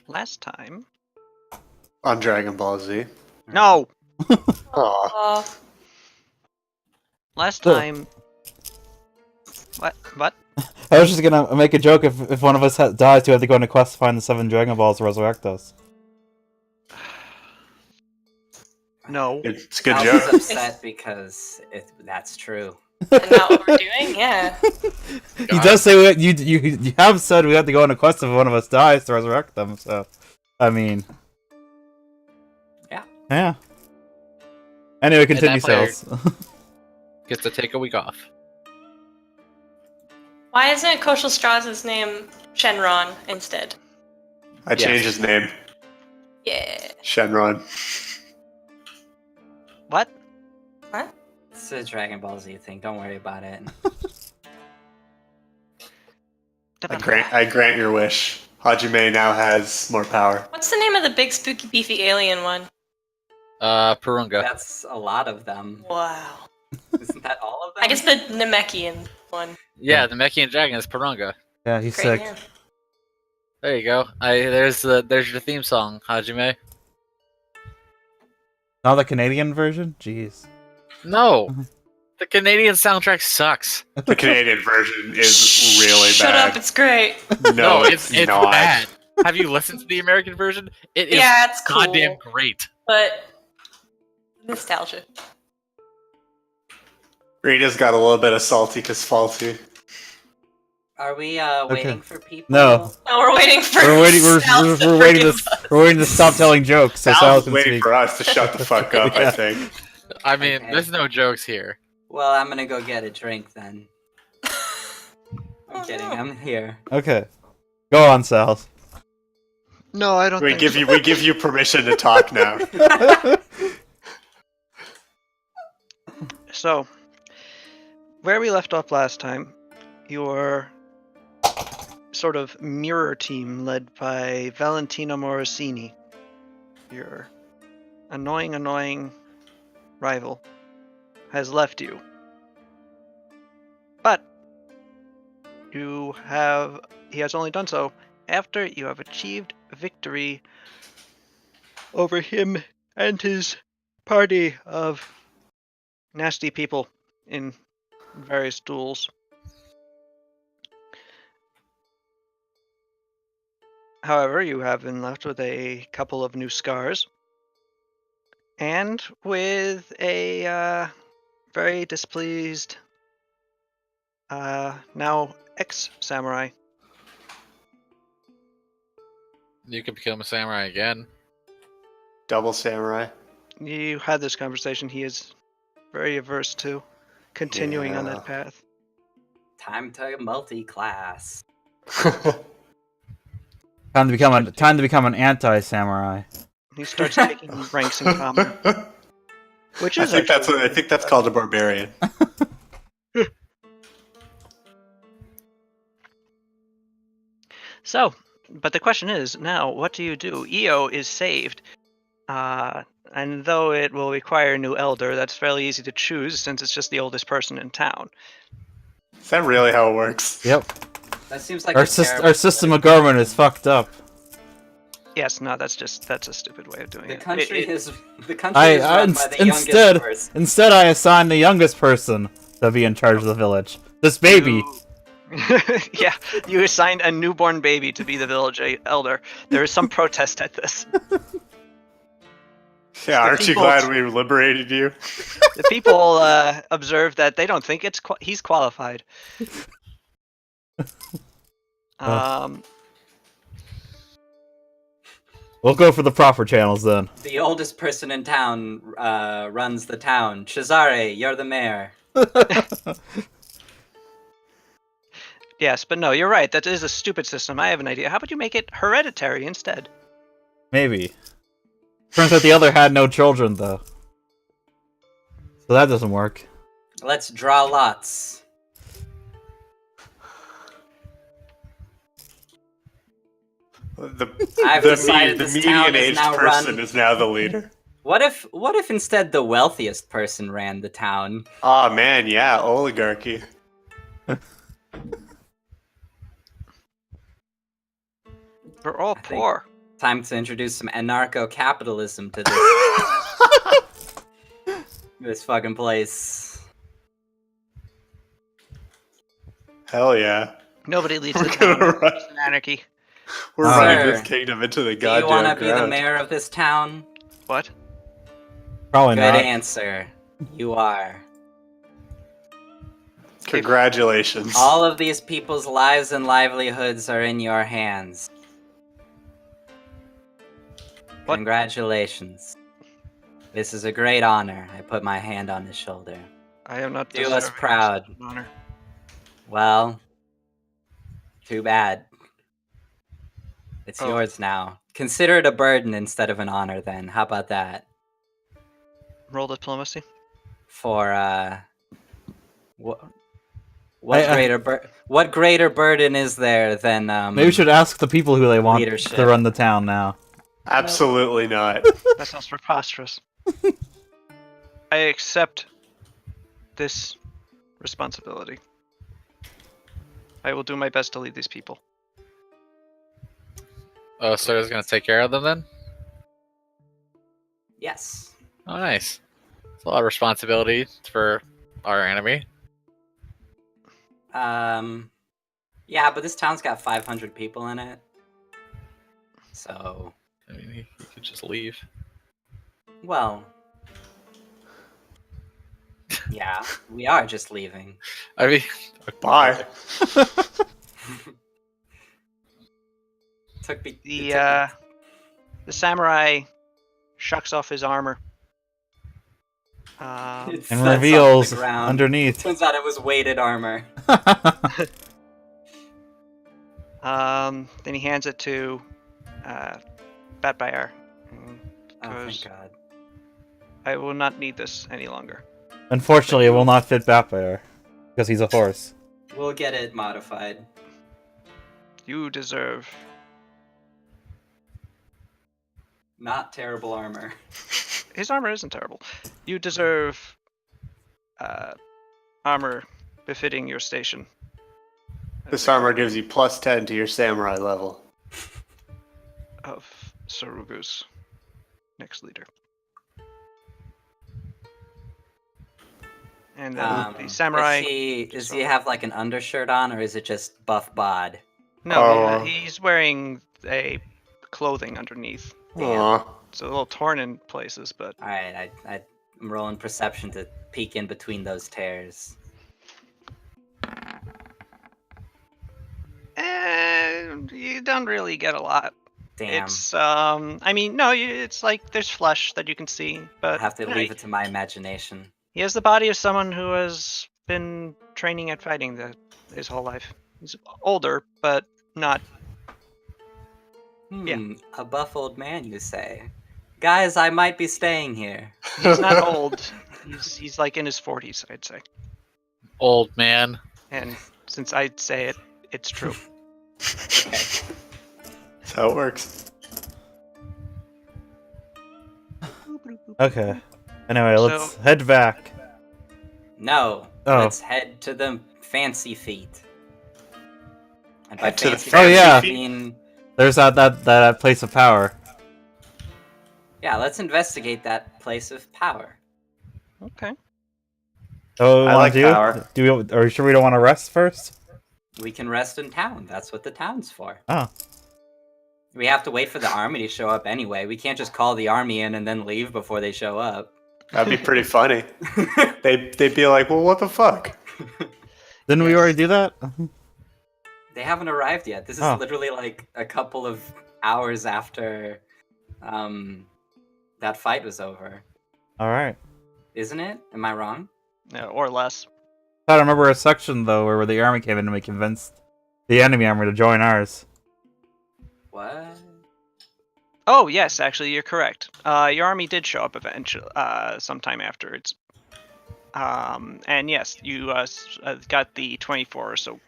last time. On Dragon Ball Z. No! Aw. Last time... What? I was just gonna make a joke if one of us dies, we have to go on a quest to find the 7 Dragon Balls to resurrect us. No. It's a good I joke. was upset because that's true. Isn't that what we're doing? Yeah. He does say you have said we have to go on a quest if one of us dies to resurrect them, so... I mean... Yeah. Yeah. Anyway, continue, that player- Sales. Gets to take a week off. Why isn't Koshal Strauss' name Shenron instead? I changed his name. Yeah. Shenron. What? What? It's a Dragon Ball Z thing. Don't worry about it. I grant your wish. Hajime now has more power. What's the name of the big spooky beefy alien one? Purunga. That's a lot of them. Wow. Isn't that all of them? I guess the Namekian one. Yeah, the Mechian Dragon is Purunga. Yeah, he's Great sick. name. There you go. There's your theme song, Hajime. Not the Canadian version? Jeez. No! The Canadian soundtrack sucks. The Canadian version is really Shut bad. up, it's great. No, it's not. bad. Have you listened to the American version? It is Yeah, it's cool. goddamn great. But nostalgia. Rita's got a little bit of salty cause faulty. Are we waiting for people? No. Oh, we're waiting for We're waiting. Sal to We're waiting forgive to. us. We're waiting to stop telling jokes so Sal Sal's can waiting speak. for us to shut the fuck up, Yeah. I think. I mean, Okay. there's no jokes here. Well, I'm gonna go get a drink then. I'm kidding. no. I'm here. Okay, go on, Sal. No, I don't We think give you permission to talk now. So, where we left off last time, your sort of mirror team led by Valentina Morosini, your annoying rival, has left you. But he has only done so after you have achieved victory over him and his party of nasty people in various duels. However, you have been left with a couple of new scars and with a very displeased now ex-samurai. You could become a samurai again. Double samurai. You had this conversation. He is very averse to continuing on Yeah. that path. Time to multi-class. Time to become an anti-samurai. He starts taking ranks in common, which I is think actually that's called a barbarian. So, but the question is now, what do you do? Io is saved, and though it will require a new elder, that's fairly easy to choose since it's just the oldest person in town. Is that really how it works? Yep. That seems like Our a terrible our system of government is fucked up. Yes, no, that's a stupid way of doing The it. country It- is the country is run by the instead youngest person. instead I assign the youngest person to be in charge of the village. This baby. yeah, you assigned a newborn baby to be the village elder. There is some protest at this. Yeah, aren't you people- glad we liberated you? The people observe that they don't think he's qualified. We'll go for the proper channels then. The oldest person in town runs the town. Cesare, you're the mayor. Yes, but no, you're right. That is a stupid system. I have an idea. How about you make it hereditary instead? Maybe. Turns out the other had no children though. So that doesn't work. Let's draw lots. I've decided The this town is median-aged now person run. is now the leader. What if instead the wealthiest person ran the town? Oh man, yeah, oligarchy. We're all think- poor. Time to introduce some anarcho-capitalism to this fucking place. Hell yeah. Nobody leads We're the town. gonna run. It's an anarchy. We're Sir, running this kingdom into the Do you want to goddamn be the ground. mayor of this town? What? Probably Good not. answer. You are. Congratulations. All of these people's lives and livelihoods are in your hands. What? Congratulations. This is a great honor. I put my hand on his shoulder. I am not Do us deserving of proud. such an honor. Well, too bad. It's Oh. yours now. Consider it a burden instead of an honor then. How about that? Roll diplomacy. For what what greater burden is there than Maybe we should ask the people who they want leadership. to run the town now. Absolutely not. That sounds preposterous. I accept this responsibility. I will do my best to lead these people. Oh, Sarah's gonna take care of them then? Yes. Oh, nice. It's a lot of responsibility for our enemy. Yeah, but this town's got 500 people in it. So, I mean, he could just leave. well, yeah, we are just leaving. I mean, Bye. The samurai shucks off his armor. It sets And off the reveals ground. underneath. Turns out it was weighted armor. Then he hands it to Batbayar. Oh, Because thank God. I will not need this any longer. Unfortunately, it will not fit Batbear because he's a horse. We'll get it modified. You deserve. Not terrible armor. His armor isn't terrible. You deserve armor befitting your station. This armor gives you plus 10 to your samurai level. Of Sarugu's next leader. And then the samurai. Does he have like an undershirt on, or is it just buff bod? No, Oh. he's wearing a clothing underneath. Aw. It's a little torn in places, but All right, I'm rolling perception to peek in between those tears. you don't really get a lot. Damn. It's I mean, no, it's like there's flesh that you can see, I but have to you know, leave it to my imagination. he has the body of someone who has been training at fighting his whole life. He's older, but not. Yeah. A buff old man, you say? Guys, I might be staying here. He's not old. He's like in his 40s, I'd say. Old man. And since I'd say it, it's true. Okay. That's how it works. Okay. Anyway, let's So- head back. No, Oh. let's head to the fancy feet. And by Head to the fancy Oh, feet, yeah. I mean, There's that place of power. yeah, let's investigate that place of power. Okay. Oh, I like do? power. Do we? Are you sure we don't want to rest first? We can rest in town. That's what the town's for. Oh. We have to wait for the army to show up anyway. We can't just call the army in and then leave before they show up. That'd be pretty funny. They'd be like, well, what the fuck? Didn't we Yes. already do that? They haven't arrived yet. This is Oh. literally like a couple of hours after that fight was over. All right. Isn't it? Am I wrong? No, or less. I remember a section though where the army came in and we convinced the enemy army to join ours. What? Oh yes, actually, you're correct. Your army did show up eventually, sometime afterwards. And yes, you got the 24 or so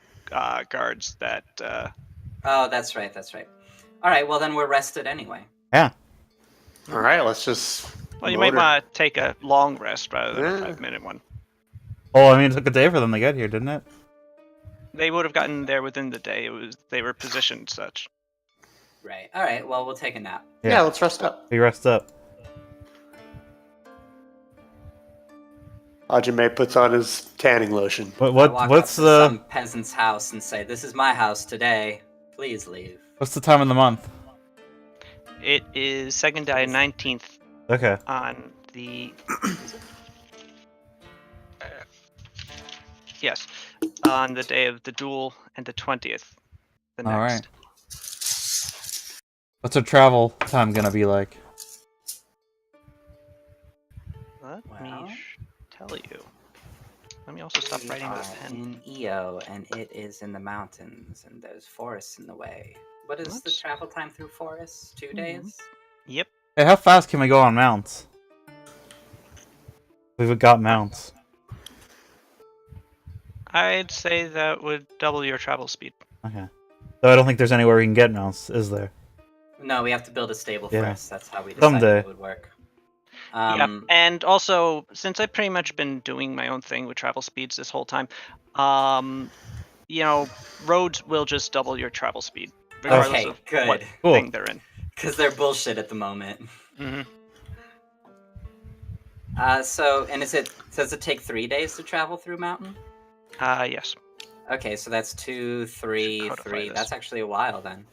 guards that. Oh, that's right. That's right. All right. Well, then we're rested anyway. Yeah. All right, let's just. Well, you might motor. want to take a long rest rather than Yeah. a 5-minute one. Oh, I mean, it took a day for them to get here, didn't it? They would have gotten there within the day. They were positioned such. Right. All right. Well, we'll take a nap. Yeah, let's rest up. We rest up. Hajime puts on his tanning lotion. I walk What's up to some peasant's house and say, "This is my house today. Please leave." what's the time of the month? It is second day 19th Okay. on the. Yes, on the day of the duel, and the 20th. The next. All right. What's our travel time gonna be like? Let Well, me tell you. Let me also stop We writing with are a pen. in Io, and it is in the mountains, and there's forests in the way. What is the Whoops. travel time through forests? 2 days? Yep. Hey, how fast can we go on mounts? We've got mounts. I'd say that would double your travel speed. Okay. Though I don't think there's anywhere we can get mounts, is there? No, we have to build a stable Yeah. first. That's how we decided Someday. it would work. Yep. And also, since I've pretty much been doing my own thing with travel speeds this whole time, roads will just double your travel speed, regardless Okay, of good. what Cool. thing they're in. Because they're bullshit at the moment. Hmm. Does it take 3 days to travel through mountain? Yes. Okay, so that's 2, 3, Codify 3. this. That's actually a while then.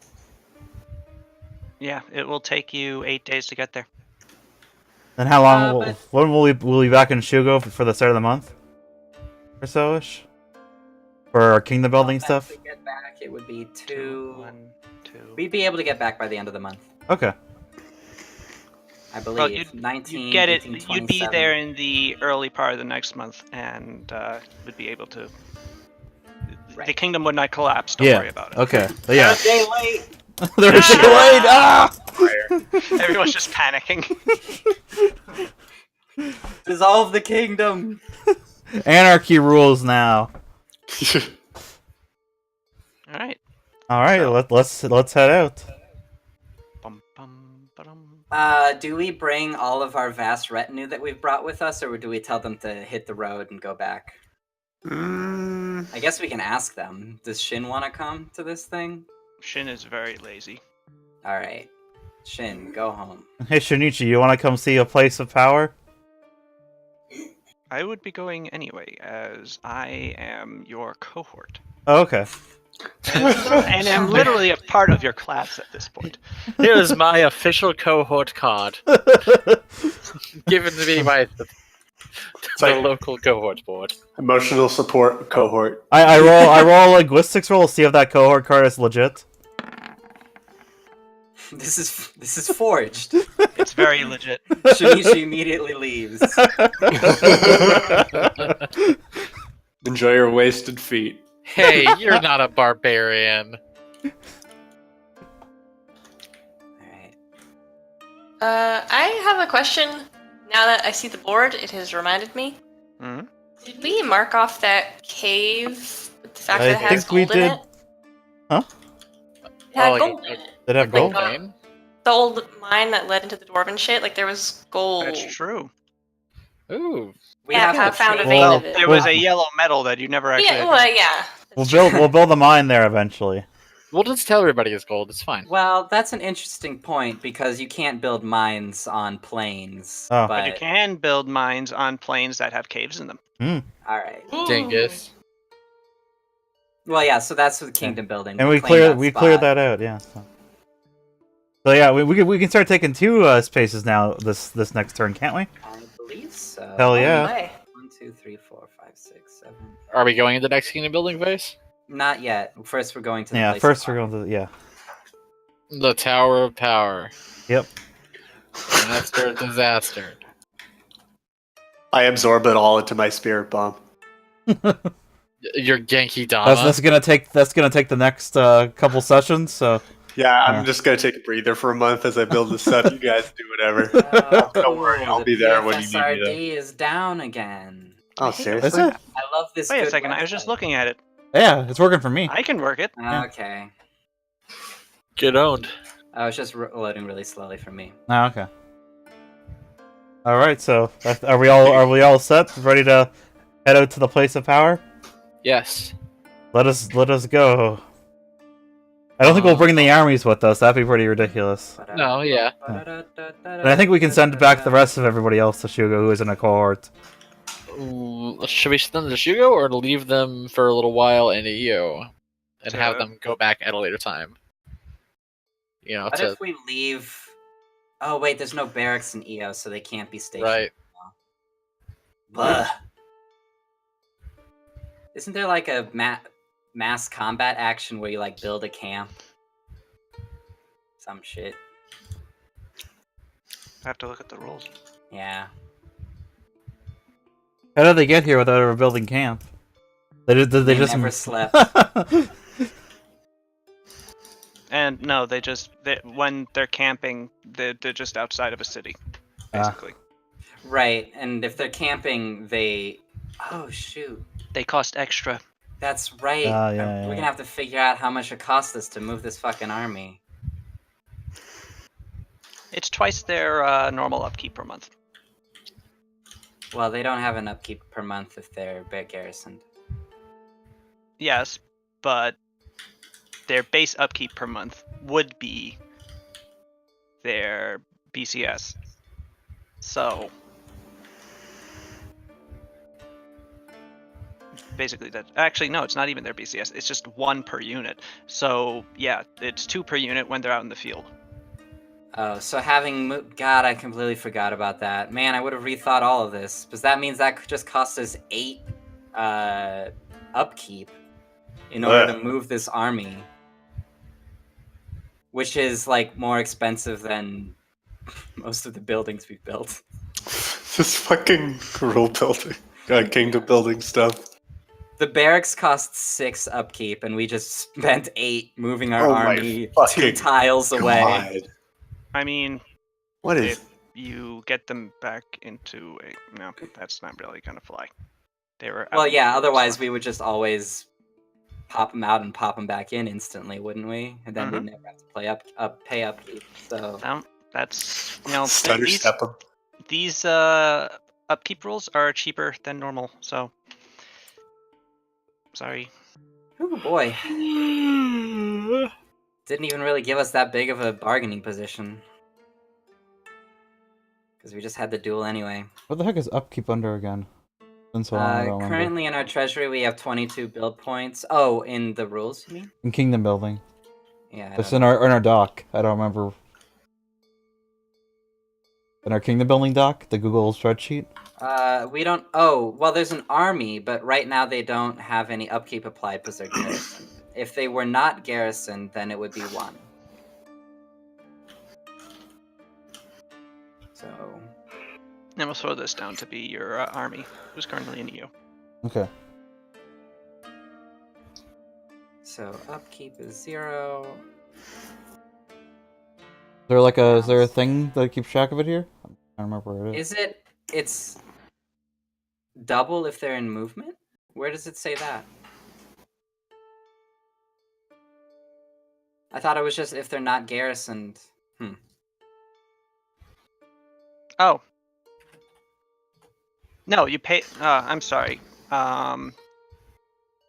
Yeah, it will take you 8 days to get there. Then how long? but- When will we be back in Shugo for the start of the month? Or so-ish? For our kingdom building By the stuff? time we get back, it would be 2. 1, 2. We'd be able to get back by the end of the month. Okay. I believe. Well, you'd 19, get it. 18, You'd be 27. there in the early part of the next month, and would be able to. The Right. kingdom would not collapse. Don't Yeah. worry about it. Okay. But yeah. A day late! They're delayed! Ah! Everyone's just panicking. Dissolve the kingdom! Anarchy rules now. All right. All right, So- let's head out. Bum, bum, ba-dum. Do we bring all of our vast retinue that we've brought with us, or do we tell them to hit the road and go back? I guess we can ask them. Does Shin want to come to this thing? Shin is very lazy. Alright. Shin, go home. Hey Shinichi, you want to come see a place of power? I would be going anyway, as I am your cohort. Oh, okay. And I'm literally a part of your class at this point. Here's my official cohort card, given to me by the like- local cohort board. Emotional support cohort. I roll a linguistics roll to see if that cohort card is legit. This is forged. It's very legit. Shinichi immediately leaves. Enjoy your wasted feet. Hey, you're not a barbarian. Alright. I have a question. Now that I see the board, it has reminded me. Mhm. Did we mark off that cave with the fact I that it has think we gold in did. it? Huh? It had Oh, gold in it. Did it have Like, gold? Name? The old mine that led into the dwarven shit, like there was gold. That's true. Ooh. We Yeah, have to found a trade- vein Well, of it. There was a yellow metal that you never actually. Yeah, well, yeah. We'll build a mine there eventually. We'll just tell everybody it's gold. It's fine. Well, that's an interesting point because you can't build mines on plains. Oh. But you But can build mines on plains that have caves in them. alright. Dingus. Well, yeah. So that's with kingdom building. And we claimed cleared spot. that out, yeah. So yeah, we can start taking 2 spaces now this next turn, can't we? I believe so. Hell yeah. Way. 1, 2, 3, 4, 5, 6, 7. Are we going into the next kingdom building phase? Not yet. First, we're going to. The Yeah, place first of we're power. going to yeah. The Tower of Power. Yep. Disaster, disaster. I absorb it all into my spirit bomb. Your Genki Dama. That's gonna take the next couple sessions, so Yeah, I'm Yeah. just gonna take a breather for a month as I build this up. You guys do whatever. Oh, Don't worry, I'll the be there when you need me PFSRD there. is down again. Oh, is seriously? it? I love this. Wait a good second, I was just website. looking at it. Yeah, it's working for me. I can work it. Okay. Get owned. I was just loading really slowly for me. Oh, okay. All right, so are we all set? Ready to head out to the place of power? Yes. Let us go. I don't think we'll bring the armies with us. That'd be pretty ridiculous. No, yeah. And I think we can send back the rest of everybody else to Shugo who is in a cohort. Should we send them to Shugo or leave them for a little while in EO and have To- them go back at a later time? You know, What to if we leave? Oh wait, there's no barracks in EO, so they can't be stationed. right. Blah. Isn't there like a mass combat action where you like build a camp? Some shit. I have to look at the rules. Yeah. How did they get here without ever building camp? They just never slept. And no, when they're camping, they're just outside of a city, basically. Right, and if they're camping, they... Oh, shoot. They cost extra. That's right. yeah. We're gonna have to figure out how much it costs us to move this fucking army. It's twice their normal upkeep per month. Well, they don't have an upkeep per month if they're garrisoned. Yes, but their base upkeep per month would be their BCS. So basically that actually no, it's not even their BCS. It's just 1 per unit. So yeah, it's 2 per unit when they're out in the field. Oh, so having... God, I completely forgot about that. Man, I would have rethought all of this. Because that means that could just cost us 8 upkeep in order to move this army. Which is, like, more expensive than most of the buildings we've built. This fucking rule building, kingdom building stuff. The barracks cost 6 upkeep, and we just spent 8 moving our Oh my army 2 fucking tiles away. God. I mean, What is? if you get them back into a no, that's not really gonna fly. They were Well, out yeah, in the otherwise field, we would just always pop them out and pop them back in instantly, wouldn't we? And then we'd never have to pay upkeep. So so that's Stutter step 'em. these upkeep rules are cheaper than normal. So sorry. oh boy, didn't even really give us that big of a bargaining position because we just had the duel anyway. What the heck is upkeep under again? Been so long, I don't remember. Currently in our treasury we have 22 build points. Oh, in the rules, you mean? In kingdom building. Yeah. It's in our doc. I don't remember. In our kingdom building doc, the Google spreadsheet. We don't. Oh, well, there's an army, but right now they don't have any upkeep applied because they're garrisoned. If they were not garrisoned, then it would be 1. So. And we'll throw this down to be your army, who's currently in EU. Okay. So upkeep is 0. Is there a thing that keeps track of it here? I don't remember where it is. Is it? It's double if they're in movement? Where does it say that? I thought it was just if they're not garrisoned. Oh. No, you pay. I'm sorry.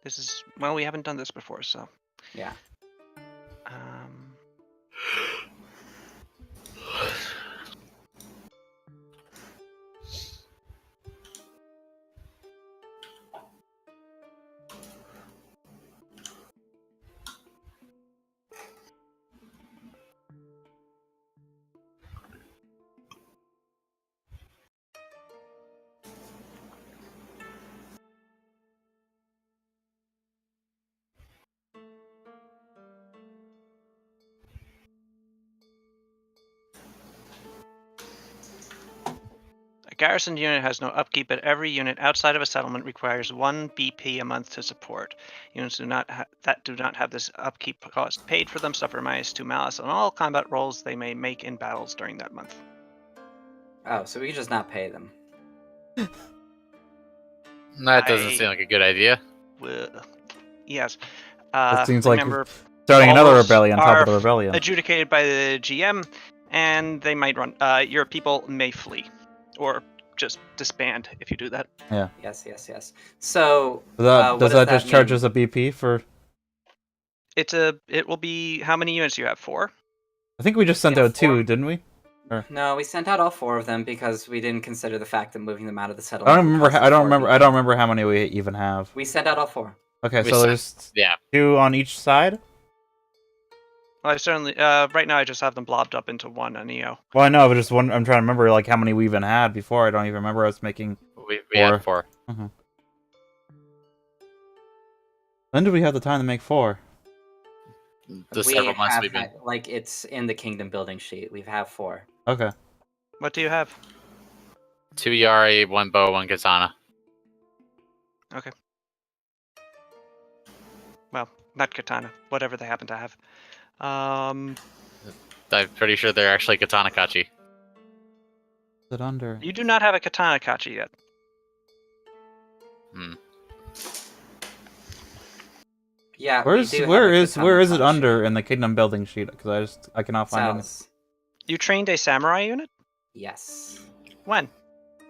This is we haven't done this before, so. Yeah. A garrison unit has no upkeep, but every unit outside of a settlement requires 1 BP a month to support. Units that do not have this upkeep cost paid for them suffer -2 malice on all combat rolls they may make in battles during that month. Oh, so we could just not pay them. That doesn't seem like a good idea. Yes. It seems like remember, starting all another rolls rebellion on top are of the rebellion. adjudicated by the GM, and they might run. Your people may flee, or just disband if you do that. Yeah. Yes. So Does that what just charge mean? us a BP for? It will be how many units do you have? 4? I think we just sent Yeah, out 2, 4. didn't we? No, we sent out all 4 of them because we didn't consider the fact that moving them out of the I settlement. don't would remember. cost us I don't 4 remember. I BP. don't remember how many we even have. We sent out all 4. Okay, We so sent- there's Yeah. 2 on each side. Well, I certainly. Right now, I just have them blobbed up into one on EO. Well, I know, but just one. I'm trying to remember like how many we even had before. I don't even remember us making. We 4. had 4. When did we have the time to make 4? The We several months have we've been. had, like it's in the kingdom building sheet. We have 4. Okay. What do you have? 2 Yari, 1 bow, 1 katana. Well, not katana. Whatever they happen to have. I'm pretty sure they're actually katana kachi. Is it under? You do not have a katana kachi yet. Yeah. Where we is do have where a is katana where is it kachi. under in the kingdom building sheet? Because I cannot find it. Cells. You trained a samurai unit? Yes. When?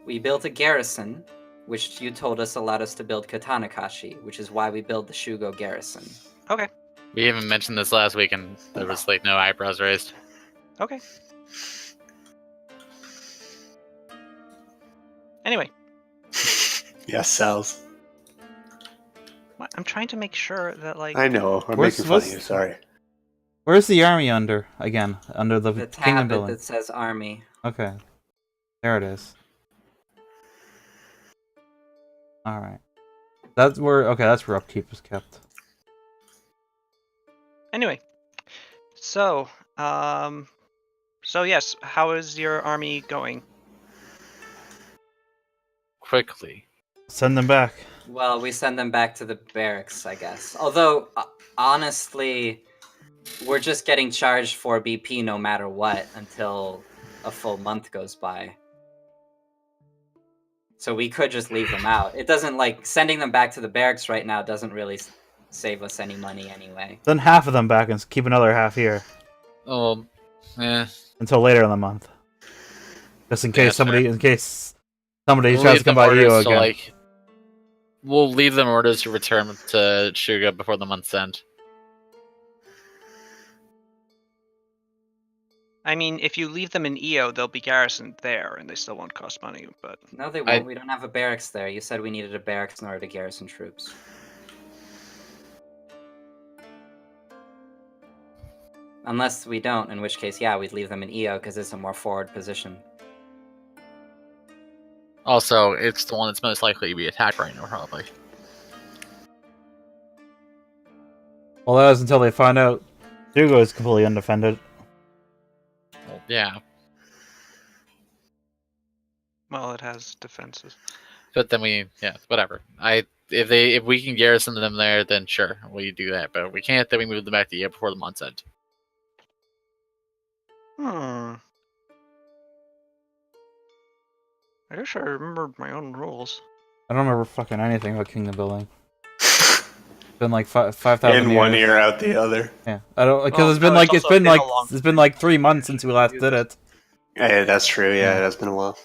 We built a garrison, which you told us allowed us to build katana kachi, which is why we built the Shugo garrison. Okay. We even mentioned this last week, and there was like no eyebrows raised. Okay. Anyway, Yes, cells. I'm trying to make sure that like. I know. I'm Where's- making fun of what's- you. Sorry. Where's the army under again? Under the The kingdom tab building. that says army. Okay. There it is. All right. That's where. Okay, that's where upkeep is kept. Anyway, so yes, how is your army going? Quickly. Send them back. Well, we send them back to the barracks, I guess. Although, honestly, we're just getting charged for BP no matter what until a full month goes by. So we could just leave them out. It doesn't, like, sending them back to the barracks right now doesn't really save us any money anyway. Send half of them back and keep another half here Oh, eh. until later in the month. Just in case Yeah, in case somebody We'll tries to leave come them by you orders to, again. like, we'll leave them orders to return to Shuga before the month's end. I mean, if you leave them in EO, they'll be garrisoned there, and they still won't cost money. But No, they won't. We don't have a barracks there. You said we needed a barracks in order to garrison troops. Unless we don't, in which case, yeah, we'd leave them in EO because it's a more forward position. Also, it's the one that's most likely to be attacked right now, probably. Well, that is until they find out Hugo is completely undefended. Well, yeah, well, it has defenses. but then whatever. If we can garrison them there, then sure, we do that. But if we can't, then we move them back to before the month's end. I wish I remembered my own rules. I don't remember fucking anything about kingdom building. It's been like 5,000 years. In one ear, out the other. Yeah, I don't because Well, it's been no, like it's also been a long it's been like 3 months since we last did it. Yeah, that's true. Yeah, Yeah. it has been a while.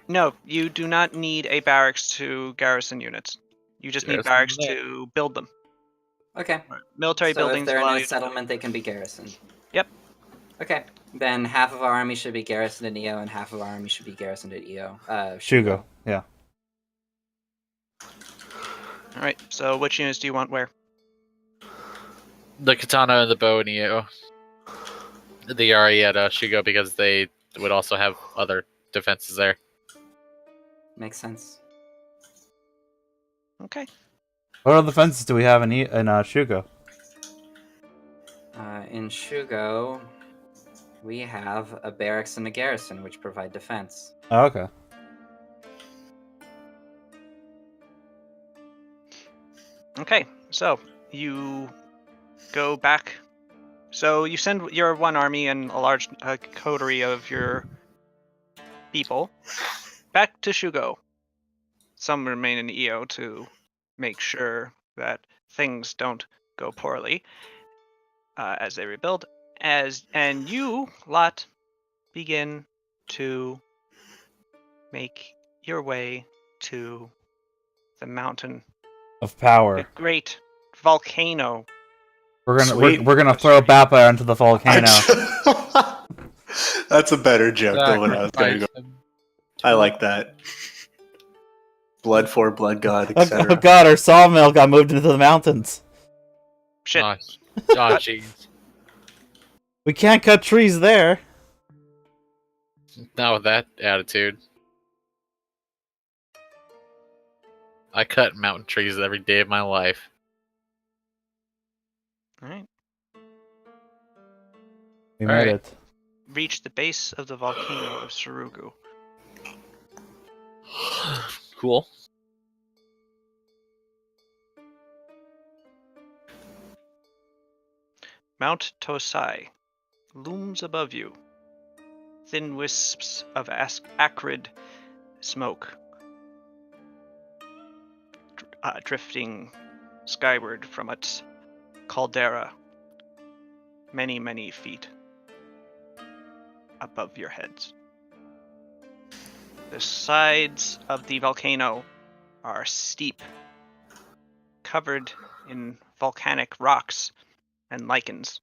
No, you do not need a barracks to garrison units. You just need Garrison barracks them there. to build them. Okay. Military So if buildings they're allow in a you. settlement, they can be garrisoned. Yep. Okay. Then half of our army should be garrisoned in EO, and half of our army should be garrisoned at EO. Shugo, yeah. All right. So, which units do you want where? The katana and the bow and EO. The Yari at Shugo because they would also have other defenses there. Makes sense. Okay. What other defenses do we have in Shugo? In Shugo, we have a barracks and a garrison, which provide defense. Oh, okay. Okay. So you go back. So you send your one army and a large coterie of your people back to Shugo. Some remain in EO to make sure that things don't go poorly as they rebuild. And you lot begin to make your way to the mountain of power. The great volcano. We're gonna Sweet. we're gonna throw Bappa into the volcano. That's a better joke than what I was going to go. Sacrifice him. I like that. Blood for blood god, Oh etc. god, our sawmill got moved into the mountains. Shit. Nice. Oh, jeez. We can't cut trees there. Not with that attitude. I cut mountain trees every day of my life. Alright. We All made right. it. Reach the base of the volcano of Surugu. Cool. Mount Tosai looms above you. Thin wisps of acrid smoke drifting skyward from its caldera, many, many feet above your heads. The sides of the volcano are steep, covered in volcanic rocks and lichens.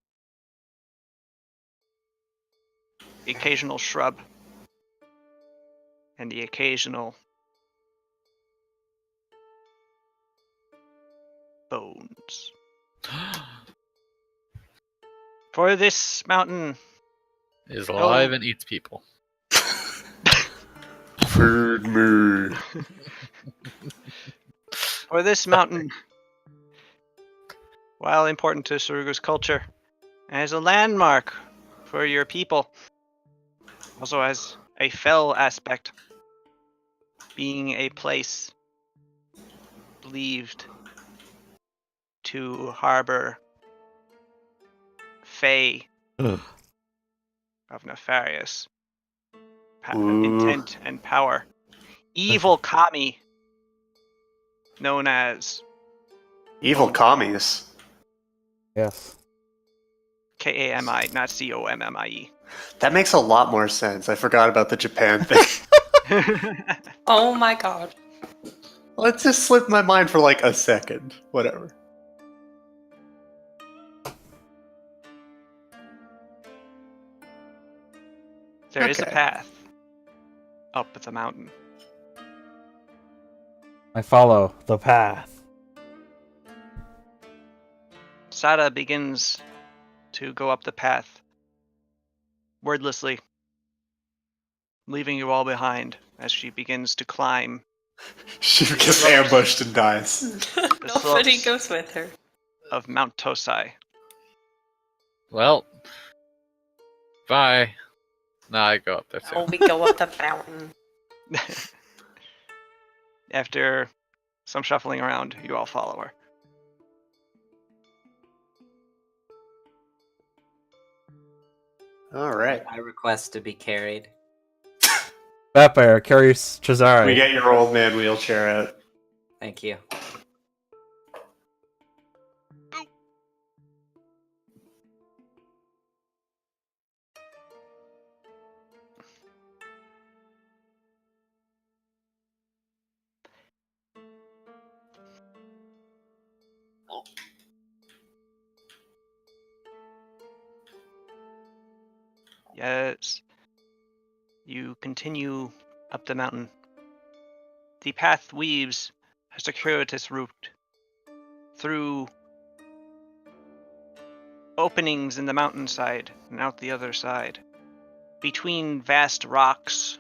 The occasional shrub and the occasional bones. For this mountain Is alive and eats people. Feed me. For this mountain, while important to Surugu's culture, as a landmark for your people, also has a fell aspect, being a place believed to harbor fae Ugh. of nefarious Ooh. intent and power. Evil kami, known as Evil commies. Yes. Kami, not Commie. That makes a lot more sense. I forgot about the Japan thing. Oh my god. Well, it just slipped my mind for like a second. Whatever. There is a Okay. path up the mountain. I follow the path. Sada begins to go up the path wordlessly, leaving you all behind as she begins to climb She gets ambushed and dies. Nobody slopes. goes with her. of Mount Tosai. Well, bye. Nah, I go up there too. Oh, we go up the mountain. After some shuffling around, you all follow her. All right. I request to be carried. Vampire carries Chazari. We get your old man wheelchair out. Thank you. Yes. You continue up the mountain. The path weaves a circuitous route through openings in the mountainside and out the other side, between vast rocks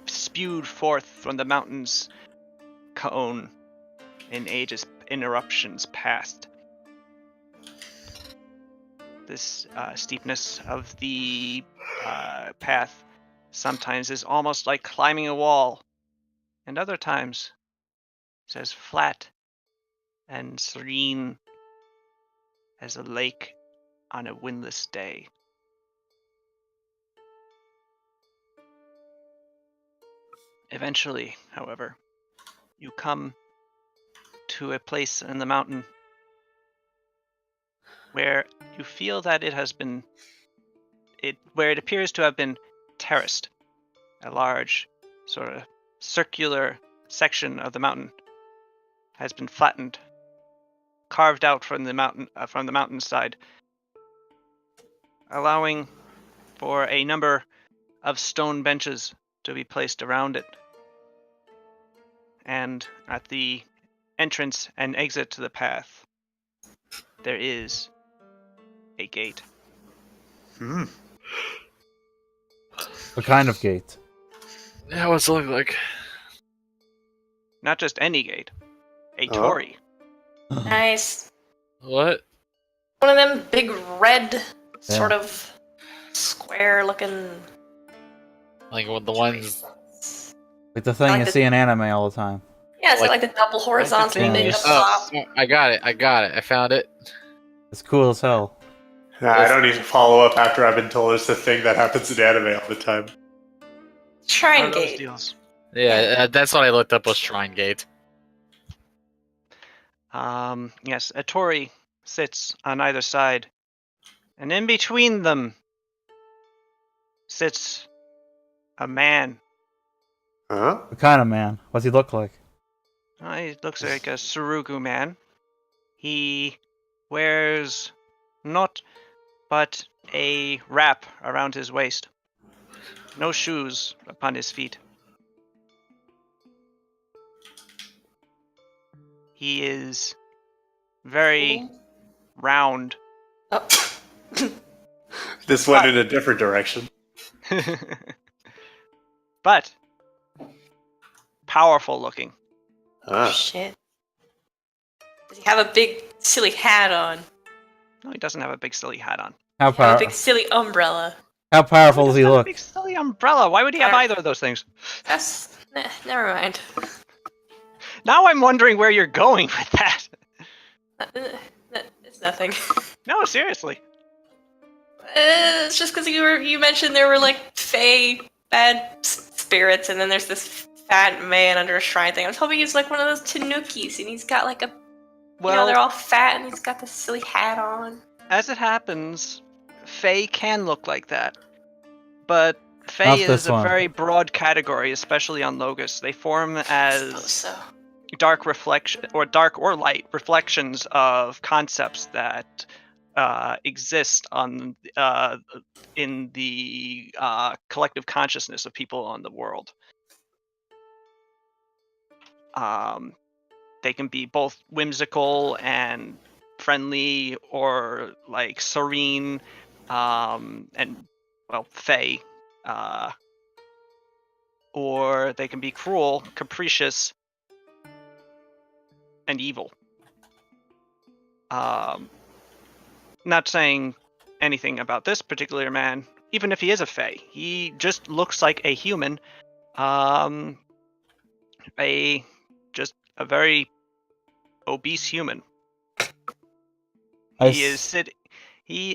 spewed forth from the mountain's cone in ages interruptions past. This steepness of the path sometimes is almost like climbing a wall, and other times it's as flat and serene as a lake on a windless day. Eventually, however, you come to a place in the mountain where you feel that it has been where it appears to have been terraced. A large sort of circular section of the mountain has been flattened, carved out from the mountainside, allowing for a number of stone benches to be placed around it. And at the entrance and exit to the path, there is a gate. Hmm. What kind of gate? Yeah, what's it look like? Not just any gate, a Oh. torii. Nice. What? One of them big red, Yeah. sort of square-looking. Like the ones. Like the thing like you the- see in anime all the time. Yeah, it's Like- like the double horizontal thing thing you up saw. top. I got it. I found it. It's cool as hell. Nah, I don't need to follow up after I've been told it's the thing that happens in anime all the time. Shrine One of those gate. deals. Yeah, that's what I looked up was Shrine Gate. Yes, a torii sits on either side, and in between them sits a man. Huh? What kind of man? What's he look like? He looks like a Surugu man. He wears not but a wrap around his waist. No shoes upon his feet. He is very round. Oh. This went in a different direction. But powerful looking. Huh. Shit. Does he have a big silly hat on? No, he doesn't have a big silly hat on. How Have a power? big silly umbrella. How powerful He does he doesn't have a look? big silly umbrella. Why would he have either of those things? That's never mind. Now I'm wondering where you're going with that. It's nothing. No, seriously. It's just because you mentioned there were like fey bad spirits, and then there's this fat man under a shrine thing. I was hoping he's like one of those tanukis, and he's got like a Well, they're all fat, and he's got this silly hat on. as it happens, Fae can look like that. But Fae Not is this a one. very broad category, especially on Logos. They form I suppose as so. dark reflection or dark or light reflections of concepts that exist on in the collective consciousness of people on the world. They can be both whimsical and friendly, or like serene, and well, fey, or they can be cruel, capricious, and evil. Not saying anything about this particular man, even if he is a fae. He just looks like a human, a very obese human. He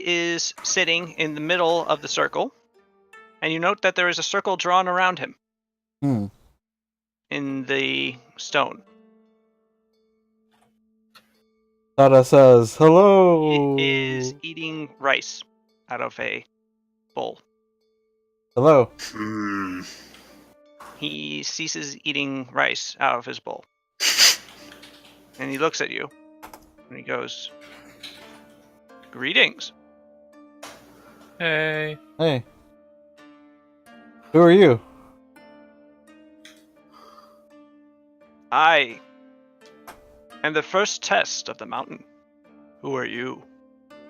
is sitting in the middle of the circle, and you note that there is a circle drawn around him in the stone. Tada says hello. He is eating rice out of a bowl. Hello. Hmm. He ceases eating rice out of his bowl, and he looks at you, and he goes, "Greetings." Hey. Hey. Who are you? I am the first test of the mountain. Who are you?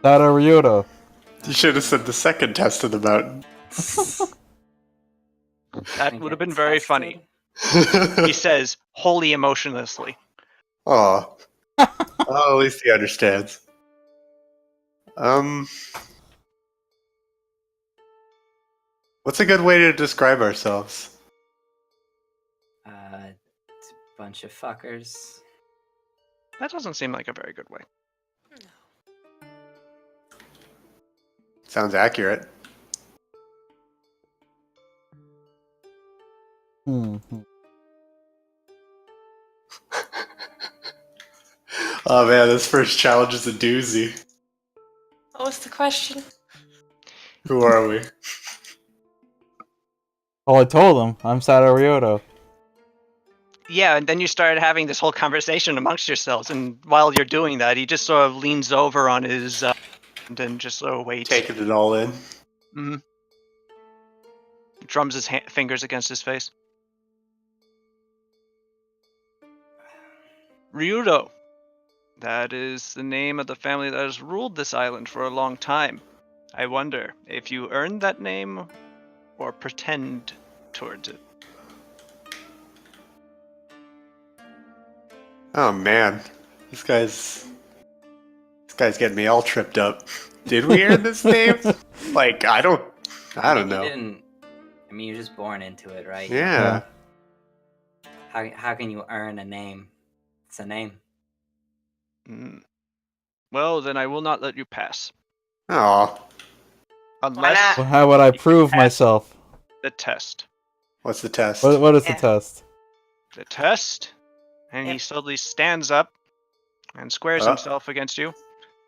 Tada Ryota. You should have said the second test of the mountain. That would have been very funny. He says, wholly emotionlessly. Aw. Oh, at least he understands. What's a good way to describe ourselves? It's a bunch of fuckers. That doesn't seem like a very good way. Sounds accurate. Hmm. Oh man, this first challenge is a doozy. What was the question? Who are we? Well, I told him I'm Tada Ryota. Yeah, and then you started having this whole conversation amongst yourselves, and while you're doing that, he just sort of leans over on his and then just sort of waits. Taking it all in. Mm-hmm. Drums his fingers against his face. Ryudo. That is the name of the family that has ruled this island for a long time. I wonder if you earned that name or pretend towards it. Oh man, this guy's getting me all tripped up. Did we earn this name? Like I don't You know. didn't. I mean, you're just born into it, right? Yeah. How can you earn a name? It's a name. Well, then I will not let you pass. Oh, Unless not? Well, how would I prove pass myself? the test. what's the test? What is the Yeah. test? The test, and he Yep. suddenly stands up and squares Oh. himself against you,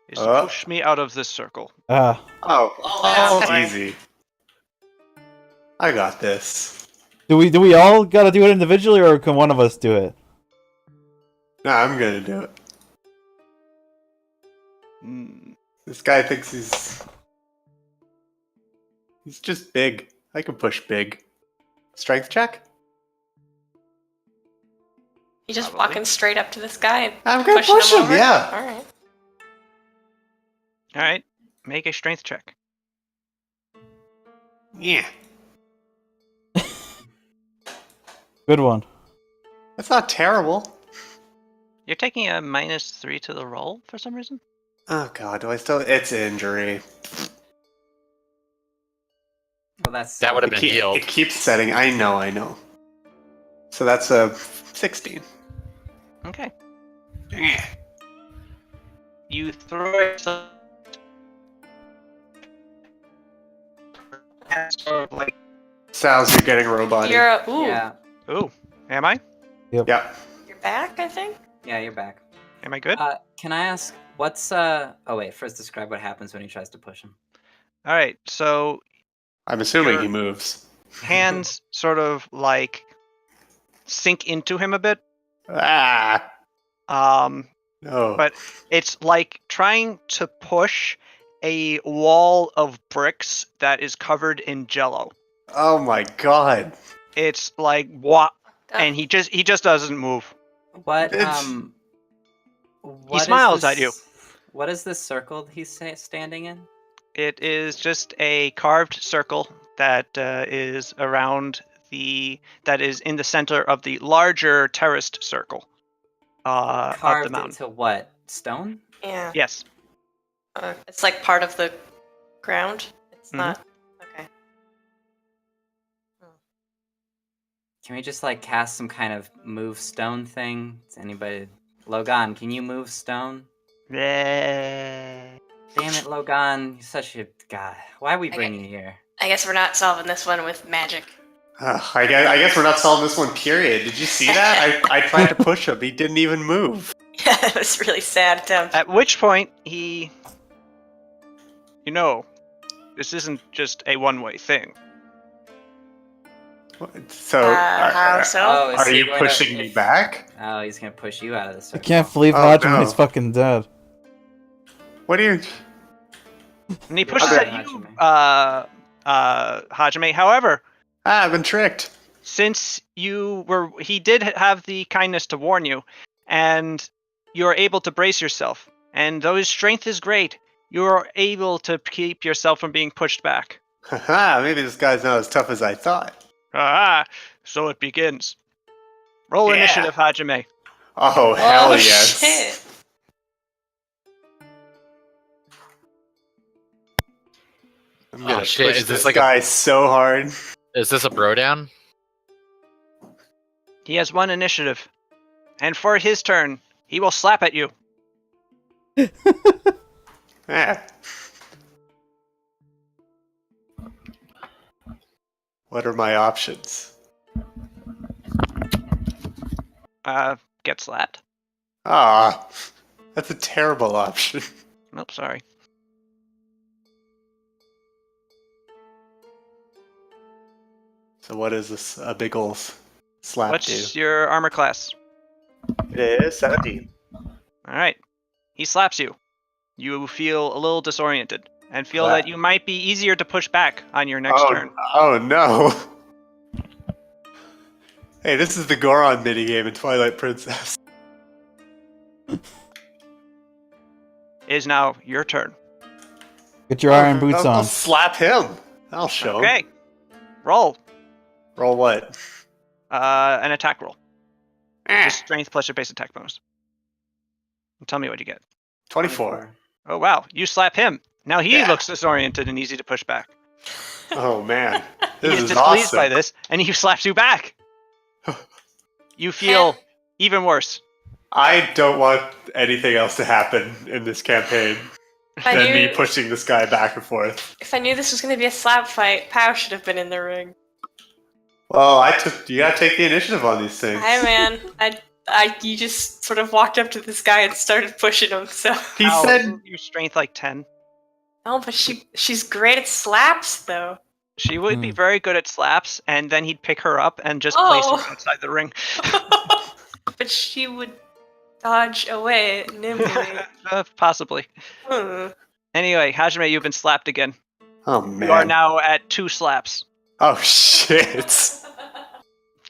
is to Oh. push me out of this circle. Ah, Oh, That's boy. easy. I got this. do we all gotta do it individually, or can one of us do it? No, I'm gonna do it. Hmm. This guy thinks he's just big. I can push big. Strength check? You just Probably. walking straight up to this guy and I'm gonna pushing push him, over? yeah. All right. All right, make a strength check. Yeah. Good one. That's not terrible. You're taking a -3 to the roll for some reason. Oh god, do I still it's injury. Well, that's That would have been healed. It keeps setting. I know. So that's a 16. Okay. Yeah. You throw yourself sort of like. Sounds you're getting robotic. Ooh, Yeah, Ooh, am I? Yeah. you're back, I think. yeah, you're back. Am I good? Can I ask what's Oh wait, first describe what happens when he tries to push him. All right. So I'm assuming You're- he moves. hands sort of like sink into him a bit. Ah. No. But it's like trying to push a wall of bricks that is covered in jello. Oh my god. It's like what, Oh, and he just doesn't move. What It's- what is smiles at this- What is this circle he's standing in? It is just a carved circle that is around that is in the center of the larger terraced circle of the Carved mountain. into what? Stone? yeah. Yes. It's like part of the ground. It's Mhm. not. Okay. Can we just like cast some kind of move stone thing? Is anybody Logan, can you move stone? Yeah. Damn it, Logan, you're such a guy. Why we bring you here? I guess we're not solving this one with magic. I guess we're not solving this one, period. Did you see that? I tried to push him. He didn't even move. Yeah, that was a really sad attempt. At which point he, this isn't just a one-way thing. So, How so? Oh, is are he you going to- pushing me back? Oh, he's gonna push you out of the I circle. can't believe Oh, Hajime's no. fucking dead. What do you... And he pushes Okay. at you, Hajime. However, I've been tricked. since he did have the kindness to warn you, and you're able to brace yourself, and though his strength is great, you're able to keep yourself from being pushed back. Haha, maybe this guy's not as tough as I thought. Ah, so it begins. Roll Yeah. initiative, Hajime. Oh, hell Oh, yes. shit. I'm gonna shit, push is this this like a- guy so hard. Is this a bro down? He has 1 initiative, and for his turn, he will slap at you. Eh. What are my options? Get slapped. Ah, that's a terrible option. Nope, sorry. So what is this? A big ol' slap What's do? your armor class? It is 17. All right. He slaps you. You feel a little disoriented and feel Wow. that you might be easier to push back on your next turn. Oh no. Hey, this is the Goron minigame in Twilight Princess. It is now your turn. Get your iron boots I'll on. slap him. I'll show him. Okay. Roll. Roll what? An attack roll. Eh, Just strength plus your base attack bonus. And tell me what you get. 24. Oh, wow. You slap him. Now he Yeah. looks disoriented and easy to push back. Oh man. He This is is displeased awesome. by this, and he slaps you back. You feel even worse. I don't want anything else to happen in this campaign If I than me knew, pushing this guy back and forth. if I knew this was going to be a slap fight, Pow should have been in the ring. Well, you gotta take the initiative on these things. Hi, man. You just sort of walked up to this guy and started pushing him. So, He Ow, said, isn't your strength like 10? oh, but she's great at slaps, though. She would be Hmm. very good at slaps, and then he'd pick her up and just place her outside the ring. But she would dodge away nimbly. Possibly. Hmm. Anyway, Hajime, you've been slapped again. oh man. You are now at 2 slaps. Oh shit.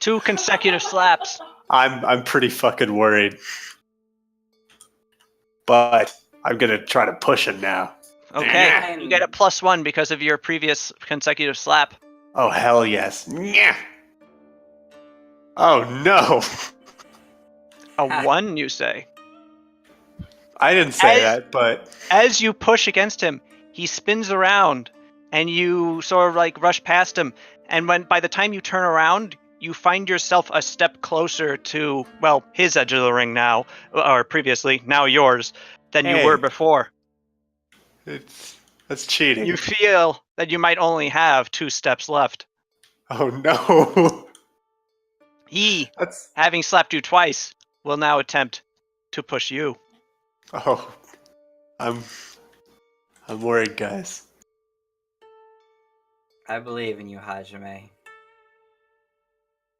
2 consecutive slaps. I'm pretty fucking worried. But I'm gonna try to push him now. Okay, you get a +1 because of your previous consecutive slap. Oh hell yes. Yeah. Oh no. A 1, you say. I didn't say As- that, but As you push against him, he spins around, and you sort of like rush past him. And by the time you turn around, you find yourself a step closer to, well, his edge of the ring now, or previously, now yours, than you Hey. were before. that's cheating. You feel that you might only have 2 steps left. Oh no. He, That's having slapped you twice, will now attempt to push you. oh. I'm worried, guys. I believe in you, Hajime.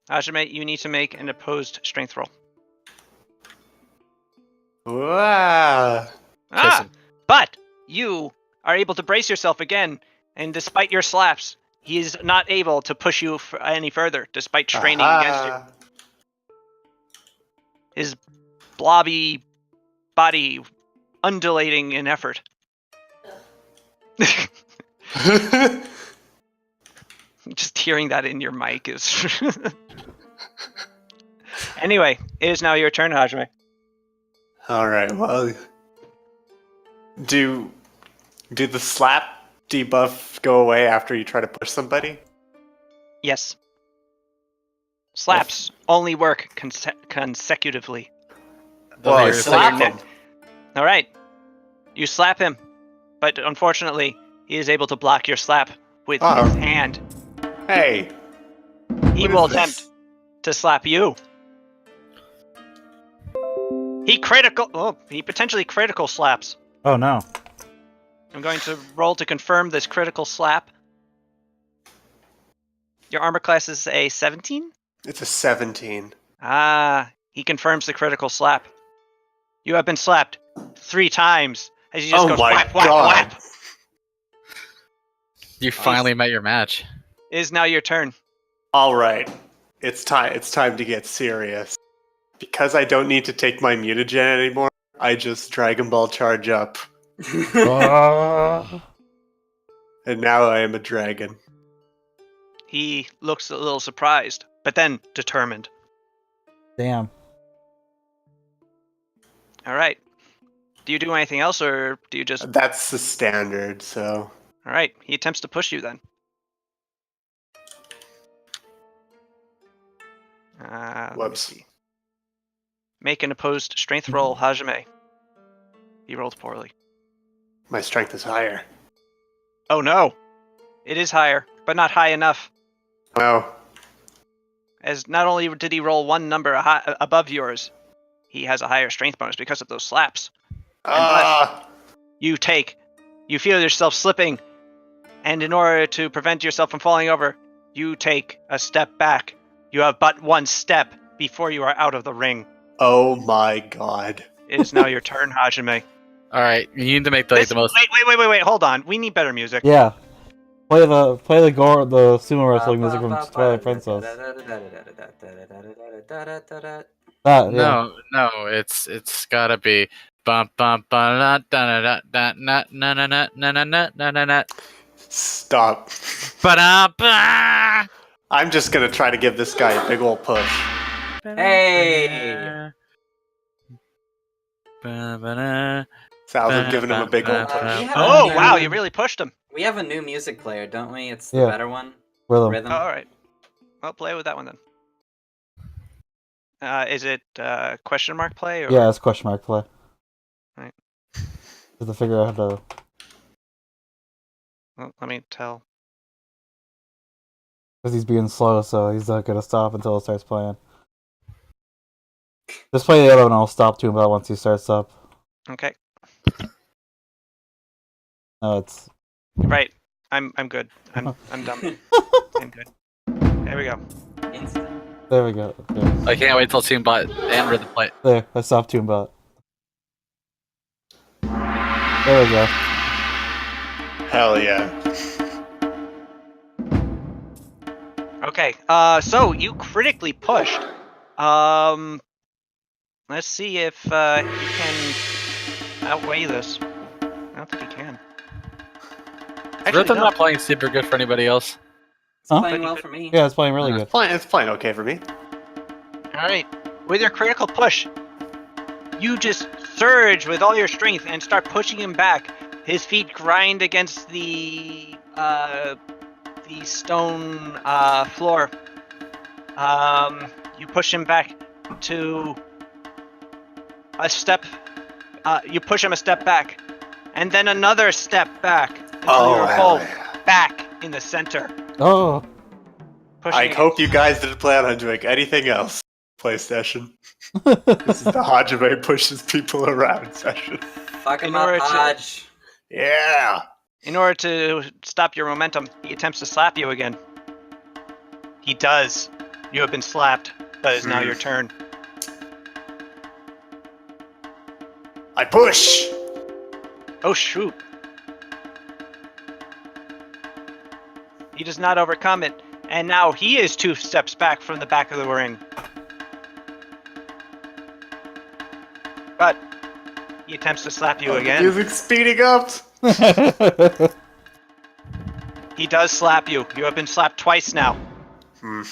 Hajime, you need to make an opposed strength roll. Wow. Ah, but you are able to brace yourself again, and despite your slaps, he is not able to push you any further, despite straining against you. His blobby body undulating in effort. Just hearing that in your mic is... Anyway, it is now your turn, Hajime. All right. Well, do the slap debuff go away after you try to push somebody? Yes. Slaps only work consecutively. Well, I You're- slap you're him. All right. You slap him, but unfortunately, he is able to block your slap with Oh. his hand. Hey. He what will is this? attempt to slap you. He potentially critical slaps. Oh no. I'm going to roll to confirm this critical slap. Your armor class is a 17? It's a 17. Ah, he confirms the critical slap. You have been slapped 3 times as he just Oh goes my whap, whap, God. whap. You finally met your match. It is now your turn. All right. It's time to get serious. Because I don't need to take my mutagen anymore, I just Dragon Ball charge up. Oh. And now I am a dragon. He looks a little surprised, but then determined. Damn. All right. Do you do anything else, or do you just... That's the standard, so... All right. He attempts to push you then. Let me Whoops. see. Make an opposed strength roll, Hajime. He rolled poorly. My strength is higher. Oh no! It is higher, but not high enough. Oh. As not only did he roll 1 number above yours, he has a higher strength bonus because of those slaps. Ah! You feel yourself slipping, and in order to prevent yourself from falling over, you take a step back You have but one step before you are out of the ring. Oh my god. It is now your turn, Hajime. All right, you need to make the most. Wait, hold on. We need better music. Yeah. Play the sumo wrestling music from Twilight Princess. That, yeah. No, it's gotta be bum bum bum da da da da na na na na na na na na na Stop. ba. I'm just gonna try to give this guy a big ol' push. Hey! Sal's giving him a big ol' push. Oh, wow, you really pushed him. We have a new music player, don't we? It's the Yeah. better one. Rhythm. Oh, all right. Well, play with that one then. Is it question mark play? Or... Yeah, it's question mark play. Right. Just to figure out how to. Well, let me tell. Because he's being slow, so he's not gonna stop until it starts playing. Just play the other one, I'll stop to him about once he starts up. Okay. No, it's. Right. I'm good. I'm done. I'm good. There we go. Instant. There we go. Okay. I can't wait till Toombot and Rhythm play. There, I stopped Toombot. There we go. Hell yeah. Okay. So you critically pushed. Let's see if he can outweigh this. I don't think he can. Actually, Rhythm no. not playing super good for anybody else. It's Huh? playing well for me. Yeah, it's playing really good. It's playing okay for me. All right. With your critical push, you just surge with all your strength and start pushing him back. His feet grind against the stone floor. You push him back to a step. You push him a step back, and then another step back until you're both back in the center. Oh! I hope you guys didn't plan on doing anything else. Play session. This is the Hajime pushes people around session. Fuck him up, Hodge. Yeah. In order to stop your momentum, he attempts to slap you again. He does. You have been slapped, but it's now your turn. I push. Oh shoot. He does not overcome it, and now he is 2 steps back from the back of the ring. But he attempts to slap you again. Music's speeding up. He does slap you. You have been slapped twice now. It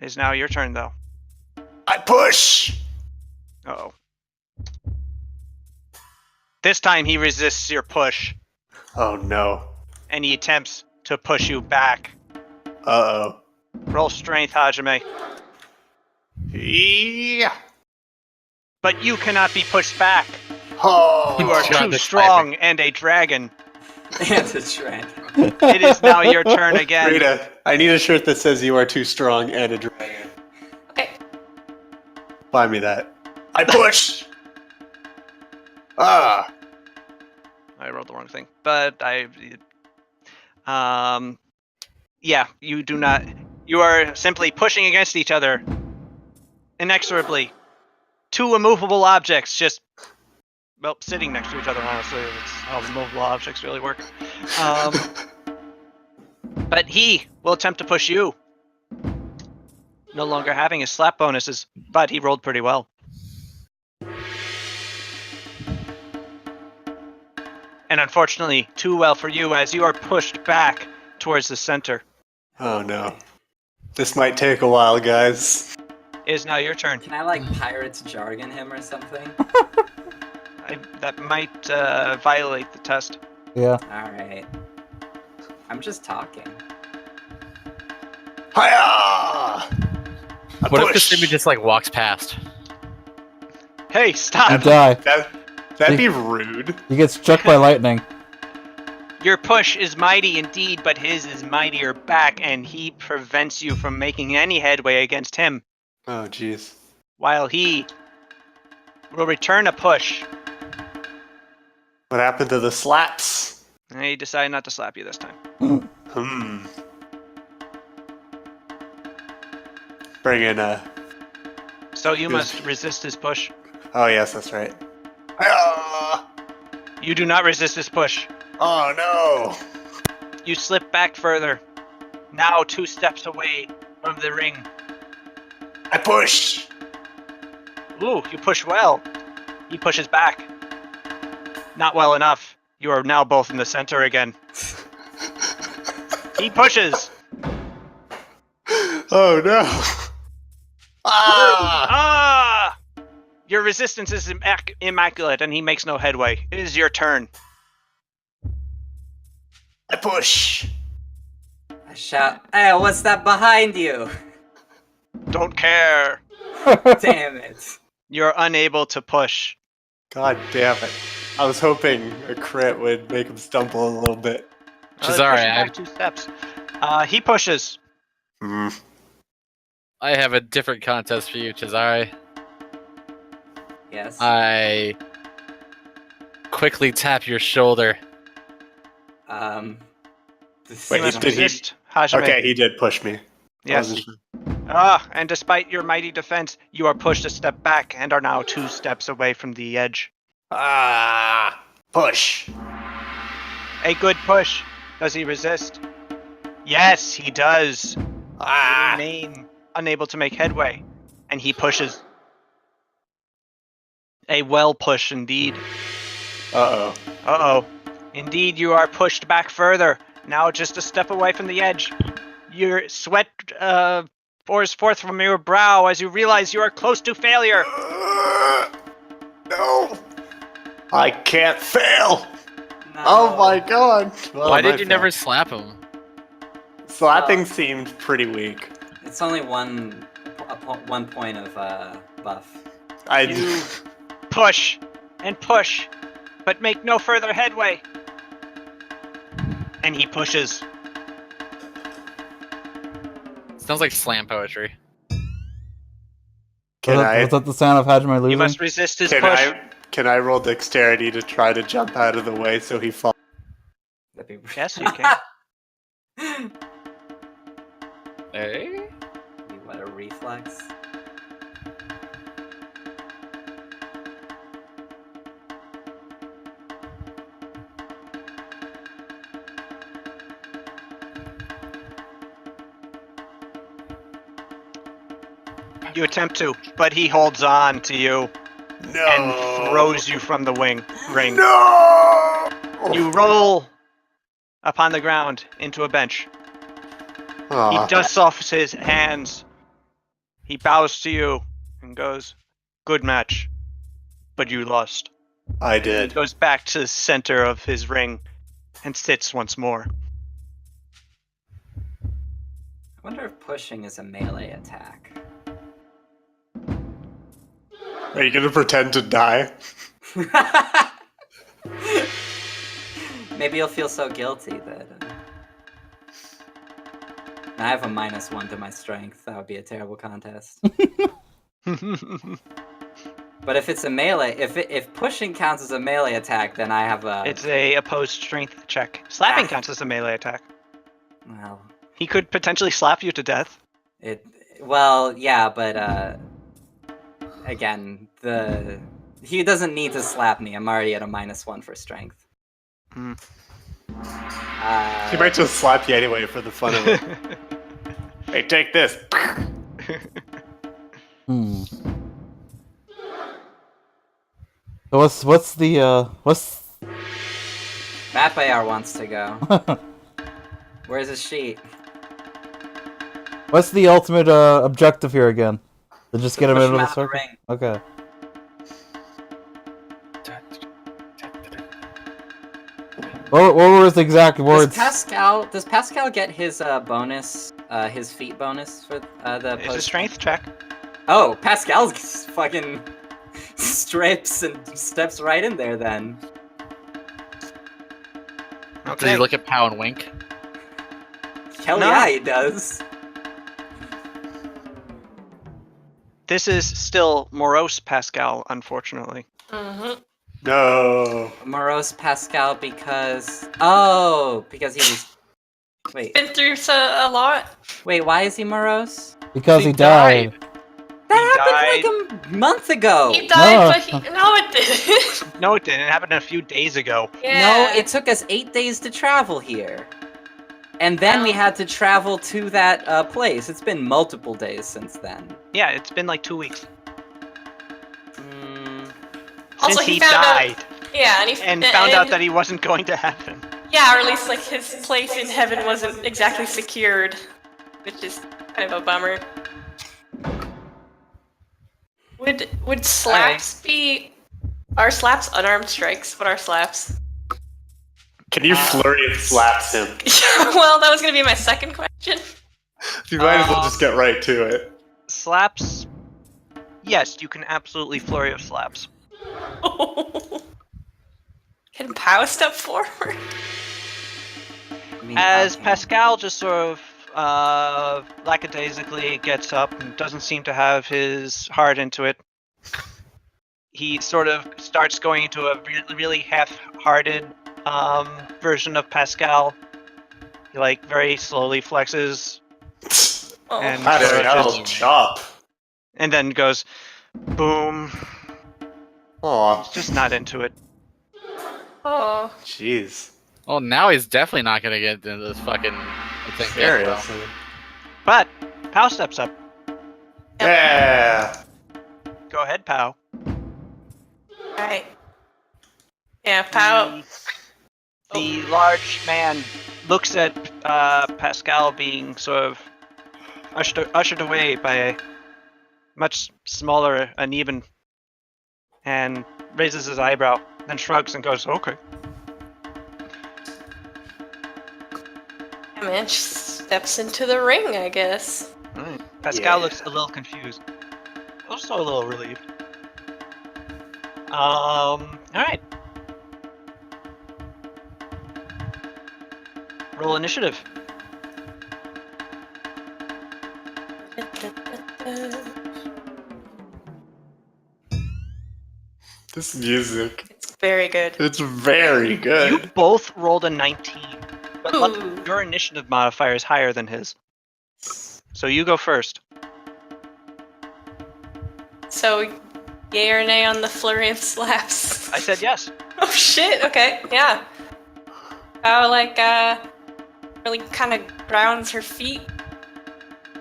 is now your turn, though. I push. Uh-oh. This time he resists your push, Oh no. and he attempts to push you back. Uh-oh. Roll strength, Hajime. Yeah. But you cannot be pushed back. Oh. You are John, too this strong and a dragon. It's a trend. It is now your turn again. Rita, I need a shirt that says you are too strong and a dragon. Okay. Buy me that. I push. Ah. I wrote the wrong thing, but yeah, you do not. You are simply pushing against each other inexorably. 2 immovable objects just, well, sitting next to each other. Honestly, that's how immovable objects really work. But he will attempt to push you. No longer having his slap bonuses, but he rolled pretty well. And unfortunately, too well for you as you are pushed back towards the center. Oh no. This might take a while, guys. It is now your turn. Can I like pirates jargon him or something? That might violate the test. Yeah. Alright. I'm just talking. Hiya! What if Kasumi just like walks past? Hey, You stop! die. That'd be rude. You get struck by lightning. Your push is mighty indeed, but his is mightier back, and he prevents you from making any headway against him, Oh jeez. while he will return a push. What happened to the slaps? And he decided not to slap you this time. Hmm. bring in a. So you Good. must resist his push. Oh yes, that's right. Ah! You do not resist his push. Oh no! You slip back further. Now 2 steps away from the ring. I push. Ooh, you push well. He pushes back. Not well enough. You are now both in the center again. He pushes. Oh no! Ah! Ah! Your resistance is immaculate, and he makes no headway. It is your turn. I push. I shout, "Hey, what's that behind you?" Don't care. Damn it. You're unable to push. God damn it! I was hoping a crit would make him stumble a little bit. Cesare, Pushing back 2 steps. He pushes. Hmm. I have a different contest for you, Cesare. Yes. I quickly tap your shoulder. You must resist, Hajime. Okay, he did push me. I Yes. wasn't sure. And despite your mighty defense, you are pushed a step back and are now 2 steps away from the edge. Ah! Push. A good push. Does he resist? Yes, he does. You Ah! remain unable to make headway, and he pushes. A well push indeed. Uh-oh. Uh-oh. Indeed, you are pushed back further. Now just a step away from the edge. Your sweat pours forth from your brow as you realize you are close to failure. No! I can't fail! No. Oh my god! Well, Why I did might you fail. never slap him? Slapping seemed pretty weak. It's only one point of buff. You push and push, but make no further headway. And he pushes. Sounds like slam poetry. Can I Was that the sound of Hajime losing? You must resist his can push. can I roll dexterity to try to jump out of the way so he falls? That'd be... Yes, you can. Hey? What a reflex. You attempt to, but he holds on to you No! and throws you from the ring. No! You roll upon the ground into a bench. He Aw. dusts off his hands. He bows to you and goes, "Good match, but you lost." I He did. goes back to the center of his ring and sits once more. I wonder if pushing is a melee attack. Are you gonna pretend to die? Maybe you'll feel so guilty that... I have a -1 to my strength. That would be a terrible contest. But if it's a melee, if pushing counts as a melee attack, then I have a... It's a opposed strength check. Slapping counts as a melee attack. Well, He could potentially slap you to death. well, yeah, but again, he doesn't need to slap me. I'm already at a -1 for strength. Mm. He might just slap you anyway for the fun of it. Hey, take this. So what's the Vapayar wants to go. Where's his sheet? what's the ultimate objective here again? To just get him Push into him the out of the circle? ring. Okay. What were his exact words? Does Pascal get his bonus, his feat bonus for the It's a strength check. Oh, Pascal fucking strips and steps right in there then. Does he look at Pow and wink? Hell No. yeah, he does. This is still morose Pascal, unfortunately. Mm-hmm. No. Morose Pascal because... Oh, because he was... Wait, Been through a lot. wait, why is he morose? Because he He died. That died. happened like a month ago. He died, No. but no, it didn't. No, it didn't. It happened a few days ago. Yeah. No, it took us 8 days to travel here. And then we Wow. had to travel to that place. It's been multiple days since then. Yeah, it's been like 2 weeks Also, since he he found out- died Yeah, and he found out that he wasn't going to heaven. Yeah, or at least like his place in heaven wasn't exactly secured, which is kind of a bummer. Would slaps be? Are slaps unarmed strikes? What are slaps? Can you flurry and slaps him? Well, that was gonna be my second question. You might as well just get right to it. Slaps. Yes, you can absolutely flurry of slaps. Can Pow step forward? I mean, As okay. Pascal just sort of lackadaisically gets up and doesn't seem to have his heart into it, he sort of starts going into a really half-hearted version of Pascal. He like very slowly flexes Oh. and Pascal, chop. and then goes, boom. Aw, He's just not into it. Oh. jeez. Well, now he's definitely not gonna get into this fucking thing. Seriously. But Pow steps up. Yeah. Go ahead, Pow. Right. Yeah, Pow. The large man looks at Pascal being sort of ushered away by a much smaller uneven, and raises his eyebrow, then shrugs and goes, "Okay." Yeah, man, steps into the ring, I guess. Alright. Pascal Yeah. looks a little confused, also a little relieved. All right. Roll initiative. This music. It's very good. It's very good. You both rolled a 19, but Ooh. your initiative modifier is higher than his. So you go first. So, yay or nay on the flurry of slaps? I said yes. Oh shit, okay, yeah. Pow, like, really kind of grounds her feet,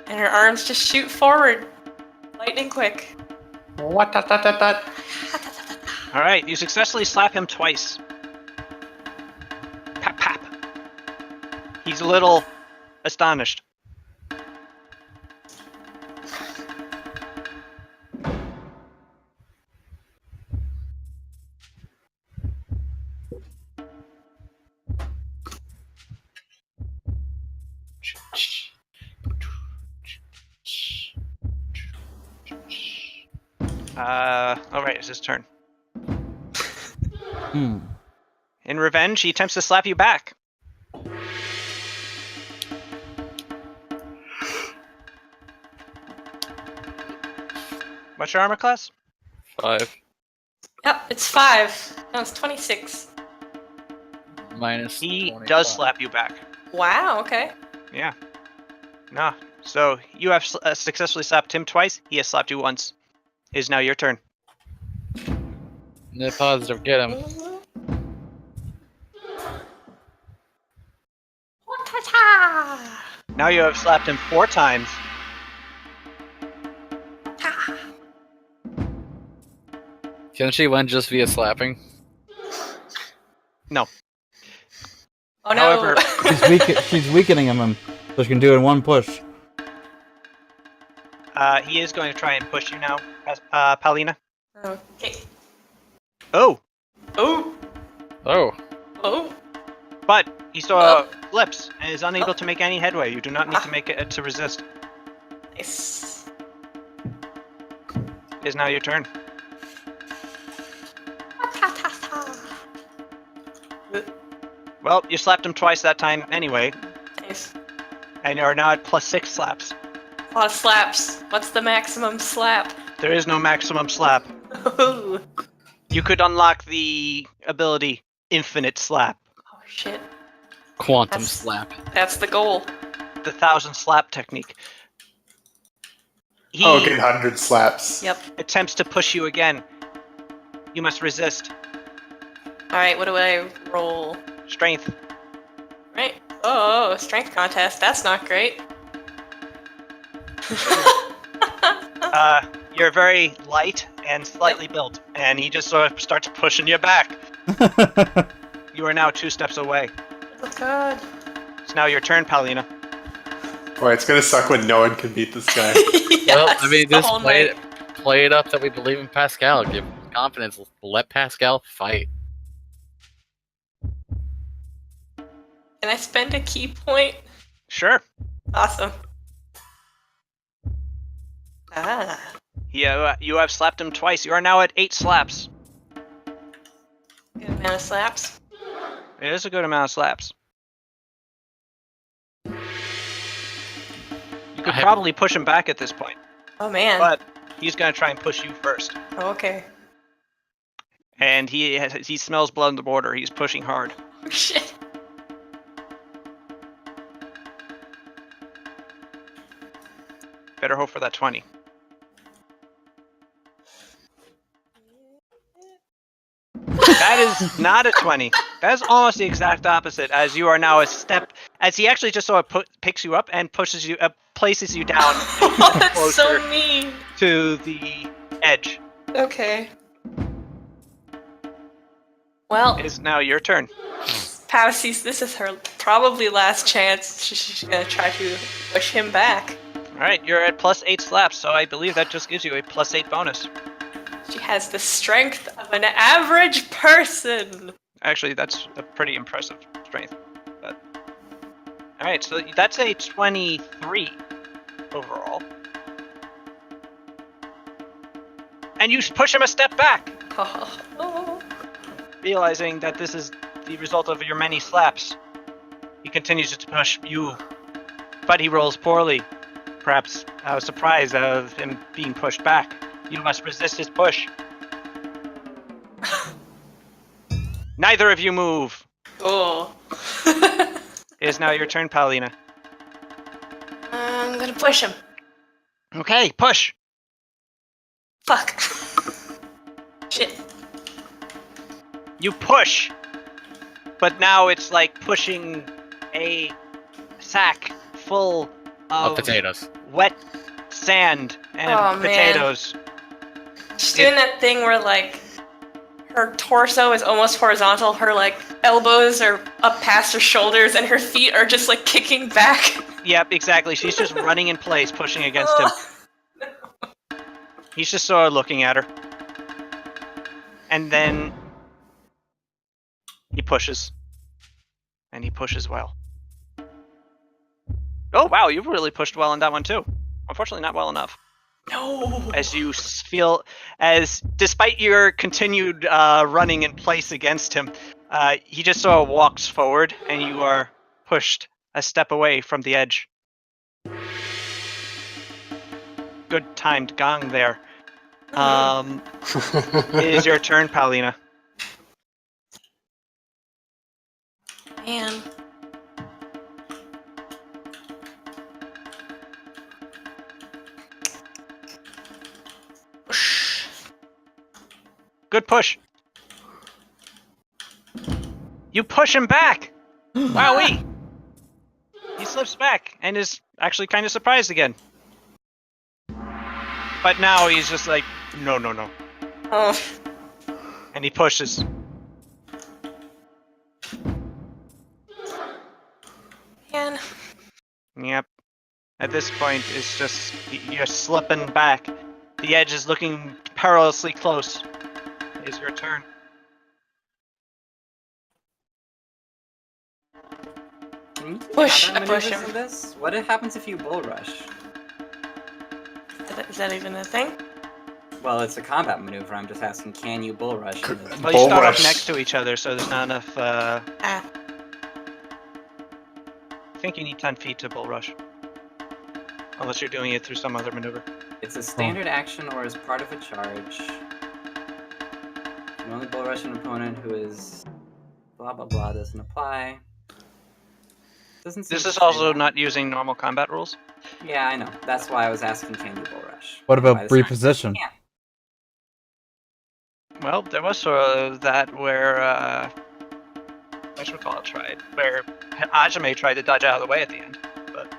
and her arms just shoot forward, lightning quick. What? That? All right, you successfully slap him twice. Pap pap. He's a little astonished. All right, it's his turn. Hmm. In revenge, he attempts to slap you back. What's your armor class? 5 Yep, it's 5. No, it's 26. minus. He 25. does slap you back. Wow, okay. Yeah. No. So you have successfully slapped him twice. He has slapped you once. It is now your turn. Net positive, get him. Now you have slapped him 4 times. Can she win just via slapping? No. Oh no. However, She's weakening him, so she can do it in one push. he is going to try and push you now, Paulina. Okay. Oh, Oh. Oh. Oh. but he still flips and is unable to make any headway. You do not need to make it to resist. Nice. It is now your turn. Well, you slapped him twice that time anyway, Nice. and you are now at +6 slaps. A lot of slaps. What's the maximum slap? There is no maximum slap. Oh You could unlock the ability Infinite Slap. shit. Quantum slap. That's the goal. The 1,000 slap technique. He Oh, get 100 slaps. Yep. attempts to push you again. You must resist. Alright, what do I roll? Strength. Right. Oh, strength contest. That's not great. You're very light and slightly built, and he just sort of starts pushing you back. You are now 2 steps away. Oh god. It's now your turn, Paulina. Boy, it's gonna suck when no one can beat this guy. Well, Yes, I mean, the just whole play night. it up that we believe in Pascal. Give confidence. Let Pascal fight. Can I spend a key point? Sure. Awesome. Ah. You have slapped him twice. You are now at 8 slaps. Good amount of slaps. It is a good amount of slaps. You could probably push him back at this point, Oh man. but he's going to try and push you first. Oh, okay. And he smells blood on the border. He's pushing hard. Oh, shit. Better hope for that 20. That is not a 20. That is almost the exact opposite, as you are now a step, as he actually just sort of picks you up and pushes you, places you down That's closer so mean. to the edge. Okay. Well, It is now your turn. Pow sees this is her probably last chance. She's gonna try to push him back. Alright, you're at +8 slaps, so I believe that just gives you a +8 bonus. She has the strength of an average person. Actually, that's a pretty impressive strength. But alright, so that's a 23 overall. And you push him a step back, Oh. realizing that this is the result of your many slaps. He continues to push you, but he rolls poorly. Perhaps surprised of him being pushed back. You must resist his push. Neither of you move. Oh. It is now your turn, Paulina. I'm gonna push him. Okay, push. Fuck. Shit. You push, but now it's like pushing a sack full Of potatoes. wet sand and Oh, man. potatoes. She's doing that thing where, like, her torso is almost horizontal, her, like, elbows are up past her shoulders, and her feet are just, like, kicking back. Yep, exactly. She's just running in place, pushing against him. Oh. He's just sort of looking at her. And then he pushes. And he pushes well. Oh, wow, you've really pushed well on that one, too. Unfortunately, not well enough. No. As you feel, as despite your continued running in place against him, he just sort of walks forward, and you are pushed a step away from the edge. Good timed gong there. It is your turn, Paulina. Man. Good push. You push him back. Wowee. He slips back and is actually kind of surprised again. But now he's just like, no. Oh. And he pushes. Man. Yep. At this point, it's just, you're slipping back. The edge is looking perilously close. It is your turn. Can you do Push, combat I push maneuvers him. in this? What happens if you bull rush? Is that even a thing? Well, it's a combat maneuver. I'm just asking, can you bull rush in this? Well, you Bull start rush. up next to each other, so there's not enough. Ah. I think you need 10 feet to bull rush. Unless you're doing it through some other maneuver. It's a standard action or as part of a charge. You can only bull rush an opponent who is blah blah blah doesn't apply. Doesn't seem This to is say also that. not using normal combat rules. Yeah, I know. That's why I was asking Candy Bull Rush. What Why about this time? reposition? Yeah. Well, there was sort of that where whatchamacallit tried, where Ajime tried to dodge out of the way at the end. But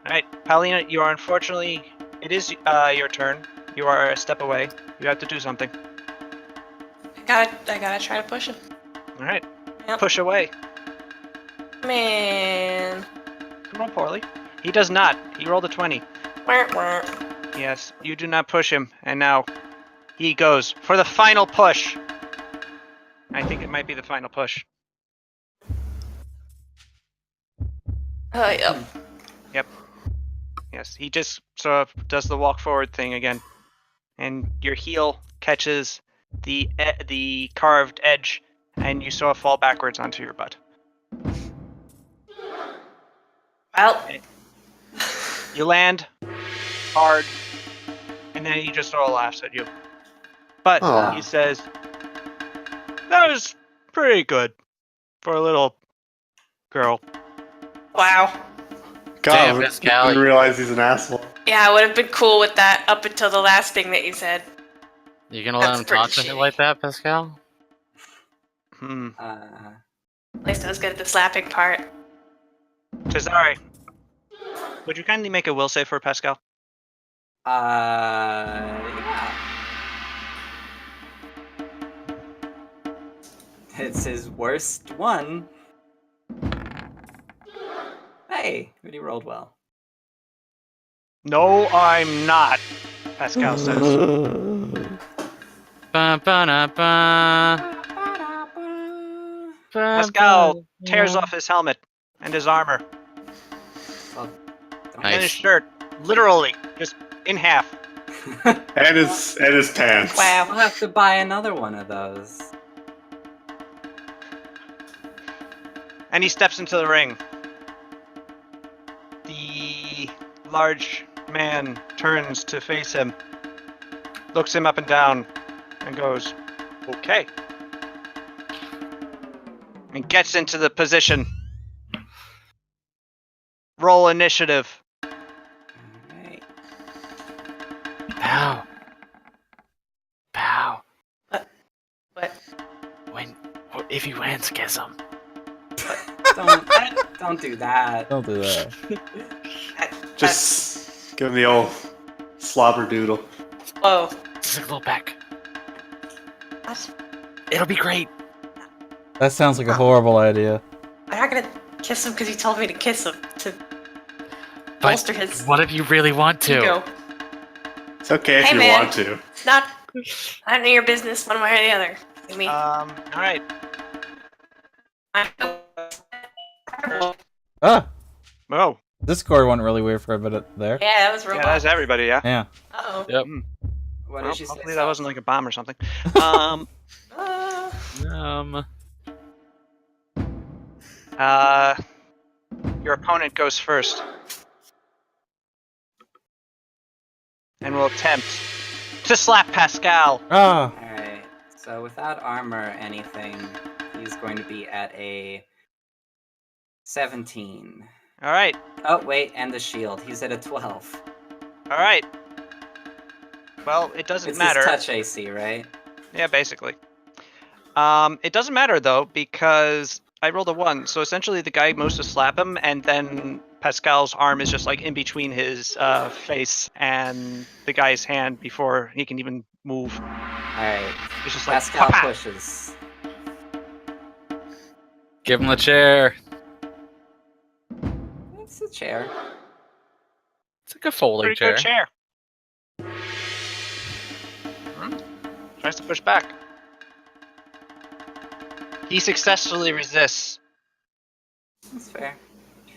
alright, Paulina, you are unfortunately it is your turn. You are a step away. You have to do something. I gotta try to push him. Alright. Yep. Push away. Man. Roll poorly. He does not. He rolled a 20. Wah, wah. Yes, you do not push him, and now he goes for the final push. I think it might be the final push. Yep. Yep. Yes, he just sort of does the walk forward thing again, and your heel catches the carved edge, and you sort of fall backwards onto your butt. Well, You land hard, and then he just sort of laughs at you. But Aw. he says, "That was pretty good for a little girl." wow. Damn, God, Pascal, I didn't realize he's an asshole. Yeah, I would have been cool with that up until the last thing that you said. You gonna let That's him talk to pretty you shitty. like that, Pascal? At least I was good at the slapping part. Cesare, would you kindly make a will save for Pascal? Yeah. It's his worst one. Hey, but he rolled well. No, I'm not, Pascal says. Ba-ba-da-ba. Pascal tears off his helmet and his armor Well, and his Nice. shirt, literally, just in half. And his pants. Wow. I'll have to buy another one of those. And he steps into the ring. The large man turns to face him, looks him up and down, and goes, "Okay." And gets into the position. Roll initiative. Alright. Pow. Pow. What? If he wins, kiss him. Don't do that. Don't do that. Just give him the old slobber doodle. Whoa. Just a little peck. What? It'll be great. That sounds like a horrible idea. I'm not gonna kiss him because you told me to kiss him to But bolster his what if you really want to? ego. It's okay if Hey, you man. want to. It's not none of your business one way or the other. I mean, Alright. Ah! Oh, Discord went really weird for a bit there. yeah, that was yeah, robot. that's everybody, yeah. Yeah. Uh-oh. Yep. What Well, did you say? hopefully that wasn't like a bomb or something. Your opponent goes first. And will attempt to slap Pascal. Ah! Alright, so without armor or anything, he's going to be at a 17. Alright, Oh, wait, and the shield. He's at a 12. alright. Well, it doesn't It's matter. his touch AC, right? Yeah, basically. It doesn't matter though, because I rolled a 1, so essentially the guy moves to slap him, and then Pascal's arm is just like in between his face and the guy's hand before he can even move. Alright, It's just like Pascal "Papa!" pushes. Give him the chair. It's a chair. It's like a folding Pretty chair. good chair. Tries to push back. He successfully resists. That's fair.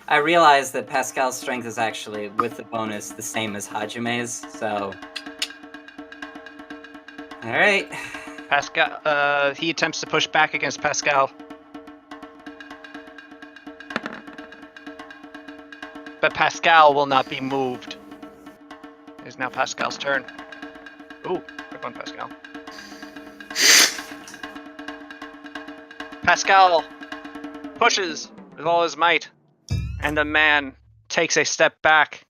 I realize that Pascal's strength is actually, with the bonus, the same as Hajime's, so... Alright. Pascal, he attempts to push back against Pascal. But Pascal will not be moved. It is now Pascal's turn. Ooh, good one, Pascal. Pascal pushes with all his might and the man takes a step back.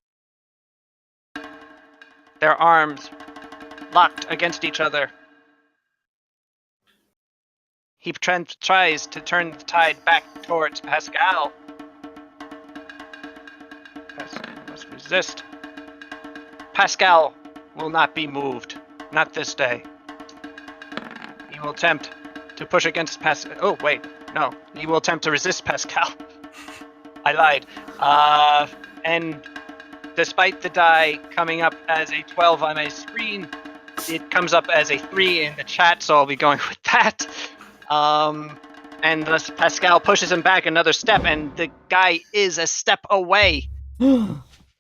Their arms locked against each other. He tries to turn the tide back towards Pascal. Pascal must resist. Pascal will not be moved. Not this day. He will attempt to push against Pascal. Oh, wait. No. He will attempt to resist Pascal. I lied. And despite the die coming up as a 12 on my screen, it comes up as a 3 in the chat, so I'll be going with that. And thus Pascal pushes him back another step, and the guy is a step away.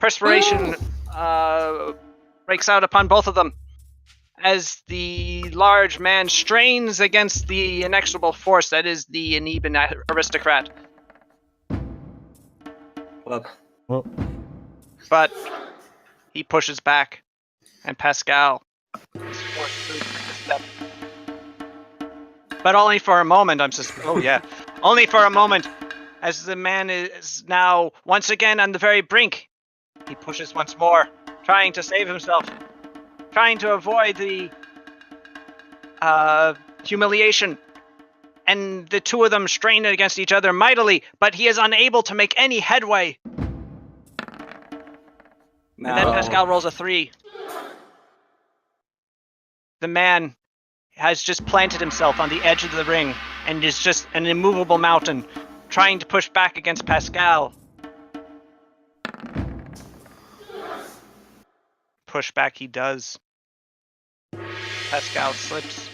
Perspiration breaks out upon both of them as the large man strains against the inexorable force that is the Aneban aristocrat. Well, But he pushes back, and Pascal is forced to take a step. But only for a moment, only for a moment, as the man is now once again on the very brink. He pushes once more, trying to save himself, trying to avoid the humiliation. And the two of them strain against each other mightily, but he is unable to make any headway. no. And then Pascal rolls a 3. The man has just planted himself on the edge of the ring and is just an immovable mountain, trying to push back against Pascal. Push back he does. Pascal slips.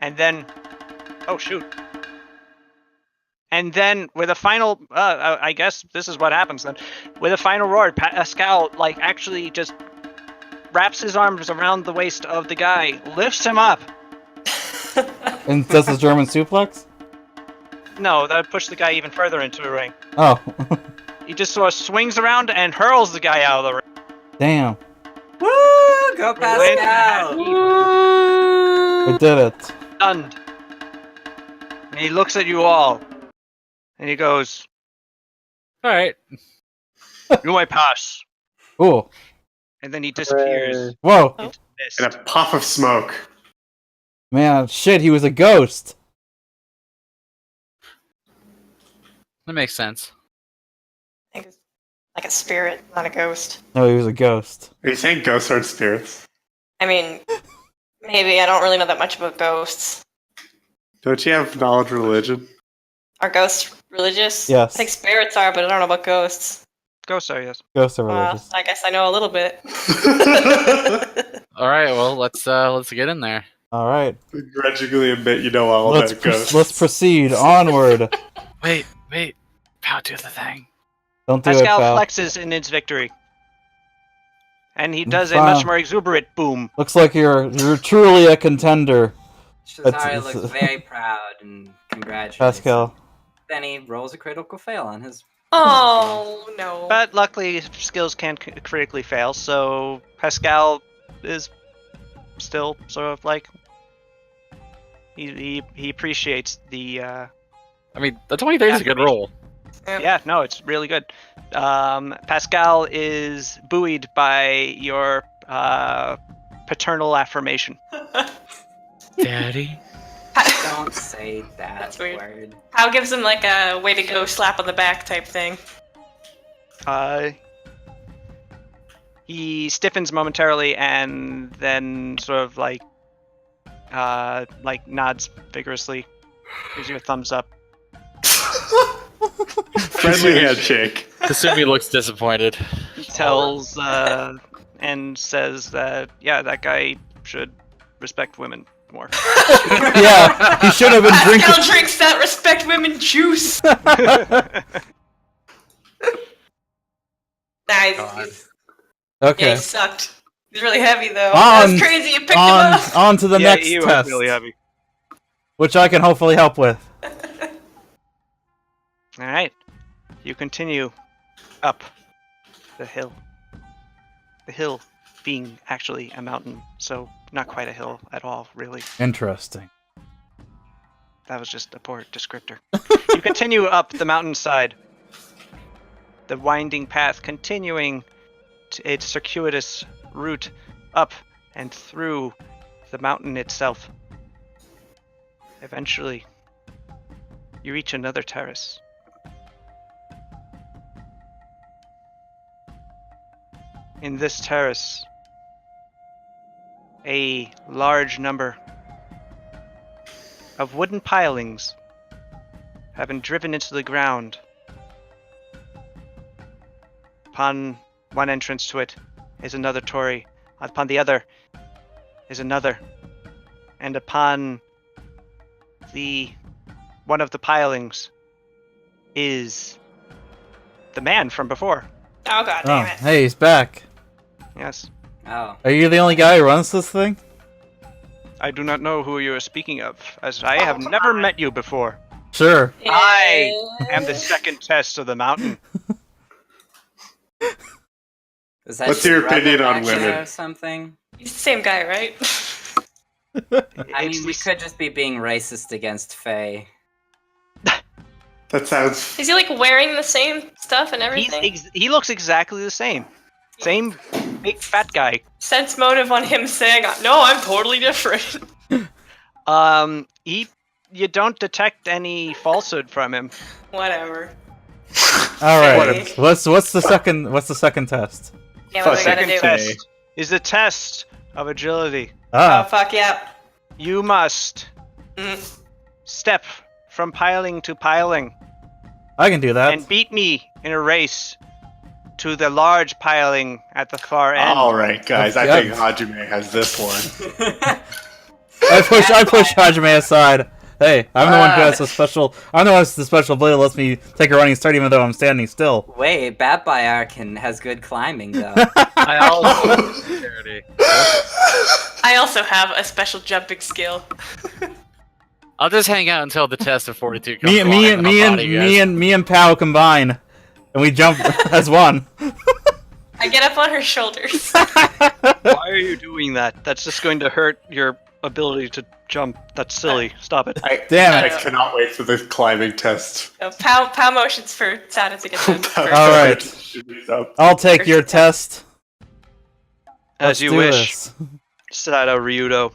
And then... Oh, shoot. And then, with a final... I guess this is what happens then. With a final roar, Pascal, actually just wraps his arms around the waist of the guy, lifts him up. And does the German suplex? No, that would push the guy even further into the ring. Oh. He just sort of swings around and hurls the guy out of the ring. Damn. Woo! Go Pascal! We did it. Stunned. And he looks at you all. And he goes, All right. "You may pass." Ooh. And then he disappears Whoa. into the mist. And a puff of smoke. Man, shit, he was a ghost. That makes sense. I think it's like a spirit, not a ghost. No, he was a ghost. Are you saying ghosts aren't spirits? I mean, maybe. I don't really know that much about ghosts. Don't you have knowledge of religion? Are ghosts religious? Yes. I think spirits are, but I don't know about ghosts. Ghosts are, yes. Ghosts are Well, religious. I guess I know a little bit. All right. Well, let's get in there. Alright. Begrudgingly admit you know all about ghosts. Let's proceed. Onward. Wait. Pow, do the thing. Don't do Pascal it, pal. flexes in his victory. And he does a Wow. much more exuberant boom. Looks like you're truly a contender, Shazari That's- looks very proud and congratulates Pascal. him. Then he rolls a critical fail on his... Oh, no. But luckily, skills can critically fail, so Pascal is still sort of like... He appreciates the... I mean, the 23 is a good roll. Yeah, no, it's really good. Pascal is buoyed by your paternal affirmation. Daddy. Don't say that That's weird. word. Hal gives him like a way to go slap on the back type thing. He stiffens momentarily and then sort of like nods vigorously, gives you a thumbs up. Friendly handshake. Kasumi looks disappointed. He tells and says that that guy should respect women more. Yeah, he should have been drinking. Pascal drinks that respect women juice. Nice. God. Yeah, Okay. he sucked. He's really heavy though. On- That was crazy. You picked him up. On to the Yeah, next he was test, really heavy. which I can hopefully help with. All right, you continue up the hill. The hill being actually a mountain, so not quite a hill at all, really. Interesting. that was just a poor descriptor. You continue up the mountainside, the winding path continuing its circuitous route up and through the mountain itself. Eventually, you reach another terrace. In this terrace, a large number of wooden pilings have been driven into the ground. Upon one entrance to it is another Torii. Upon the other is another. And upon one of the pilings is the man from before. Oh god Oh, damn it. hey, he's back. Yes. Oh. Are you the only guy who runs this thing? I do not know who you are speaking of, as I have never met you before. Sure. I am the second test of the mountain. Is that What's your just opinion on rubber action women? or something? He's the same guy, right? I mean, we could just be being racist against Faye. That sounds. Is he like wearing the same stuff and everything? He looks exactly the same. Same big fat guy. Sense motive on him saying, "No, I'm totally different." You don't detect any falsehood from him. Whatever. All right. Whatever. What's the second test? Yeah, what do we Fuck gotta it. do? Second Test is the test of agility. Oh Ah. fuck yeah. You must Mm. step from piling to piling I can do that. and beat me in a race to the large piling at the far end. All right, guys. I Yeah. think Hajime has this one. I push Hajime aside. Hey, I'm the one who has the special. I'm the one who has the special ability that lets me take a running start even though I'm standing still. Wait, Bat Bayar has good climbing though. I also have dexterity. I also have a special jumping skill. I'll just hang out until the test of 42 comes Me along, and then I'll body you guys. and Pao combine, and we jump as one. I get up on her shoulders. Why are you doing that? That's just going to hurt your ability to jump. That's silly. Stop it. Damn I it. cannot wait for the climbing test. No, pow motions for Sada to get them. first. All right. I'll take your test. As you do wish, this. Sato Ryudo.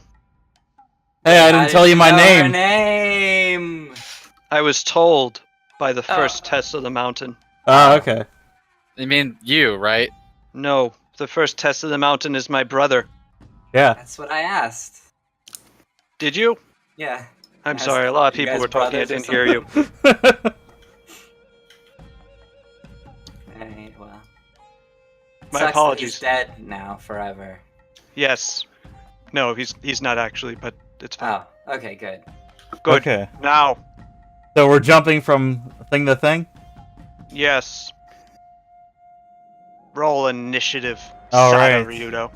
Hey, I didn't tell you my know her name. name. I was told by the Oh. first test of the mountain. Oh, okay. I mean, you, right? No, the first test of the mountain is my brother. Yeah. That's what I asked. Did you? Yeah. I'm Yes, sorry, a lot of you people guys were talking. I brothers didn't or hear you. Hey, well. My Sucks that apologies. He's dead now forever. Yes. No, he's not actually, but it's fine. Oh, okay, good. Good. Okay. Now, So we're jumping from thing to thing. yes. Roll initiative. All Sato right. Ryudo.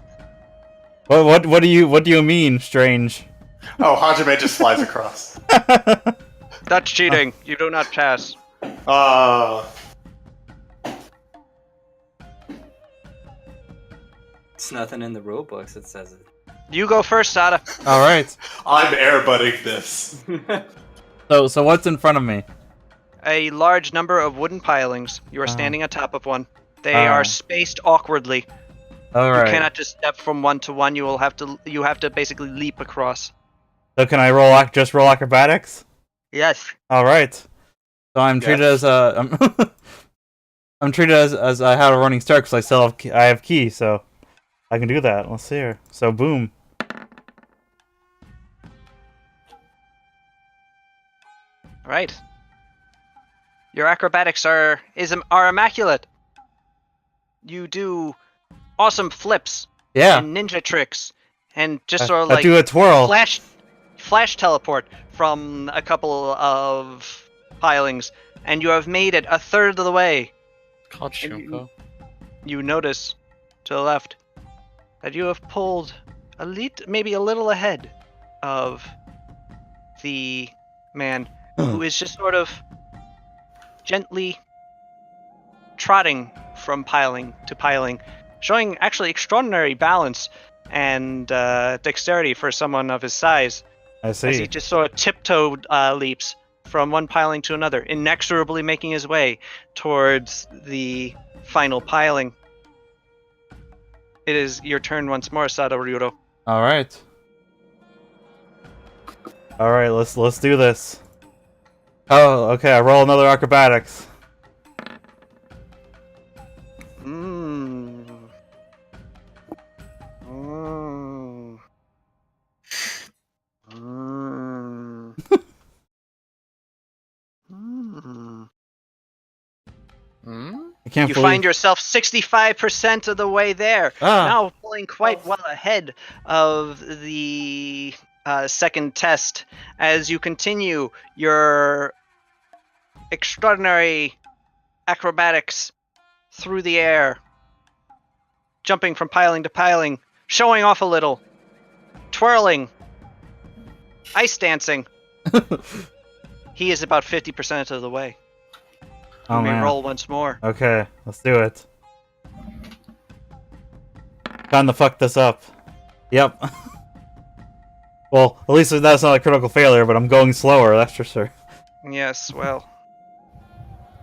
What do you mean, strange? Oh, Hajime just flies across. That's cheating. You do not pass. It's nothing in the rule books that says it. You go first, Sada. All right. I'm airbutting this. So what's in front of me? A large number of wooden pilings. You are Oh. standing on top of one. They Oh. are spaced awkwardly. All right. You cannot just step from one to one. You have to basically leap across. So can I just roll acrobatics? Yes. All right. So I'm treated as I'm treated as I have a running start because I still have key, so I can do that. Let's see here. So boom. All right. Your acrobatics are immaculate. You do awesome flips Yeah. and ninja tricks, and just sort of I like do a twirl. flash teleport from a couple of pilings, and you have made it a third of the way. It's called Shunko. You notice to the left that you have pulled maybe a little ahead of the man who is just sort of gently trotting from piling to piling, showing actually extraordinary balance and dexterity for someone of his size. I As he see. just sort of tiptoe leaps from one piling to another, inexorably making his way towards the final piling. It is your turn once more, Sadaryudo. All right. All right. Let's do this. Oh, okay. I roll another acrobatics. Mm. Mm. Mm. Mm. Hmm? I can't You believe. find yourself 65% of the way there. Ah. Now pulling quite well ahead of the second test as you continue your extraordinary acrobatics through the air, jumping from piling to piling, showing off a little, twirling, ice dancing. He is about 50% of the way. Oh You may man. roll once more. Okay, let's do it. Time to fuck this up. Yep. Well, at least that's not a critical failure, but I'm going slower, that's for sure. Yes, well.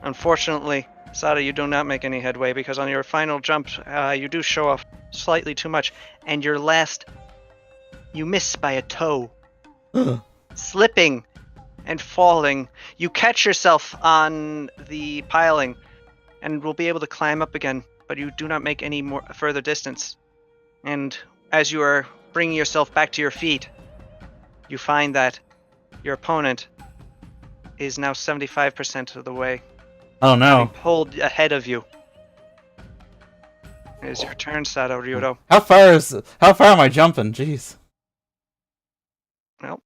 Unfortunately, Sada, you do not make any headway because on your final jump, you do show off slightly too much. And your last, you miss by a toe. Slipping and falling. You catch yourself on the piling and will be able to climb up again, but you do not make any more further distance. And as you are bringing yourself back to your feet, you find that your opponent is now 75% of the way, Oh having no. pulled ahead of you. It is your turn, Sato Ryudo. How far am I jumping? Jeez. Well,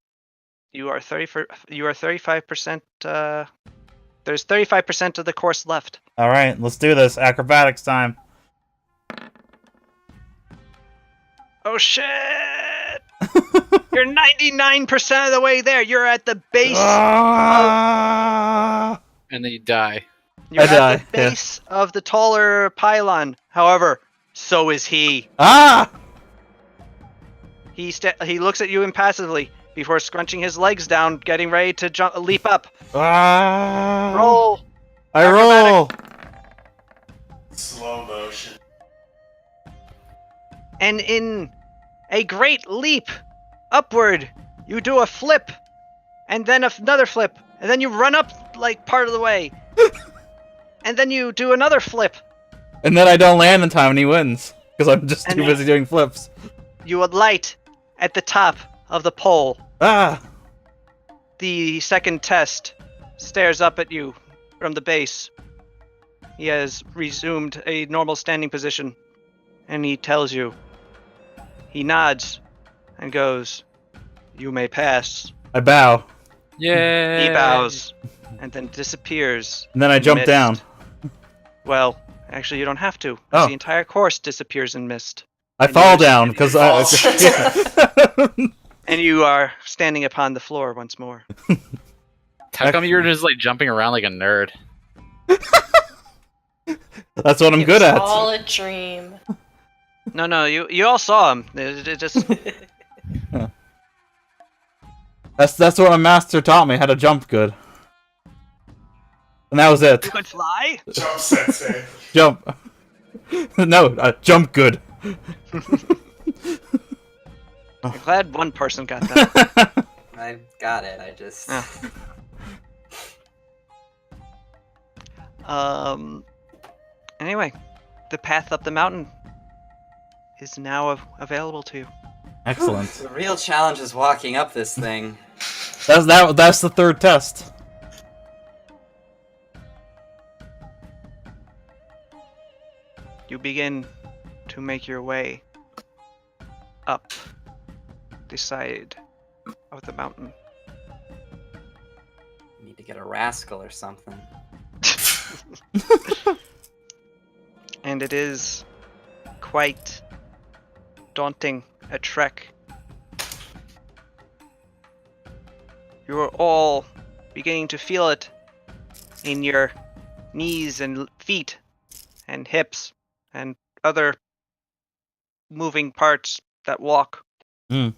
you are 35%. There's 35% of the course left. All right, let's do this. Acrobatics time. Oh shit! You're 99% of the way there. You're at the base. Ah! And then you die. You're I at die, the base of the taller pylon. However, so is he. Ah! He looks at you impassively before scrunching his legs down, getting ready to leap up. Ah! Roll. I Acrobatic. roll. Slow motion. And in a great leap upward, you do a flip, and then another flip, and then you run up like part of the way, and then you do another flip. And then I don't land in time and he wins. Because I'm just And too busy doing flips. You alight at the top of the pole. Ah! The second test stares up at you from the base. He has resumed a normal standing position, and he tells you. He nods and goes, "You may pass." I bow. Yeah. He bows and then disappears. And then I in jump mist. down. Well, actually, you don't have to. 'Cause Oh. The entire course disappears in mist. I And fall yours- down because And you are standing upon the floor once more. How come you're just like jumping around like a nerd? That's what I'm It good was at. all a dream. No, you all saw him. It just That's what my master taught me, how to jump good. And that was it. you could fly. Jump sensei. Jump. No, jump good. I'm glad one person got that. I got it. I just. Anyway, the path up the mountain is now available to you. Excellent. The real challenge is walking up this thing. That's the third test. You begin to make your way up the side of the mountain. Need to get a rascal or something. And it is quite daunting a trek. You are all beginning to feel it in your knees and feet and hips and other moving parts that walk. I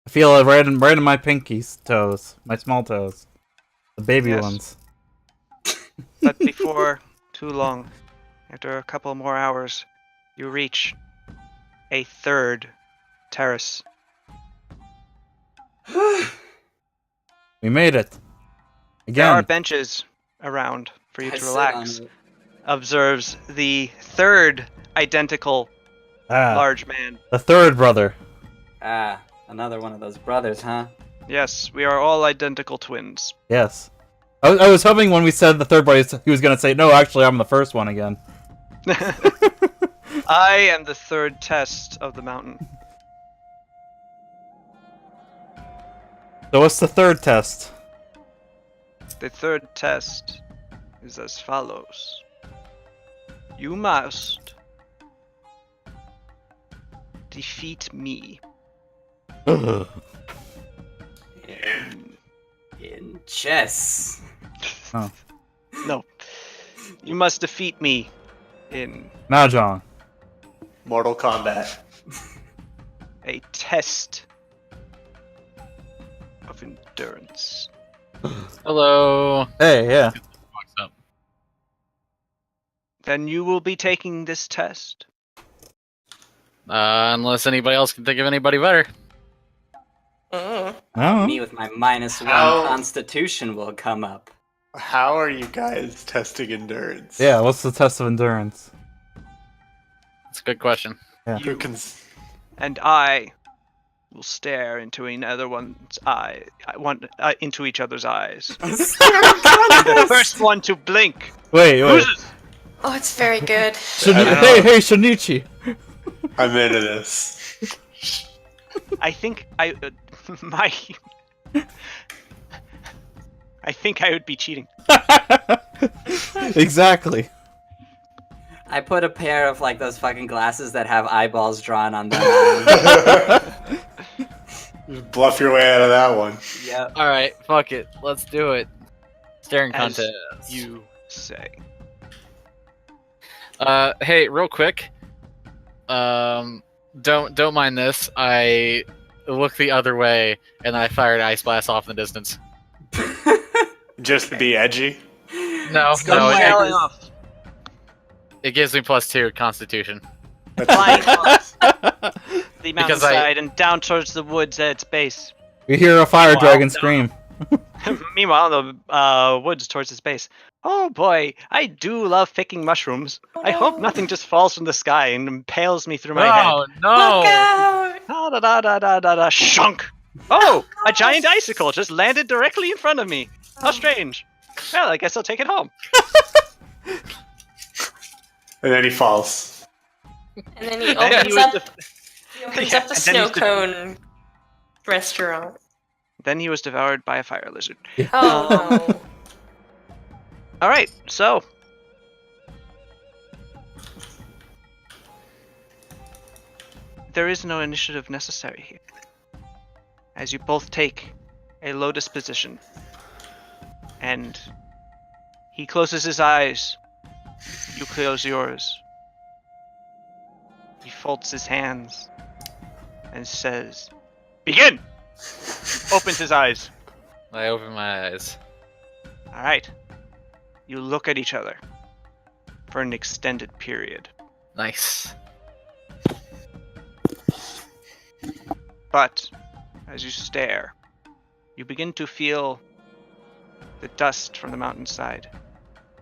I feel it right in my pinky toes, my small toes, the baby Yes. ones. But before too long, after a couple more hours, you reach a third terrace. We made it. There are Again. benches around for you I to sit on relax. it. Observes the third identical large man. The third brother. Ah, another one of those brothers, huh? Yes, we are all identical twins. Yes. I was hoping when we said the third brother, he was going to say, no, actually, I'm the first one again. I am the third test of the mountain. So what's the third test? The third test is as follows. You must defeat me In chess. No. You must defeat me in Mahjong. Mortal Kombat. a test of endurance. Hello. Hey, yeah. Walks up. Then you will be taking this test. Unless anybody else can think of anybody better. Oh. Me with my -1 How- constitution will come up. How are you guys testing endurance? Yeah, what's the test of endurance? That's a good question. Who can? And I will stare into another one's eye, into each other's eyes. The first one to blink. Wait. loses. Oh, it's very good. Hey, Shinichi. I'm into this. I think I I think I would be cheating. Exactly. I put a pair of like those fucking glasses that have eyeballs drawn on them. Just bluff your way out of that one. Yep. All right, fuck it. Let's do it. Staring As contest. you say. Hey, real quick. Don't mind this. I look the other way and I fired Ice Blast off in the distance. Just to be edgy. No, go no, away. Failing off. it gives me +2 Constitution. Flying across the Because mountainside and down towards the woods at its base. You hear a fire Wow. dragon scream. Meanwhile, the woods towards its base. Oh boy, I do love picking mushrooms. I hope nothing just falls from the sky and impales me through my head. Oh Look no! out! Da da da da da da da shunk! Oh, a giant icicle just landed directly in front of me. How strange. Well, I guess I'll take it home. And then he falls. And then he Then opens he was up. def- He opens Yeah, up the and then snow he's def- cone restaurant. Then he was devoured by a fire lizard. Oh no! All right, so there is no initiative necessary here, as you both take a lotus position, and he closes his eyes. You close yours. He folds his hands and says, "Begin!" Opens his eyes. I open my eyes. All right. You look at each other for an extended period. Nice. But as you stare, you begin to feel the dust from the mountainside,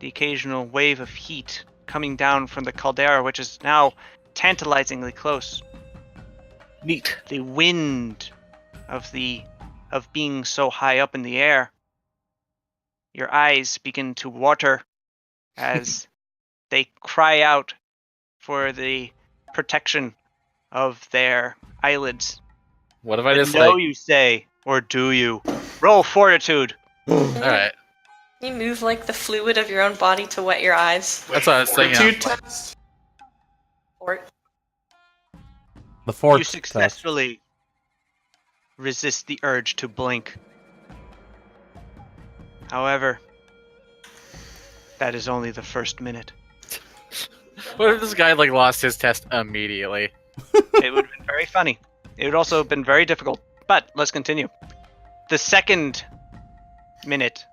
the occasional wave of heat coming down from the caldera, which is now tantalizingly close. Neat. The wind of being so high up in the air. Your eyes begin to water as they cry out for the protection of their eyelids. What if I just No, like? you say, or do you? Roll fortitude. All right. You move like the fluid of your own body to wet your eyes. That's what I was thinking. Fortitude test? Or The fourth You successfully resist the urge to blink. However, that is only the first minute. What if this guy like lost his test immediately? It would have been very funny. It would also have been very difficult. But let's continue. The second minute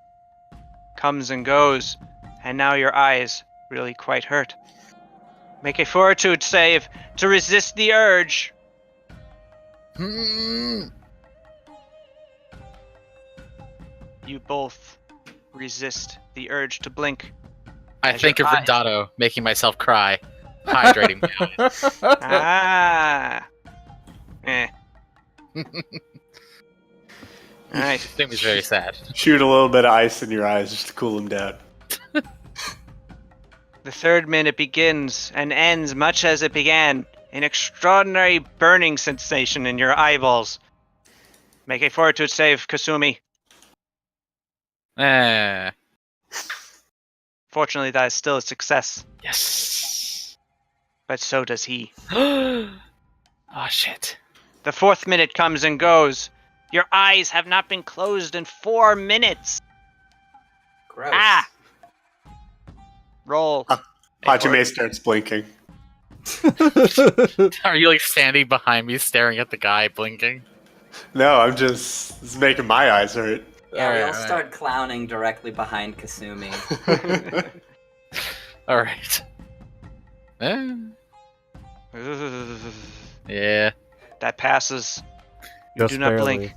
comes and goes, and now your eyes really quite hurt. Make a fortitude save to resist the urge. You both resist the urge to blink. I As think your of eyes- Redato making myself cry, hydrating my eyes. Ah. Eh. Alright. Think he's very sad. Shoot a little bit of ice in your eyes just to cool them down. The third minute begins and ends much as it began. An extraordinary burning sensation in your eyeballs. Make a fortitude save, Kasumi. Fortunately, that is still a success, Yes. but so does he. Oh shit. The fourth minute comes and goes. Your eyes have not been closed in 4 minutes. Gross. Ah! Roll. Hajime starts blinking. Are you like standing behind me, staring at the guy, blinking? No, I'm just it's making my eyes hurt. Yeah, we all Alright. start clowning directly behind Kasumi. All right. Yeah. That passes. You Just do not barely. blink.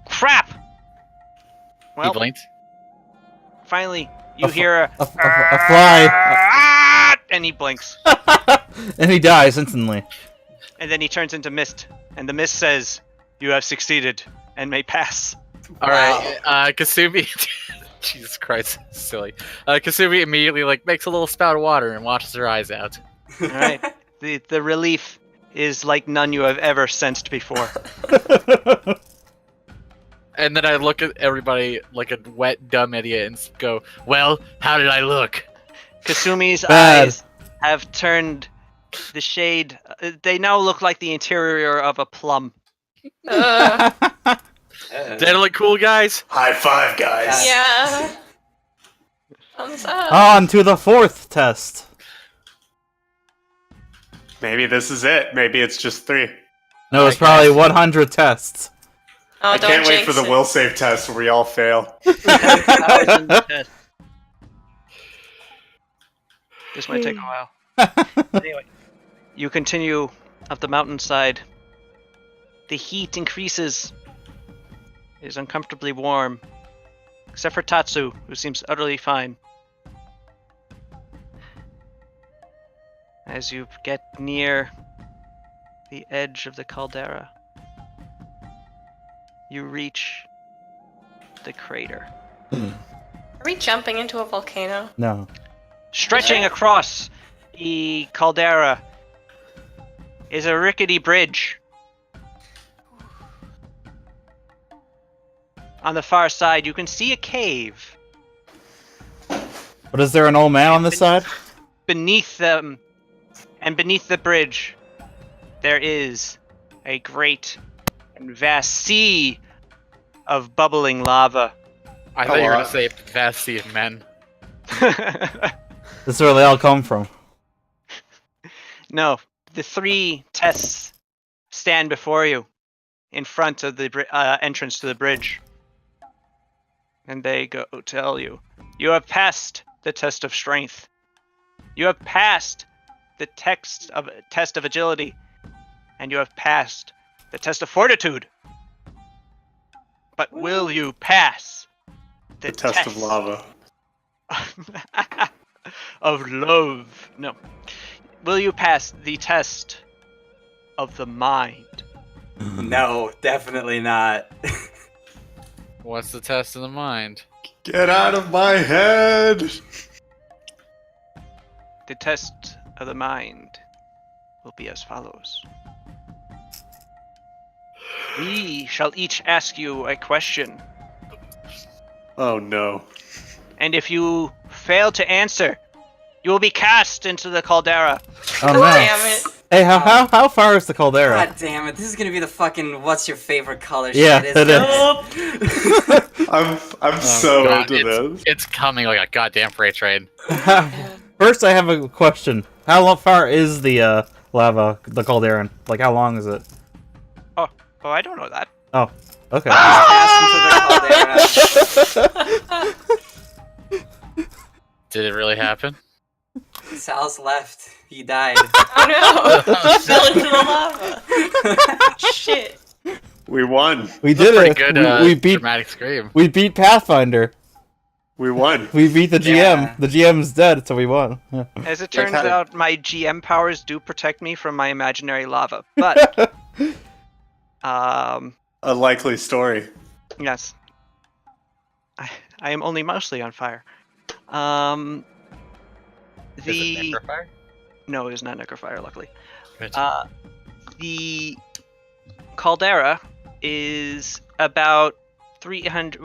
Crap! He Well, blinked. finally, you A fu- hear A fly, "Ah!" and he blinks. and he dies instantly. And then he turns into mist. And the mist says, "You have succeeded and may pass." All right. Kasumi. Jesus Christ, silly. Kasumi immediately like makes a little spout of water and washes her eyes out. Alright. The relief is like none you have ever sensed before. And then I look at everybody like a wet, dumb idiot and go, "Well, how did I look?" Kasumi's Bad. eyes have turned the shade. They now look like the interior of a plum. Uh, Did I look cool, guys? High five, guys. yeah. Thumbs up. On to the fourth test. Maybe this is it. Maybe it's just 3. No, it's I probably guess. 100 tests. Oh, I don't can't wait for jinx the it. will save test where we all fail. This might take a while. Anyway, you continue up the mountainside. The heat increases. It is uncomfortably warm. Except for Tatsu, who seems utterly fine. As you get near the edge of the caldera, you reach the crater. Are we jumping into a volcano? No. Stretching across the caldera is a rickety bridge. On the far side, you can see a cave. But is there an old man on this side? Beneath them, and beneath the bridge, there is a great and vast sea of bubbling lava. I thought you were gonna say vast sea of men. This is where they all come from. No, the 3 tests stand before you in front of the entrance to the bridge. And they go tell you, you have passed the test of strength. You have passed the test of agility. And you have passed the test of fortitude. But will you pass The test of lava. of love? No. Will you pass the test of the mind? No, definitely not. What's the test of the mind? Get out of my head! The test of the mind will be as follows. We shall each ask you a question, Oh no. and if you fail to answer, you will be cast into the caldera. Oh no. Damn it. Hey, how far is the caldera? God damn it! This is gonna be the fucking "What's your favorite color?" Yeah, shit, it isn't it? I'm so God, into this. it's coming like a goddamn freight train. First, I have a question. How far is the lava, the cauldron? Like, how long is it? Oh, I don't know that. Oh, okay. Pass into the caldera. Did it really happen? Sal's left. He died. Oh no! Fell into the lava. Shit. We won. We That's a did pretty it. good We beat dramatic scream. we beat Pathfinder. We won. We beat the GM. Yeah. The GM's dead, so we won. Yeah. As it Yeah, turns kinda. out, my GM powers do protect me from my imaginary lava. But, A likely story. yes. I am only mostly on fire. Is it necrofire? No, it is not necrofire, luckily. Good. The caldera is about 300.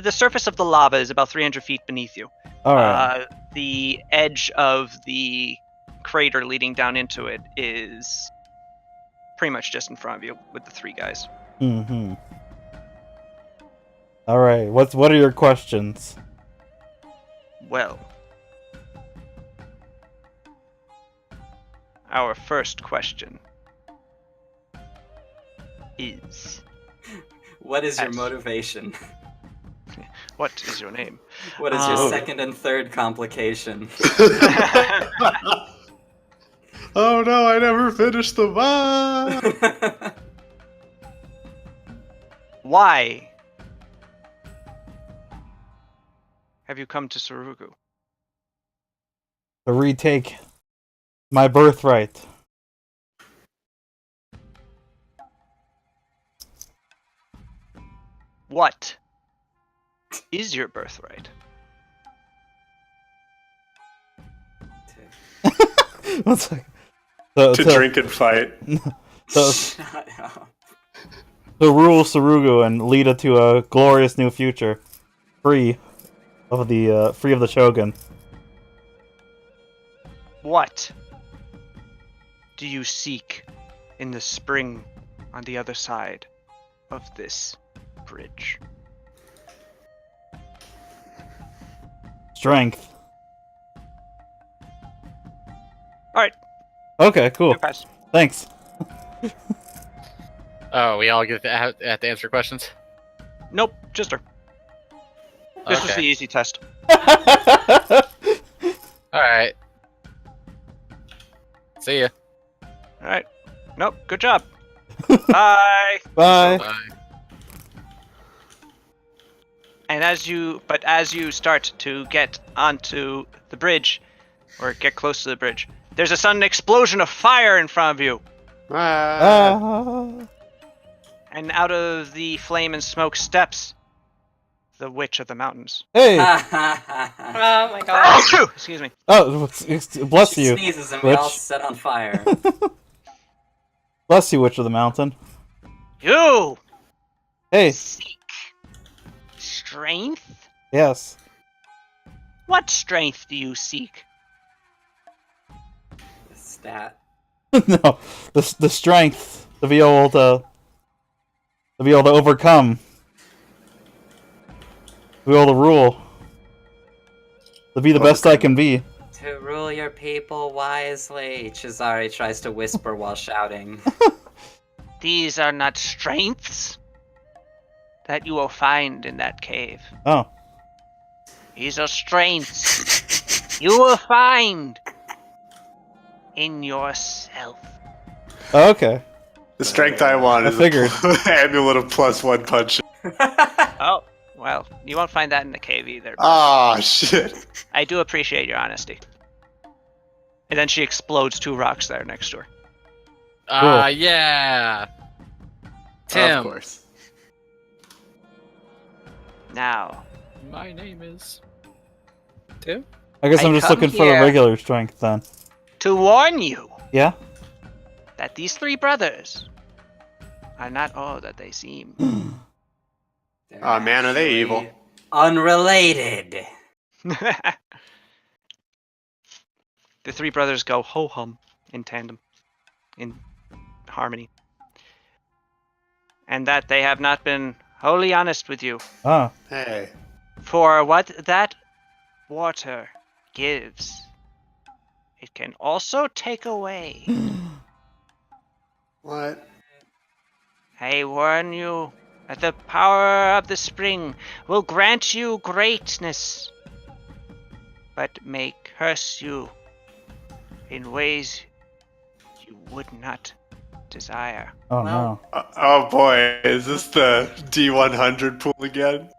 The surface of the lava is about 300 feet beneath you. All right. The edge of the crater leading down into it is pretty much just in front of you with the three guys. Mm-hmm. All right. What are your questions? Well, our first question is, What is your Yes. motivation? what is your name? What is your Oh. second and third complication? Oh no, I never finished the vibe. Why have you come to Surugu? To retake my birthright. What is your birthright? One second. To drink and fight. Shut up. To rule Surugu and lead it to a glorious new future, free of the Shogun. What do you seek in the spring on the other side of this bridge? Strength. Alright, Okay, cool. good pass. Thanks. Oh, we all get to have to answer questions? Nope, just her. This was the Okay. easy test. Alright. See ya. Alright. Nope, good job. Bye! Bye. Bye. And as you start to get onto the bridge, or get close to the bridge, there's a sudden explosion of fire in front of you. Ah. And out of the flame and smoke steps the Witch of the Mountains. Hey. Oh my god. Excuse me. Oh, bless She you. sneezes and we Witch. all set on fire. Bless you, Witch of the Mountain. You Hey. seek strength? Yes. What strength do you seek? Stat. No. The strength to be able to overcome. To be able to rule. To be the best I can be. To rule your people wisely, Cesare tries to whisper while shouting. These are not strengths that you will find in that cave. Oh. These are strengths you will find in yourself. Oh, okay. The strength I want I is figured. amulet of +1 punch. Oh, well, you won't find that in the cave either. but Ah, shit. I do appreciate your honesty. And then she explodes 2 rocks there next to her. Yeah. Tim. Of course. Now, My name is Tim. I guess I I'm just come looking for the here- regular strength then. to warn you Yeah? that these 3 brothers are not all that they seem. They're Aw, man, are they evil? actually Unrelated. The 3 brothers go ho-hum in tandem, in harmony. And that they have not been wholly honest with you. Ah. Hey. For what that water gives, it can also take away What? I warn you that the power of the spring will grant you greatness, but may curse you in ways you would not desire. Oh Well, no. Oh boy, is this the D100 pool again?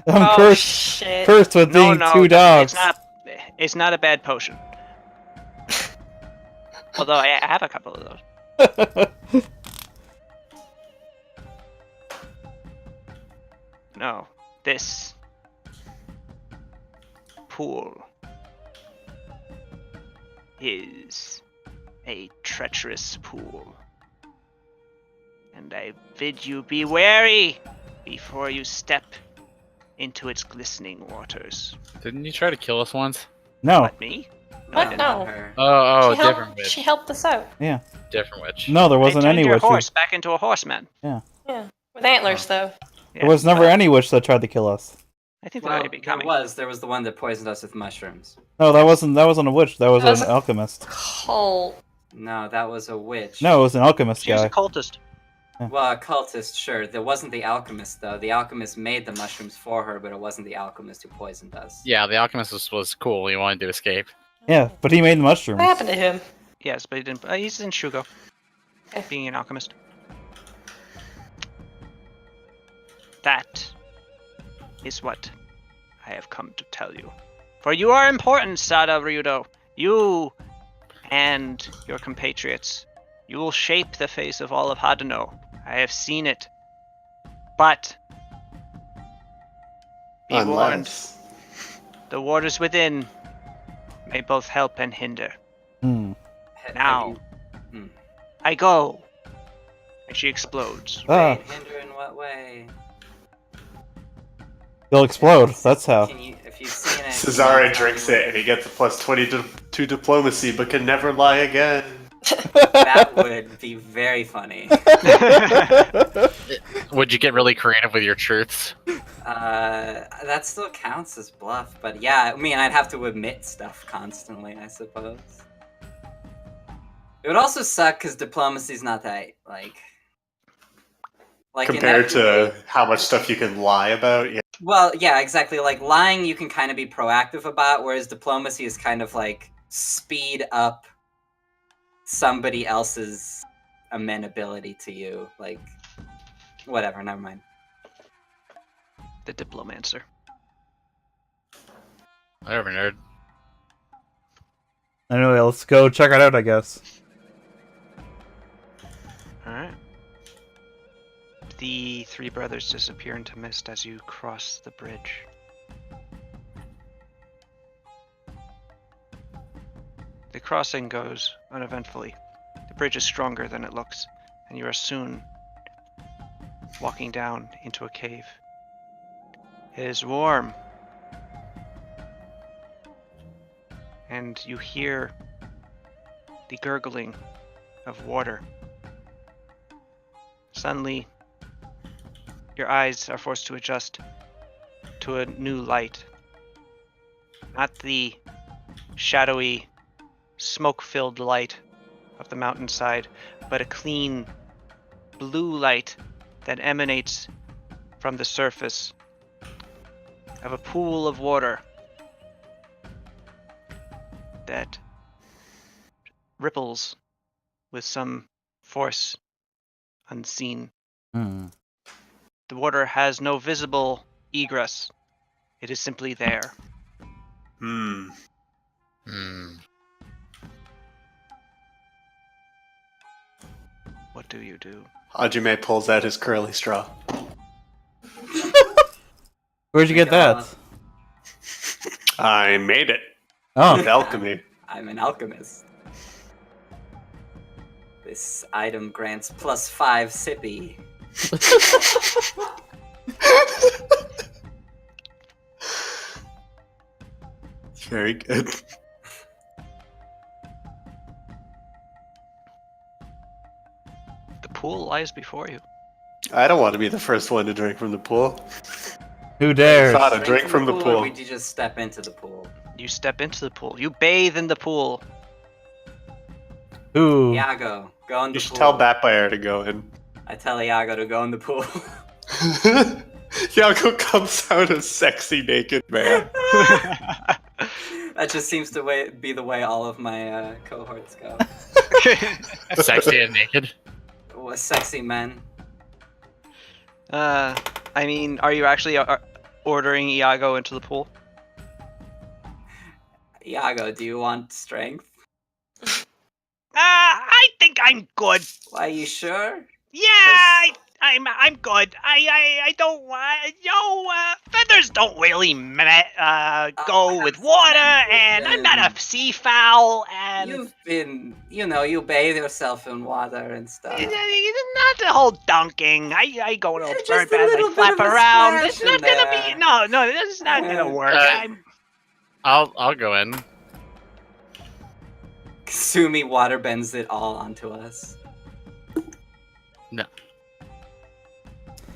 I'm Oh cursed. shit. Cursed with being two dogs. It's not a bad potion. Although I have a couple of those. No, this pool is a treacherous pool, and I bid you be wary before you step into its glistening waters. Didn't you try to kill us once? No. What, me? What? I didn't. No. Her. Oh, she different helped. witch. She helped us out. Different witch. No, there I wasn't turned any your witch. who- horse back into a horseman. Yeah, with antlers though. There was never any witch that tried to kill us. I think that Well, might be coming. there was the one that poisoned us with mushrooms. No, that wasn't a witch. That was That was an a- alchemist. Cult. No, that was a witch. No, it was an alchemist She was guy. a cultist. Well, a cultist, sure. There wasn't the alchemist, though. The alchemist made the mushrooms for her, but it wasn't the alchemist who poisoned us. Yeah, the alchemist was cool. He wanted to escape. Yeah, but he made the mushrooms. What happened to him? Yes, but he didn't. He's in Shugo, Okay. being an alchemist. That is what I have come to tell you. For you are important, Sada Ryudo. You and your compatriots. You will shape the face of all of Hadano. I have seen it. But be warned, Unless. the waters within may both help and hinder. Hmm. Now, I go. And she explodes. Ah, Wait, hinder in what way? they'll explode. That's how. Can you, if you've seen it... Cesare drinks it and he gets a plus 20 to diplomacy, but can never lie again. That would be very funny. Would you get really creative with your truths? That still counts as bluff, but yeah, I mean, I'd have to admit stuff constantly, I suppose. It would also suck because diplomacy's not that, like Compared to inevitably- how much stuff you can lie about, yeah. Well, yeah, exactly. Like, lying you can kind of be proactive about, whereas diplomacy is kind of like speed up somebody else's amenability to you. Like, whatever, never mind. The Diplomancer. Whatever, nerd. Anyway, let's go check it out, I guess. Alright. The three brothers disappear into mist as you cross the bridge. The crossing goes uneventfully. The bridge is stronger than it looks, and you are soon walking down into a cave. It is warm, and you hear the gurgling of water. Suddenly, your eyes are forced to adjust to a new light. Not the shadowy, smoke-filled light of the mountainside, but a clean blue light that emanates from the surface of a pool of water that ripples with some force unseen. Hmm. The water has no visible egress. It is simply there. Hmm. What do you do? Hajime pulls out his curly straw. Where'd you get that? I made it Oh, with alchemy. I'm an alchemist. This item grants +5 sippy. Very good. The pool lies before you. I don't want to be the first one to drink from the pool. who dares? Thought a drink from the Or pool. would you just step into the pool? You step into the pool. You bathe in the pool. Ooh. Iago, go in the You should pool. tell Batfire to go in. I tell Iago to go in the pool. Yago comes out a sexy naked man. That just seems to be the way all of my cohorts go. Sexy and naked. With sexy men. I mean, are you actually ordering Iago into the pool? Iago, do you want strength? I think I'm good. Are you sure? Yeah, I'm good. I don't feathers don't really go with water, and I'm not a seafowl, and You've been, you bathe yourself in water and stuff. not the whole dunking. I go in a Just bird a bath, little I bit flap of a around. splash It's not in gonna there. be no. This is not gonna work. I'll go in. Kasumi waterbends it all onto us.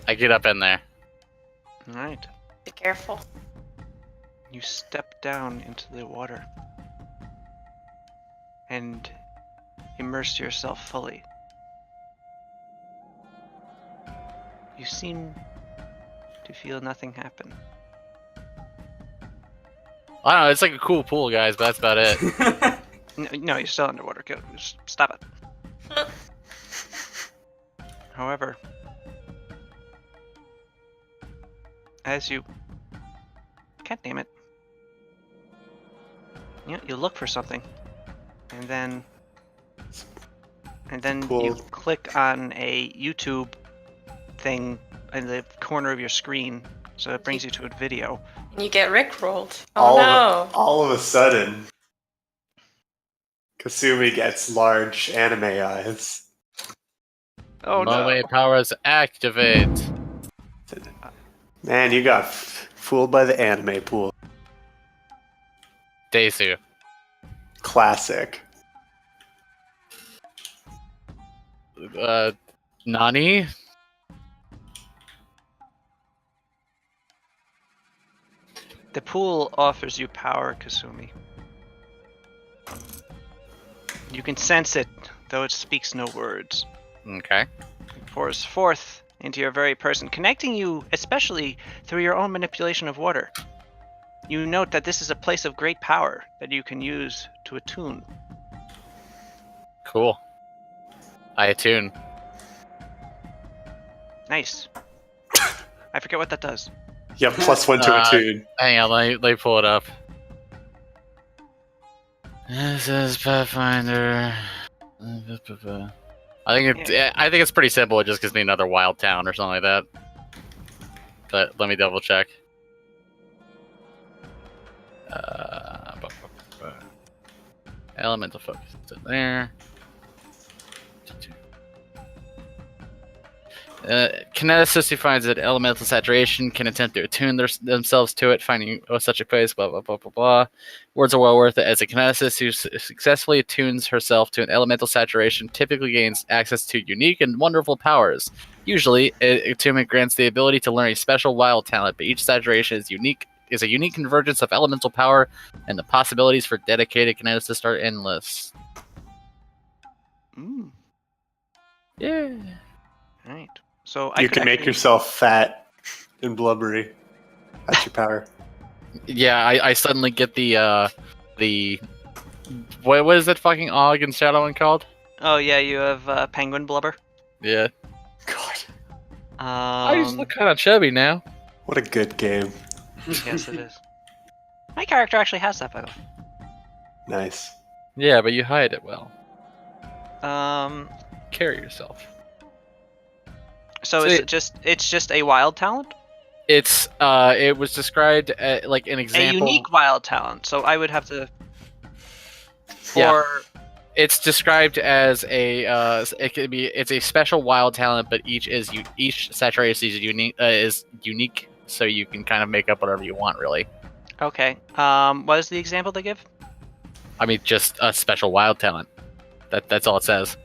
I get up in there. All right. Be careful. You step down into the water and immerse yourself fully. You seem to feel nothing happen. I don't know. It's like a cool pool, guys, but that's about it. No, you're still underwater. Go, just stop it. However, as you... God damn it. You look for something. And then Cool. you click on a YouTube thing in the corner of your screen, so it brings you to a video. And you get rickrolled. Oh no. All of a sudden, Kasumi gets large anime eyes. Oh Moe no. powers activate. Man, you got fooled by the anime pool. Daisu. Classic. Nani? The pool offers you power, Kasumi. You can sense it, though it speaks no words. Okay. It pours forth into your very person, connecting you especially through your own manipulation of water. You note that this is a place of great power that you can use to attune. Cool. I attune. Nice. I forget what that does. You have +1 to attune. Hang on, let me pull it up. This is Pathfinder. I think it's pretty simple. It just gives me another wild town or something like that. But let me double check. Elemental focus is in there. Kineticists who finds that elemental saturation can attempt to attune themselves to it, finding such a place, blah, blah, blah, blah, blah. Words are well worth it. As a kineticist who successfully attunes herself to an elemental saturation typically gains access to unique and wonderful powers. Usually, attunement grants the ability to learn a special wild talent, but each saturation is a unique convergence of elemental power, and the possibilities for dedicated kineticists are endless. Mm. Yeah. Right. So You can make yourself fat and blubbery. That's your power. Yeah, I suddenly get the what is that fucking Og and Shadowing called? Oh yeah, you have penguin blubber. Yeah. God, I just look kind of chubby now. what a good game. Yes, it is. My character actually has that, by the way. Nice. Yeah, but you hide it well. Carry yourself. So is it's just a wild talent? It's it was described like an A example. unique wild talent. So I would have to. Yeah. It's described as it's a special wild talent, but each saturation is unique, so you can kind of make up whatever you want, really. Okay. What is the example they give? I mean, just a special wild talent. That's all it says.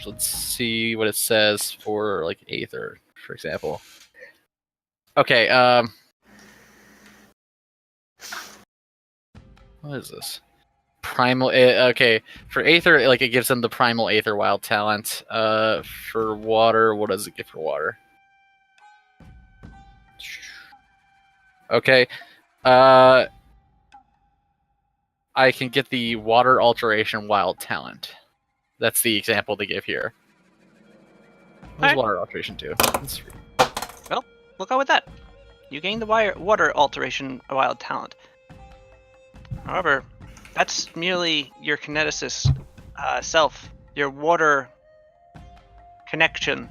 Let's see what it says for like Aether, for example. Okay. What is this? primal. Okay, for Aether, like it gives them the primal Aether Wild talent. For water, what does it give for water? Okay. I can get the Water Alteration Wild talent. That's the example they give here. What does Alright. Water Alteration do? Well, we'll go with that. You gain the water alteration wild talent. However, that's merely your kineticist self, your water connection,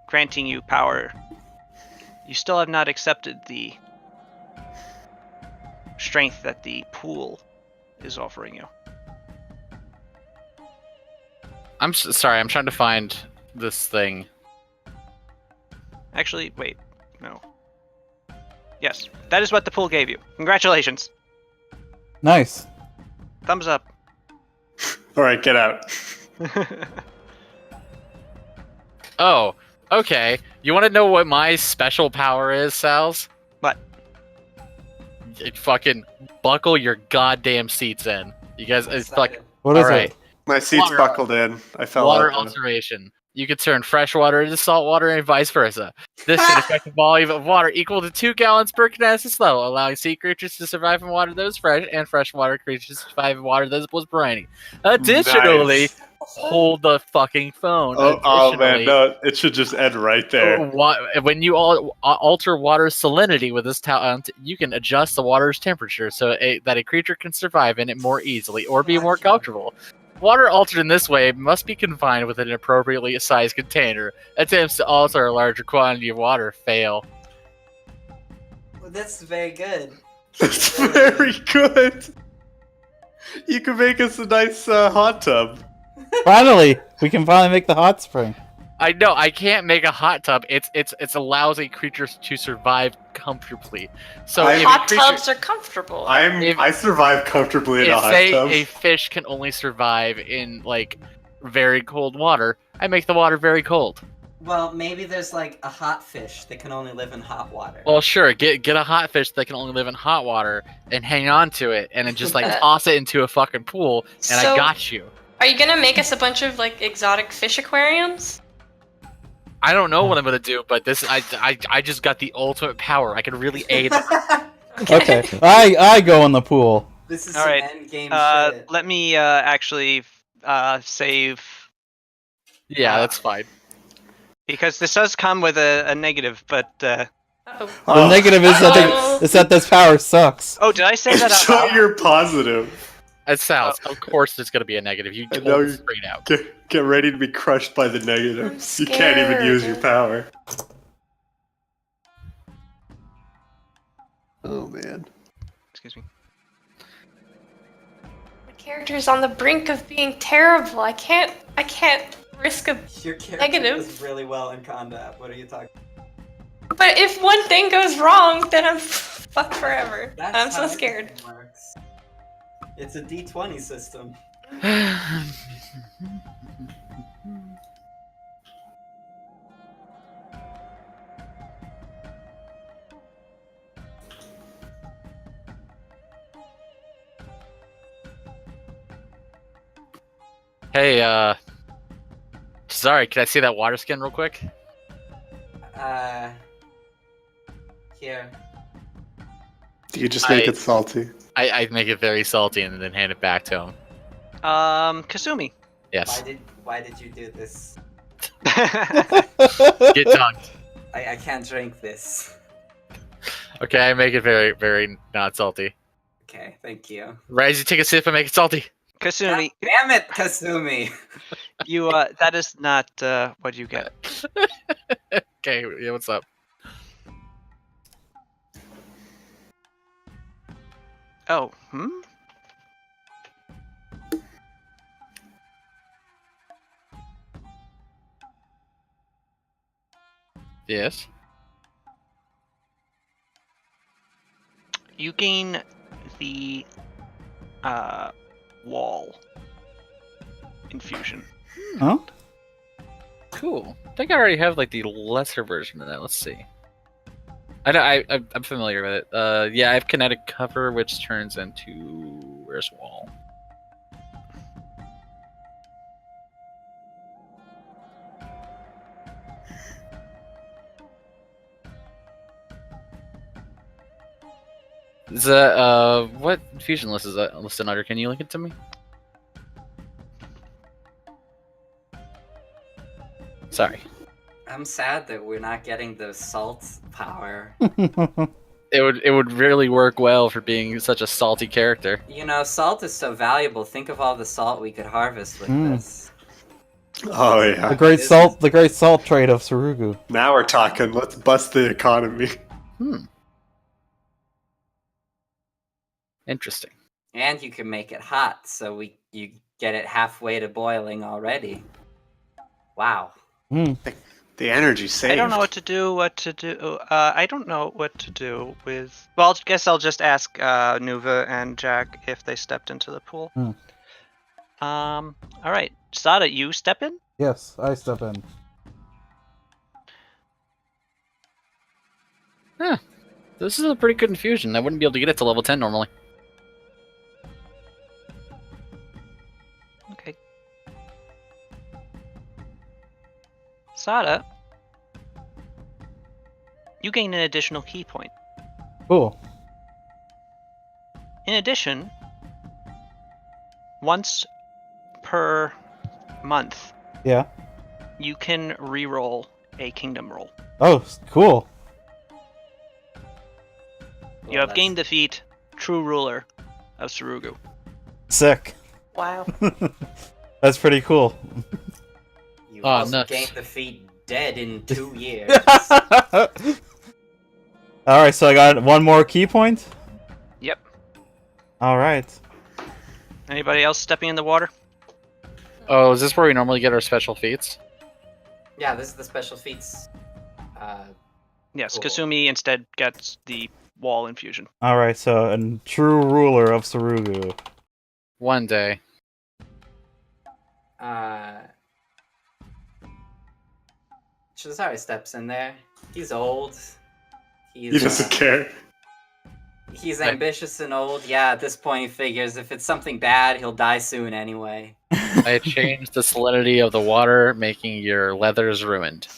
granting you power. You still have not accepted the strength that the pool is offering you. I'm sorry, I'm trying to find this thing. Actually, wait, no. Yes, that is what the pool gave you. Congratulations. Nice. Thumbs up. All right, get out. Oh, okay. You want to know what my special power is, Sal's? What? Fucking buckle your goddamn seats in. You guys, it's like, What is alright. it? My seat's Water- buckled in. I fell Water out. alteration. You can turn fresh water into salt water and vice versa. This can affect the volume of water equal to 2 gallons per kinesis level, allowing sea creatures to survive in water that was fresh and freshwater creatures to survive in water that was briny. Additionally, Nice. hold the fucking phone. Oh man, no! It should just end right there. When you alter water's salinity with this talent, you can adjust the water's temperature so that a creature can survive in it more easily or be more comfortable. Water altered in this way must be confined within an appropriately sized container. Attempts to alter a larger quantity of water fail. Well, that's very good. That's very good. You can make us a nice hot tub. Finally, we can finally make the hot spring. I know I can't make a hot tub. It allows a creature to survive comfortably. So if Hot a creature, tubs are comfortable. I survive comfortably in a hot tub. a fish can only survive in like very cold water, I make the water very cold. Well, maybe there's like a hot fish that can only live in hot water. Well, sure, get a hot fish that can only live in hot water and hang on to it, and then just like toss it into a fucking pool, and I So- got you. Are you gonna make us a bunch of like exotic fish aquariums? I don't know what I'm gonna do, but I just got the ultimate power. I can really aid. Okay, I go in the pool. This is All some right, end game shit. Let me actually save, Yeah, that's fine. because this does come with a negative, but Oh. The negative is that this power sucks. oh, did I say that out So loud? you're positive. It sounds. Of course, there's gonna be a negative. You I told know it you- straight out. Get ready to be crushed by the negative. I'm You can't even use your scared. power. Oh man. Excuse me. My character's on the brink of being terrible. I can't risk a. Your character Negative. does really well in combat. What are you talking? But if one thing goes wrong, then I'm fucked forever. That's I'm so how scared. everything works. It's a D20 system. Hey, sorry, can I see that water skin real quick? Here. You just make I- it salty. I make it very salty and then hand it back to him. Kasumi. Yes. Why did you do this? Get dunked. I can't drink this. Okay, I make it very, very not salty. Okay, thank you. Right as you take a sip, I make it salty. Kasumi, God damn it, Kasumi! you that is not what you get. Okay, yeah, what's up? Oh, Yes. You gain the wall infusion. Huh? Cool. I think I already have like the lesser version of that. Let's see. I'm familiar with it. Yeah, I have kinetic cover, which turns into where's wall? Is that what fusion list is that listed under? Can you link it to me? Sorry. I'm sad that we're not getting the salt power. It would really work well for being such a salty character. You know, salt is so valuable. Think of all the salt we could harvest with this. Oh yeah. The great salt trade of Sarugu. Now we're talking. Let's bust the economy. Interesting. And you can make it hot, so you get it halfway to boiling already. Wow. The energy saved. I don't know what to do. I don't know what to do with. Well, I guess I'll just ask Nuva and Jack if they stepped into the pool. All right, Sada, you step in. Yes, I step in. Huh. This is a pretty good infusion. I wouldn't be able to get it to level 10 normally. Okay. Sada, you gain an additional key point. Cool. In addition, once per month, Yeah. you can re-roll a kingdom roll. Oh, cool. You have gained the feat True Ruler of Sarugu. Sick. Wow. That's pretty cool. You Oh, also nuts. gained the feat dead in 2 years. Alright, so I got one more key point? Yep. Alright. Anybody else stepping in the water? Oh, is this where we normally get our special feats? Yeah, this is the special feats. Yes, Cool. Kasumi instead gets the wall infusion. Alright, so a true ruler of Sarugu. One day. Shazari steps in there. He's old. He doesn't care. He's ambitious and old. Yeah, at this point he figures if it's something bad, he'll die soon anyway. I changed the salinity of the water, making your leathers ruined.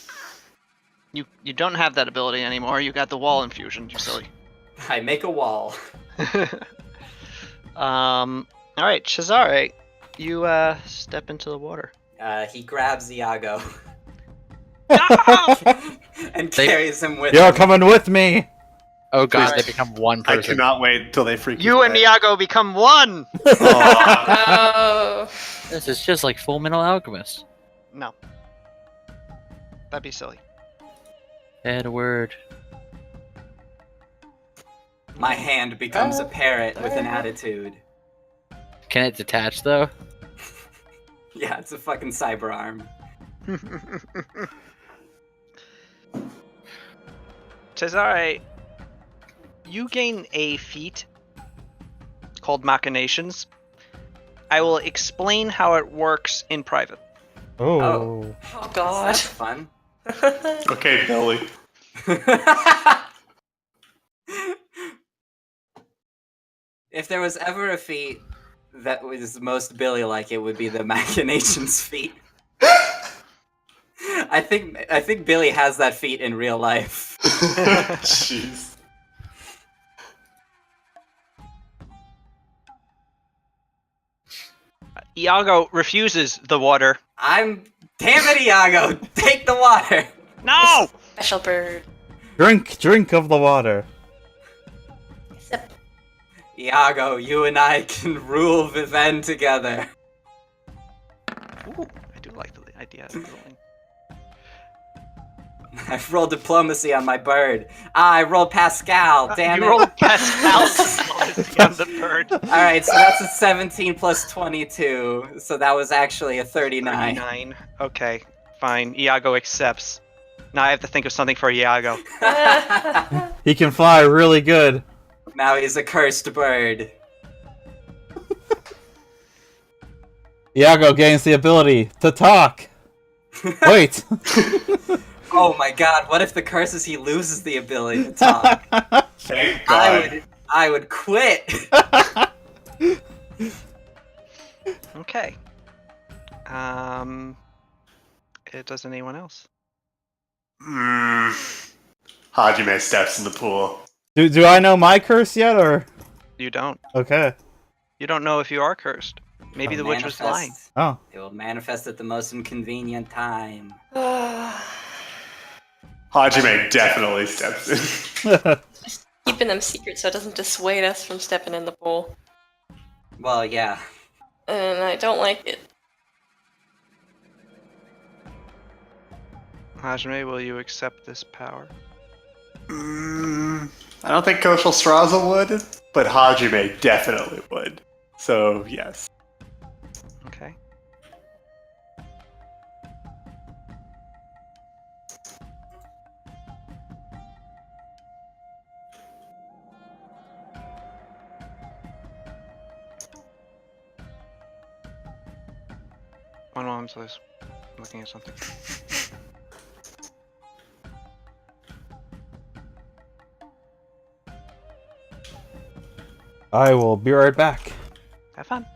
You don't have that ability anymore. You got the wall infusion, you silly. I make a wall. All right, Shazare, you step into the water. He grabs Iago Ah! and They- carries him with You're him. coming with me! Oh god, Right. they become one I person. cannot wait till they freak You and me. Iago become one. Oh. This is just like Full Metal Alchemist. No, that'd be silly. Edward. My hand becomes a parrot with an attitude. Can it detach though? Yeah, it's a fucking cyber arm. Cesare, you gain a feat called Machinations. I will explain how it works in private. Oh. Oh god. That's fun. Okay, Billy. If there was ever a feat that was most Billy-like, it would be the Machinations feat. I think Billy has that feat in real life. Jeez. Iago refuses the water. Damn it, Iago! Take the water! No! Special bird. Drink of the water. Sip. Iago, you and I can rule Viven together. Ooh, I do like the idea of rolling. I've rolled diplomacy on my bird. I rolled Pascal, damn you it. rolled Pascal's diplomacy on the bird. Alright, so that's a 17 plus 22. So that was actually a 39. 39. Okay, fine. Iago accepts. Now I have to think of something for Iago. He can fly really good. Now he's a cursed bird. Iago gains the ability to talk. Wait. Oh my god, what if the curse is he loses the ability to talk? Thank God. I would quit. Okay. Does anyone else? Hajime steps in the pool. Do I know my curse yet, or You don't. okay? You don't know if you are cursed. Maybe It'll the witch was lying. manifest- Oh, It will manifest at the most inconvenient time. Hajime definitely steps in. Keeping them secret so it doesn't dissuade us from stepping in the pool. Well, yeah. And I don't like it. Hajime, will you accept this power? I don't think Koshal Straza would, but Hajime definitely would. So, yes. Okay. One moment, please. I'm looking at something. I will be right back. Have fun.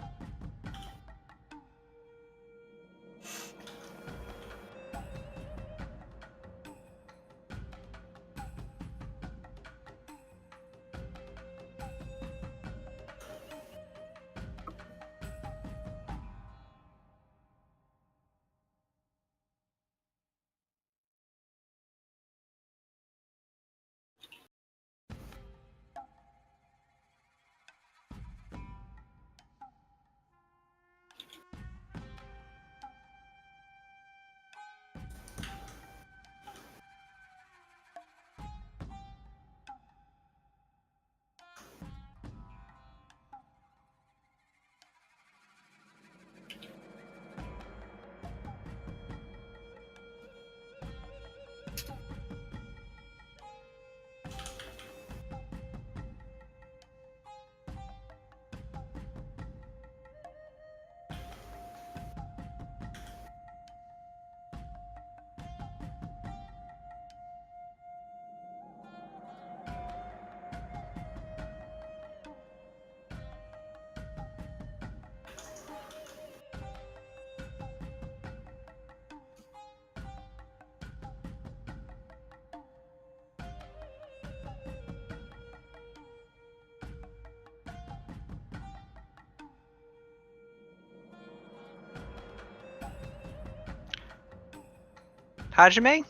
Hajime,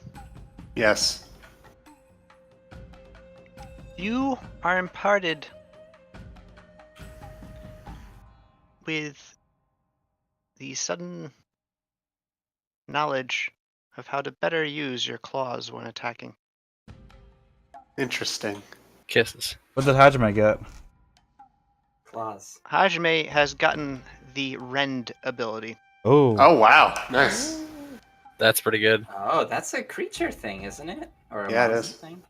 Yes. you are imparted with the sudden knowledge of how to better use your claws when attacking. Interesting. Kisses. What did Hajime get? Claws. Hajime has gotten the Rend ability. Oh, Oh, wow. Nice. That's pretty good. Oh, that's a creature thing, isn't it? Or a Yeah, it monster is. thing?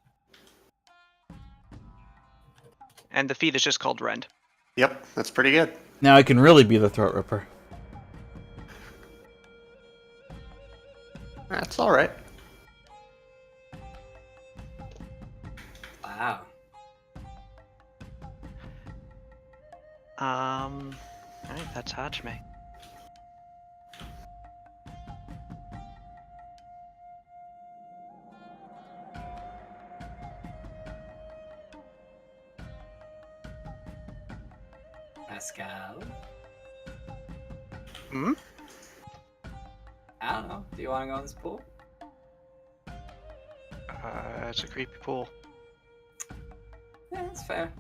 And the feat is just called Rend. Yep, that's pretty good. now I can really be the throat ripper. That's alright. Wow. Alright, that's Hajime. Pascal? Hmm? I don't know. Do you want to go in this pool? It's a creepy pool. Yeah, that's fair.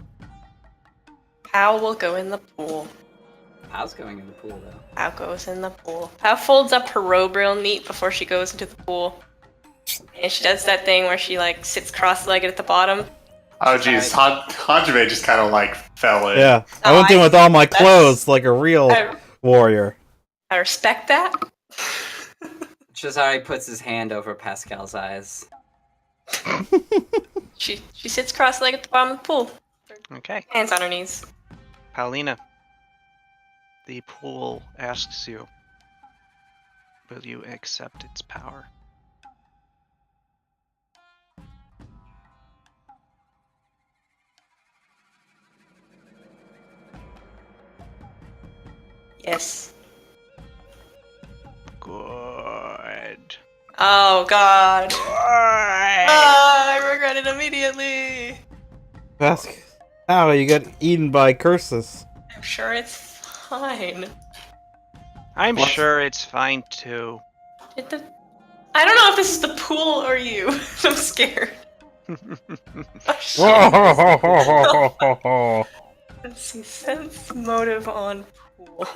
Pal will go in the pool. How's going in the pool, though? Pal goes in the pool. Pal folds up her robe real neat before she goes into the pool. And she does that thing where she like sits cross-legged at the bottom. Oh, geez. Hajime just kind of like fell in. Yeah, I Oh, went in with all my that's- clothes like a real warrior. I respect that. Shazari puts his hand over Pascal's eyes. She sits cross-legged at the bottom of the pool. Okay. Hands on her knees. Paulina. The pool asks you, will you accept its power? Yes. Good. Oh God. Good. I regret it immediately. Now you got eaten by curses. I'm sure it's fine. I'm What? sure it's fine too. I don't know if this is the pool or you. I'm scared. Oh shit. Whoa. Let's see. Sense motive on pool.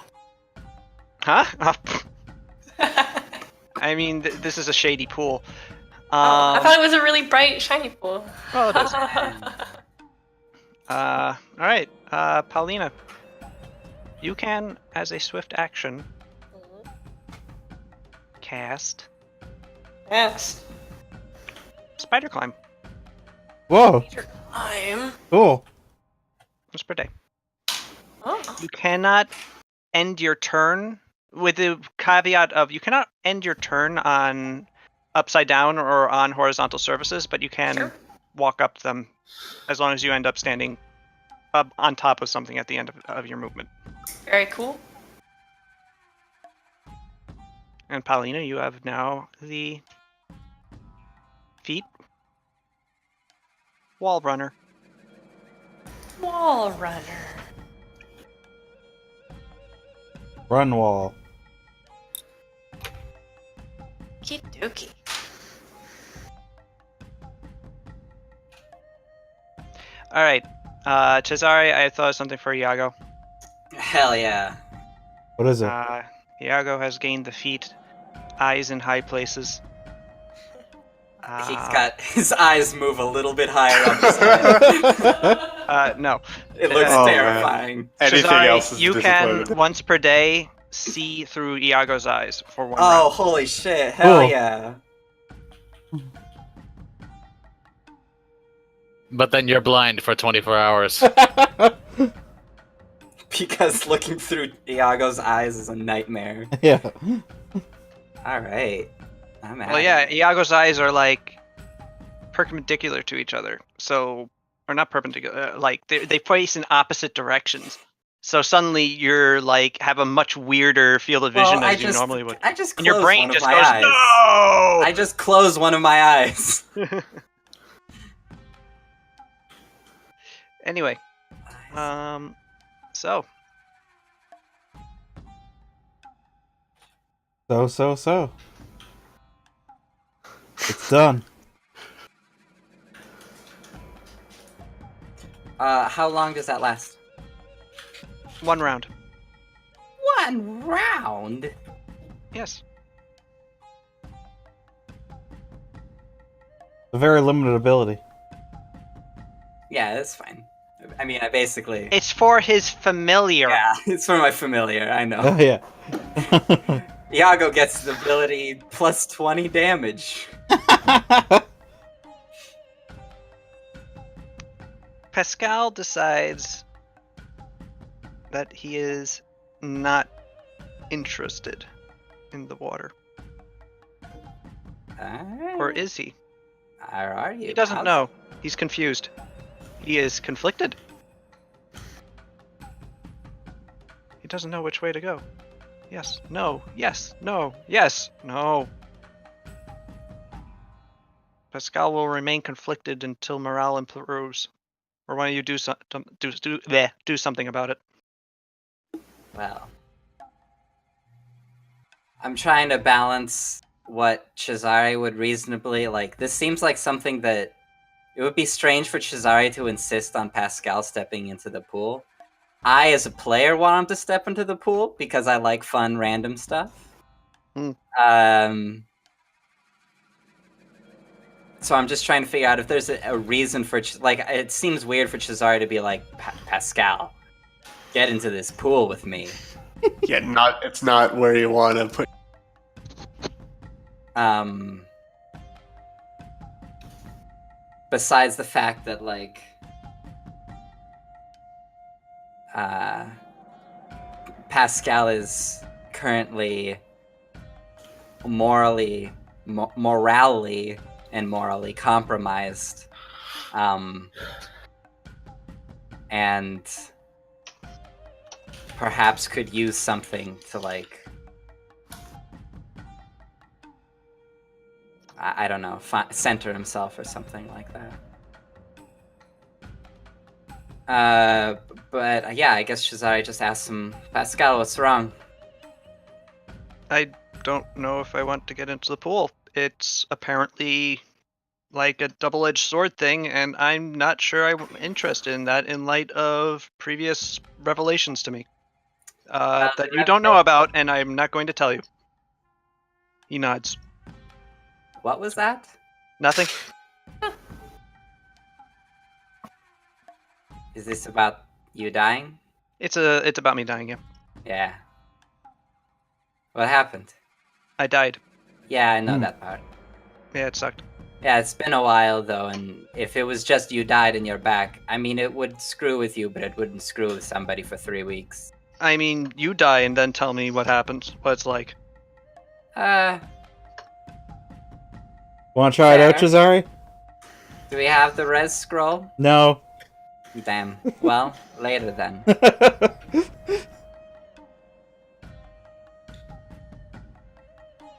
Huh? I mean, this is a shady pool. I thought it was a really bright, shiny pool. Well, it is. All right, Paulina. You can, as a swift action, cast Yes. Spider Climb Whoa. I'm. Cool. once per day. Oh. You cannot end your turn with the caveat of you cannot end your turn on upside down or on horizontal surfaces, but you can Sure. walk up them as long as you end up standing up on top of something at the end of your movement. Very cool. And Paulina, you have now the feat Wall Runner. Wall runner. Run wall. Kidoki. All right, Cesare, I thought of something for Iago. Hell yeah. What is it? Iago has gained the feat Eyes in High Places. He's got his eyes move a little bit higher up his head. No. It looks Oh, man. terrifying. Anything Cesare, else is you can disappointed. once per day see through Iago's eyes for 1 Oh, round. holy shit. Hell Cool. yeah. But then you're blind for 24 hours. Because looking through Iago's eyes is a nightmare. Yeah. Alright. I'm at Well, yeah, it. Iago's eyes are like perpendicular to each other. So, or not perpendicular, like they face in opposite directions. So suddenly you're like have a much weirder field of vision as you normally would. I just And your closed brain one of just my goes, eyes. no! I just closed one of my eyes. Anyway, so So. It's done. How long does that last? 1 round. 1 round? Yes. A very limited ability. Yeah, that's fine. I mean, I basically... It's for his familiar. Yeah, it's for my familiar, I know. Oh yeah. Iago gets the ability plus 20 damage. Pascal decides that he is not interested in the water. Or is he? Or are you? He doesn't know. He's confused. He is conflicted. He doesn't know which way to go. Yes, no, yes, no, yes, no. Pascal will remain conflicted until morale improves. Or why don't you do something about it? Well, I'm trying to balance what Cesare would reasonably like. This seems like something that it would be strange for Cesare to insist on Pascal stepping into the pool. I, as a player, want him to step into the pool because I like fun, random stuff. Hmm. So I'm just trying to figure out if there's a reason for like. It seems weird for Cesare to be like, Pascal, get into this pool with me. Yeah, it's not where you want to put. Besides the fact that like Pascal is currently morally compromised, and perhaps could use something to like, I don't know, center himself or something like that. But yeah, I guess Shazari just asked him, Pascal, what's wrong? I don't know if I want to get into the pool. It's apparently like a double-edged sword thing, and I'm not sure I'm interested in that in light of previous revelations to me that you don't know about, and I'm not going to tell you. He nods. What was that? Nothing. Is this about you dying? It's about me dying. Yeah, Yeah. What happened? I died. Yeah, I know that part. Yeah, it sucked. Yeah, it's been a while though, and if it was just you died and you're back, I mean, it would screw with you, but it wouldn't screw with somebody for 3 weeks. I mean, you die and then tell me what happens, what it's like. Want to try it out, Fair. Chazari? Do we have the res scroll? No. Damn. Well, later then.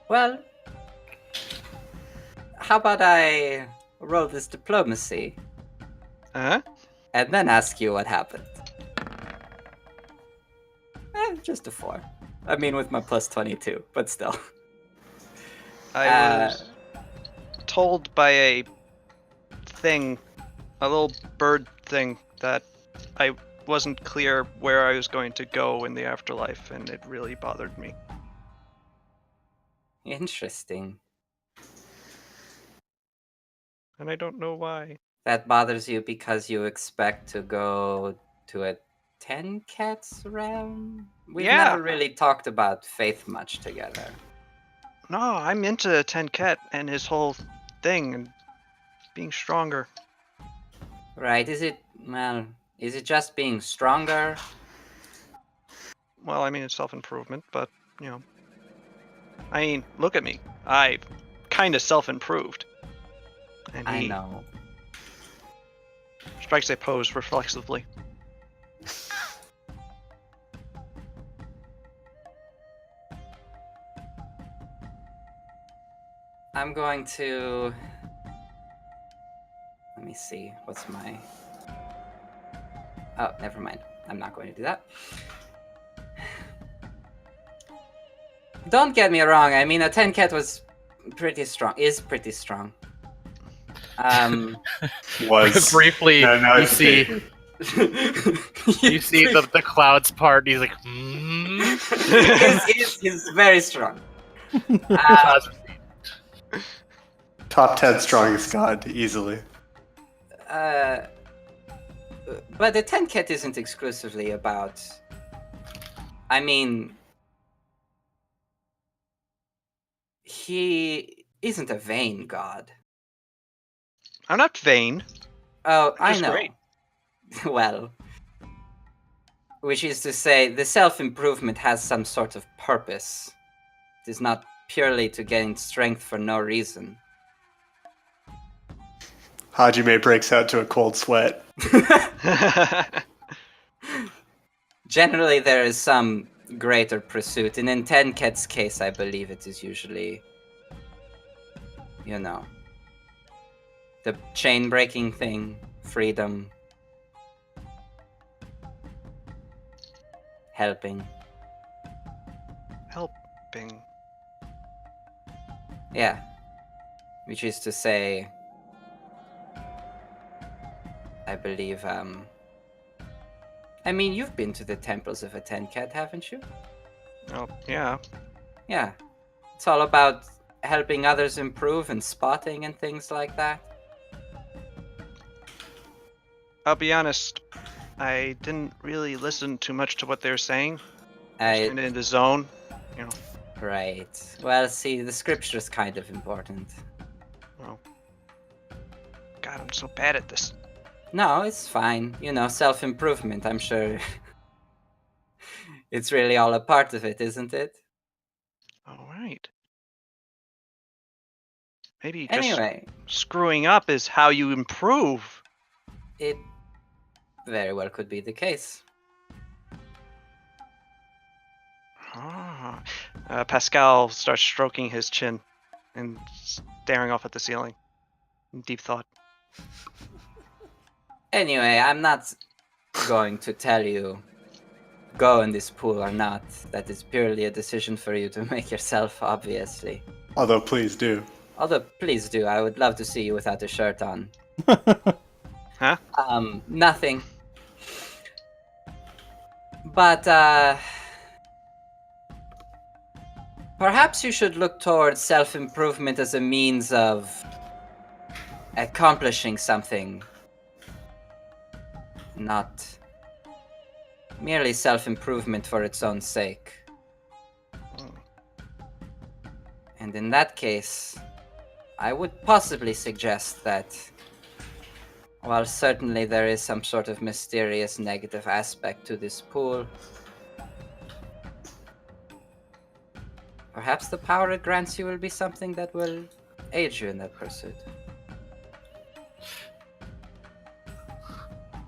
Well, how about I roll this diplomacy Huh? and then ask you what happened? Just a 4. I mean, with my plus 22, but still. I was told by a thing, a little bird thing, that I wasn't clear where I was going to go in the afterlife, and it really bothered me. Interesting. And I don't know why. That bothers you because you expect to go to a 10 cats realm? We've Yeah. never really talked about faith much together. No, I'm into Ten Cat and his whole thing and being stronger. Right, is it just being stronger? Well, I mean, it's self-improvement, but, you know. I mean, look at me. I've kind of self-improved. And I he know. strikes a pose reflexively. I'm going to... Let me see, what's my... Oh, never mind. I'm not going to do that. Don't get me wrong, I mean, a 10 cat was pretty strong. Is pretty strong. Was Briefly, No, you it's see okay. you see the clouds part. And he's like, He's very strong. Clouds- Top 10 strongest god, easily. But the 10 cat isn't exclusively about... I mean... He isn't a vain god. I'm not vain. Oh, I Just know. great. Well... Which is to say, the self-improvement has some sort of purpose. It is not purely to gain strength for no reason. Hajime breaks out to a cold sweat. Generally, there is some greater pursuit, and in Tenket's case, I believe it is usually, you know, the chain-breaking thing, freedom, helping. Helping. Yeah. Which is to say, I believe, I mean, you've been to the temples of a Tenket, haven't you? Oh, yeah. Yeah. It's all about helping others improve and spotting and things like that. I'll be honest. I didn't really listen too much to what they were saying. I was kind of in the zone. You know. Right. Well, see, the scripture's kind of important. Oh. God, I'm so bad at this. No, it's fine. You know, self-improvement, I'm sure. It's really all a part of it, isn't it? All right. Maybe Anyway, just screwing up is how you improve. it very well could be the case. Pascal starts stroking his chin and staring off at the ceiling in deep thought. Anyway, I'm not going to tell you go in this pool or not. That is purely a decision for you to make yourself, obviously. Although, please do. Although, please do. I would love to see you without a shirt on. Huh? Nothing. But, perhaps you should look towards self-improvement as a means of accomplishing something. Not merely self-improvement for its own sake. And in that case, I would possibly suggest that while certainly there is some sort of mysterious negative aspect to this pool, perhaps the power it grants you will be something that will aid you in that pursuit.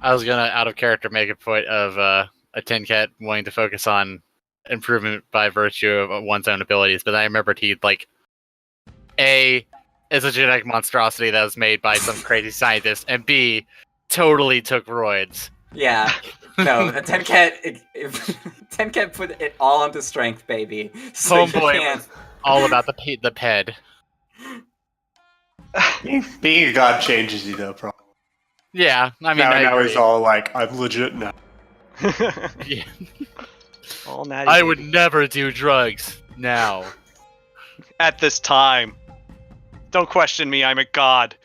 I was gonna, out of character, make a point of a Tin Cat wanting to focus on improvement by virtue of one's own abilities, but I remembered he A, is a genetic monstrosity that was made by some crazy scientist, and B, totally took roids. Yeah, no, a 10 cat, 10 cat put it all onto strength, baby. So you Homeboy can't. was all about the ped. Being a god changes you, though, probably. Yeah, I mean, I now agree. he's all like, I'm legit now. Yeah. All natty I baby. would never do drugs now. At this time. Don't question me, I'm a god.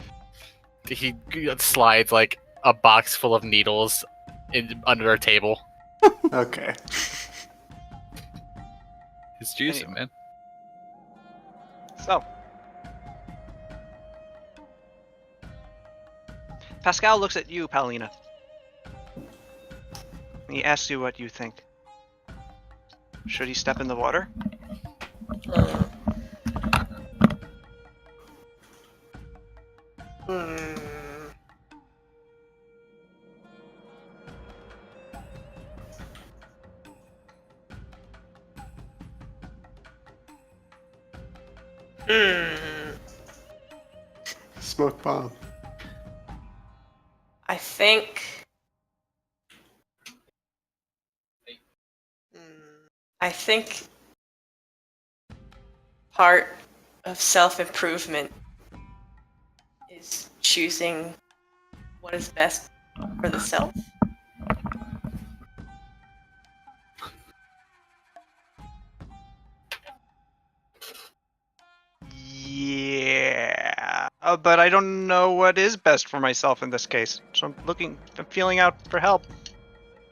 He slides like a box full of needles under a table. Okay. It's juicy, Anyway. man. So. Pascal looks at you, Paulina. And he asks you what you think. Should he step in the water? Smoke bomb. I think. I think part of self-improvement is choosing what is best for the self. Yeah. But I don't know what is best for myself in this case. So I'm feeling out for help.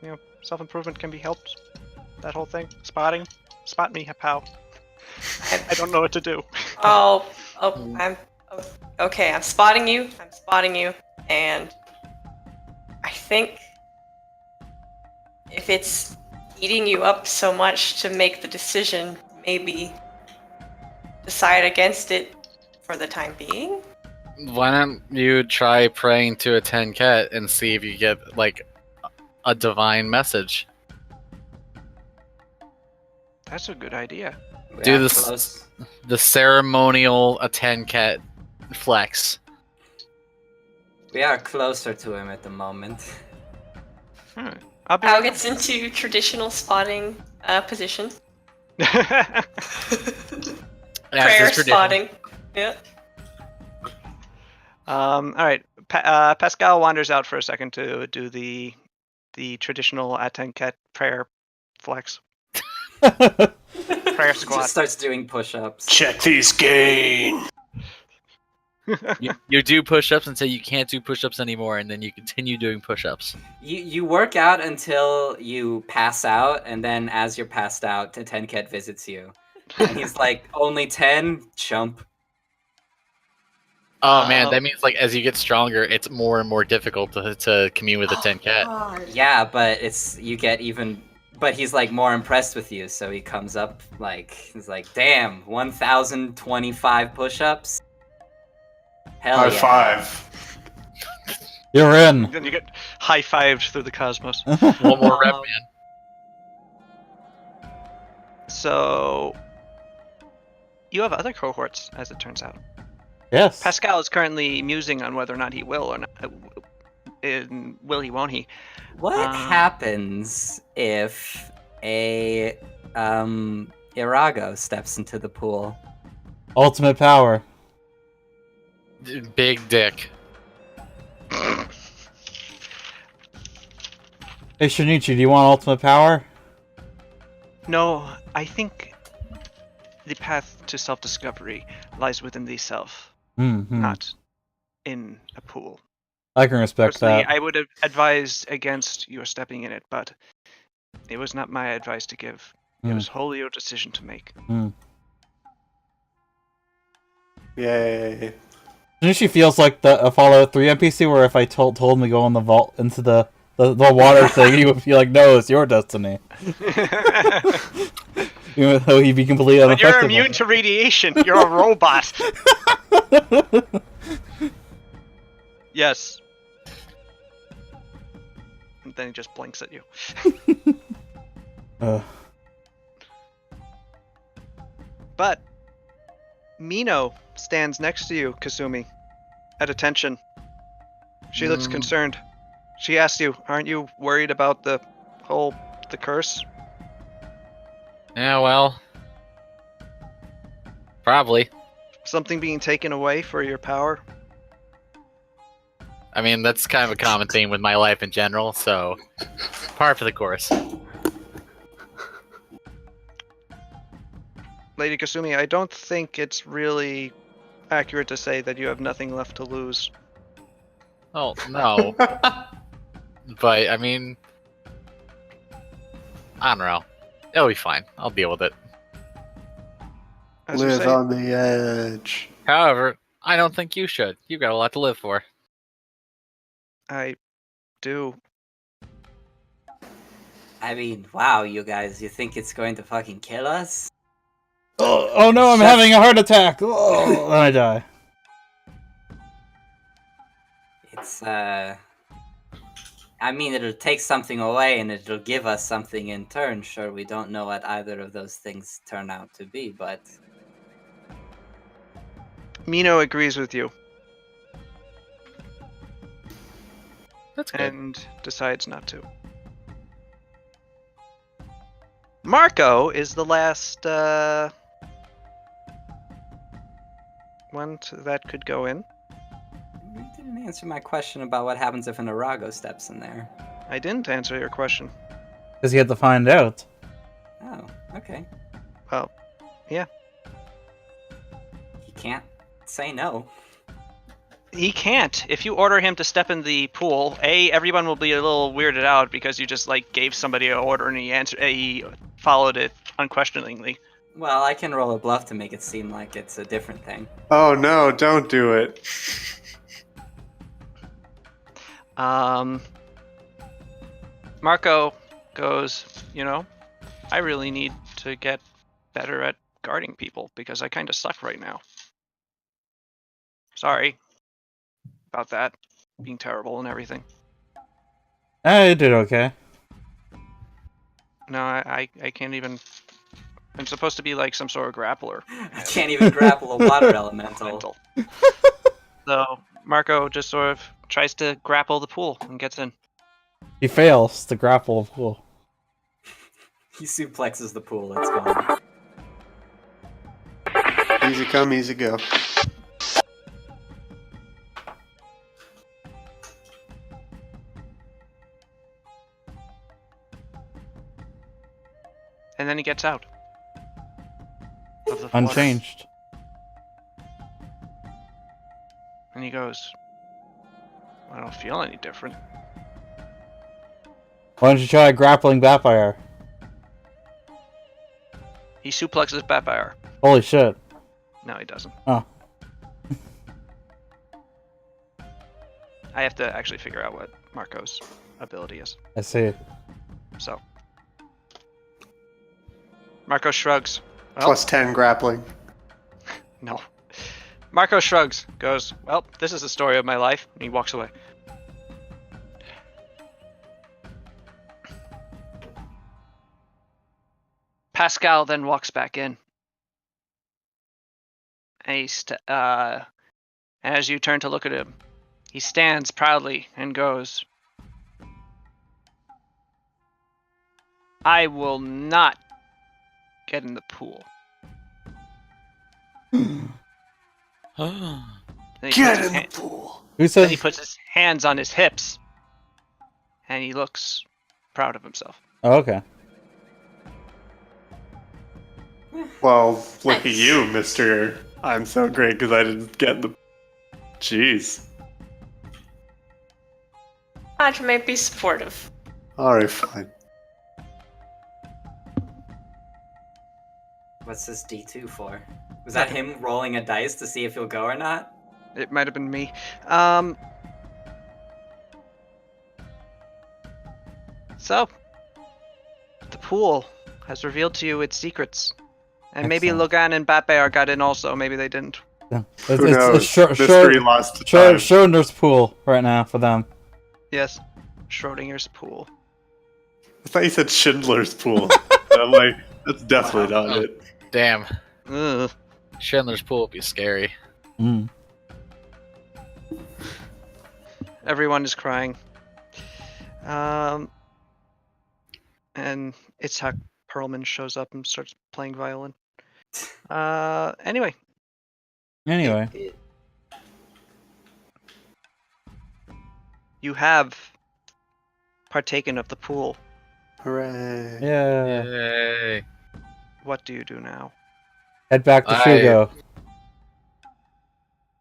You know, self-improvement can be helped. That whole thing. Spotting. Spot me, pal. I don't know what to do. Okay. I'm spotting you. And I think if it's eating you up so much to make the decision, maybe decide against it for the time being. Why don't you try praying to a 10 cat and see if you get like a divine message? That's a good idea. We Do are this- close. The ceremonial a 10 cat flex. We are closer to him at the moment. I'll be Al right gets into traditional spotting position. back. Prayer spotting. Yeah. All right. Pascal wanders out for a second to do the traditional Atenket prayer flex. Prayer squat. Just starts doing push-ups. Check these gain. You do push-ups until you can't do push-ups anymore, and then you continue doing push-ups. You work out until you pass out, and then as you're passed out, Tenket visits you. And he's like, only 10? Chump. Oh man, that means like as you get stronger, it's more and more difficult to commune with a 10 cat. Yeah, but but he's like more impressed with you, so he comes up he's like, damn, 1,025 push-ups? Hell High yeah. five. You're in. Then you get high-fived through the cosmos. One more rep, man. So you have other cohorts, as it turns out. Yes. Pascal is currently musing on whether or not he will or not. Will he? Won't he? What happens if a Irago steps into the pool? Ultimate power. Big dick. Hey Shinichi, do you want ultimate power? No, I think the path to self-discovery lies within the self, Mm-hmm. not in a pool. I can respect Personally, that. I would have advised against your stepping in it, but it was not my advice to give. It was wholly your decision to make. Yay. Shinichi feels like a Fallout 3 NPC where if I told him to go in the vault into the water thing, he would be like, no, it's your destiny. Even though he'd be completely But unaffected. you're immune to radiation. You're a robot. Yes. And then he just blinks at you. But Mino stands next to you, Kasumi, at attention. She looks concerned. She asks you, aren't you worried about the curse? Yeah, well. Probably. Something being taken away for your power? I mean, that's kind of a common theme with my life in general, so par for the course. Lady Kasumi, I don't think it's really accurate to say that you have nothing left to lose. Oh, no. But, I mean, I don't know. It'll be fine. I'll deal with it. As you Live say, on the edge. However, I don't think you should. You've got a lot to live for. I do. I mean, wow, you guys, you think it's going to fucking kill us? Oh no, I'm having a heart attack! Oh, then I die. It's, I mean, it'll take something away and it'll give us something in turn. Sure, we don't know what either of those things turn out to be, but... Mino agrees with you That's good. and decides not to. Marco is the last one that could go in. You didn't answer my question about what happens if an Arago steps in there. I didn't answer your question. Because you have to find out. Oh, okay. Well, yeah. He can't say no. He can't. If you order him to step in the pool, everyone will be a little weirded out because you just gave somebody an order and he followed it unquestioningly. Well, I can roll a bluff to make it seem like it's a different thing. Oh no, don't do it. Marco goes, I really need to get better at guarding people because I kind of suck right now. Sorry about that, being terrible and everything. I did okay. No, I can't even. I'm supposed to be like some sort of grappler. I can't even grapple a water elemental. So Marco just sort of tries to grapple the pool and gets in. He fails to grapple the pool. He suplexes the pool, it's gone. Easy come, easy go. And then he gets out. Of the water. Unchanged. And he goes, I don't feel any different. Why don't you try grappling Vampire? He suplexes Batfire. Holy shit. No, he doesn't. Oh. I have to actually figure out what Marco's ability is. I see. So. Marco shrugs. Well, Plus 10 grappling. No. Marco shrugs, goes, well, this is the story of my life, and he walks away. Pascal then walks back in. And as you turn to look at him, he stands proudly and goes, I will not get in the pool. Then he Get puts his in the hand- pool. Who Then says? he puts his hands on his hips, and he looks proud of himself. Oh, okay. Well, look at Nice. you, Mister. I'm so great because I didn't get in the. Jeez. Hodge might be supportive. All right, fine. What's this D2 for? Was that him rolling a dice to see if he'll go or not? It might have been me. So, the pool has revealed to you its secrets. And maybe Excellent. Logan and Batbear got in also. Maybe they didn't. Yeah. Who knows? It's Mystery lost to time. Schrodinger's pool right now for them. Yes. Schrodinger's pool. I thought you said Schindler's pool. And I'm like, that's definitely Wow. not it. Damn. Ugh. Schindler's Pool would be scary. Mm. Everyone is crying. And Itzhak Perlman shows up and starts playing violin. Anyway, Anyway, you have partaken of the pool. Hooray. yeah. Yay. What do you do now? Head back to I- Shugo.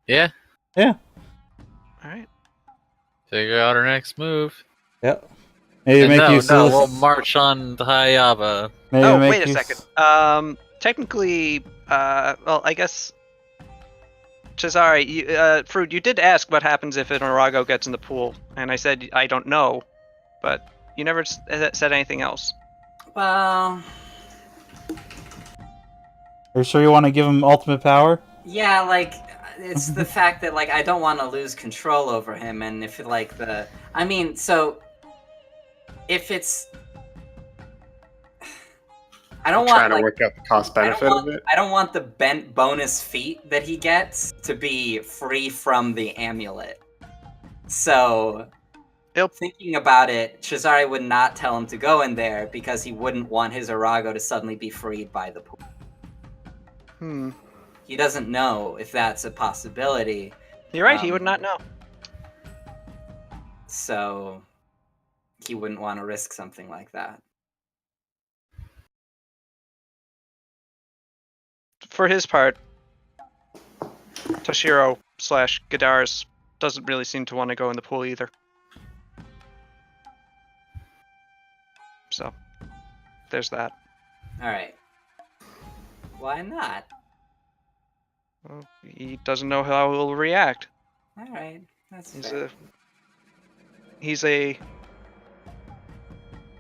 Yeah. All right. Figure out our next move. Yep. Maybe And make no, you no, we'll march on to Hayaba. maybe Oh, make wait a you second. Technically, well, I guess, Cesare, Fruit, you did ask what happens if an Arago gets in the pool, and I said I don't know, but you never said anything else. Well, Are you sure you want to give him ultimate power? yeah, like it's the fact that like I don't want to lose control over him, and if like I mean, so if it's, I don't want Trying to like work out the cost benefit of it. I don't want the bonus feat that he gets to be free from the amulet. So, Yep. thinking about it, Cesare would not tell him to go in there because he wouldn't want his Arago to suddenly be freed by the pool. Hmm. He doesn't know if that's a possibility. You're right. He would not know. So he wouldn't want to risk something like that. For his part, Toshiro / Gadars doesn't really seem to want to go in the pool either. So, there's that. Alright. Why not? Well, he doesn't know how he'll react. Alright. That's He's fair. he's a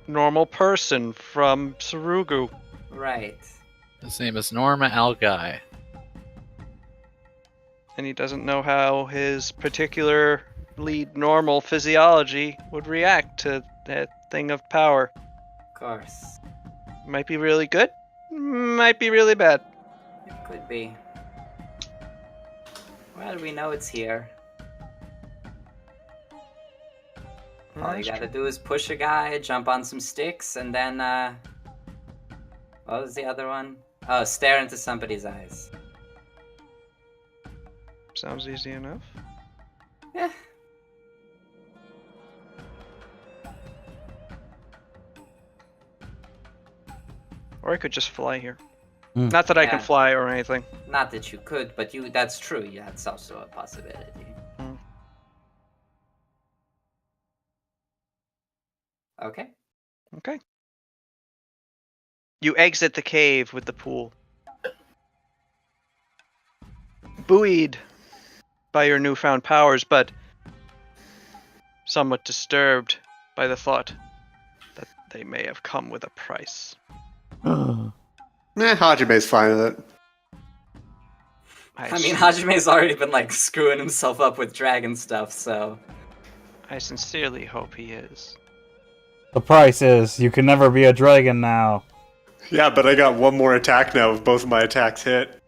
normal person from Sarugu. Right. His name is Norma Algai. And he doesn't know how his particularly normal physiology would react to that thing of power. Of course. Might be really good, might be really bad. It could be. Well, we know it's here. All you gotta do is push a guy, jump on some sticks, and then, what was the other one? Oh, stare into somebody's eyes. Sounds easy enough. Yeah. Or I could just fly here. Hmm. Not that I can Yeah. fly or anything. Not that you could, but that's true. Yeah, it's also a possibility. Hmm. Okay. Okay. You exit the cave with the pool. Buoyed by your newfound powers, but somewhat disturbed by the thought that they may have come with a price. Hajime's fine with it. I mean, Hajime's already been like screwing himself up with dragon stuff, so I sincerely hope he is. The price is you can never be a dragon now. Yeah, but I got one more attack now if both of my attacks hit.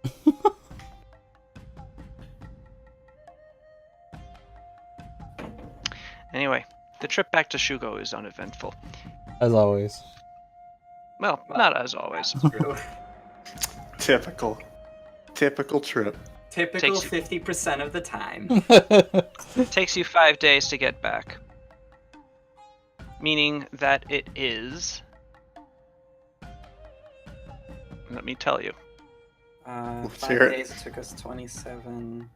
Anyway, the trip back to Shugo is uneventful. As always. Well, not as always. True. Typical. Typical trip. Typical Takes 50% of the time. It takes you 5 days to get back. Meaning that it is... Let me tell you. Let's 5 hear it. days, it took us 27...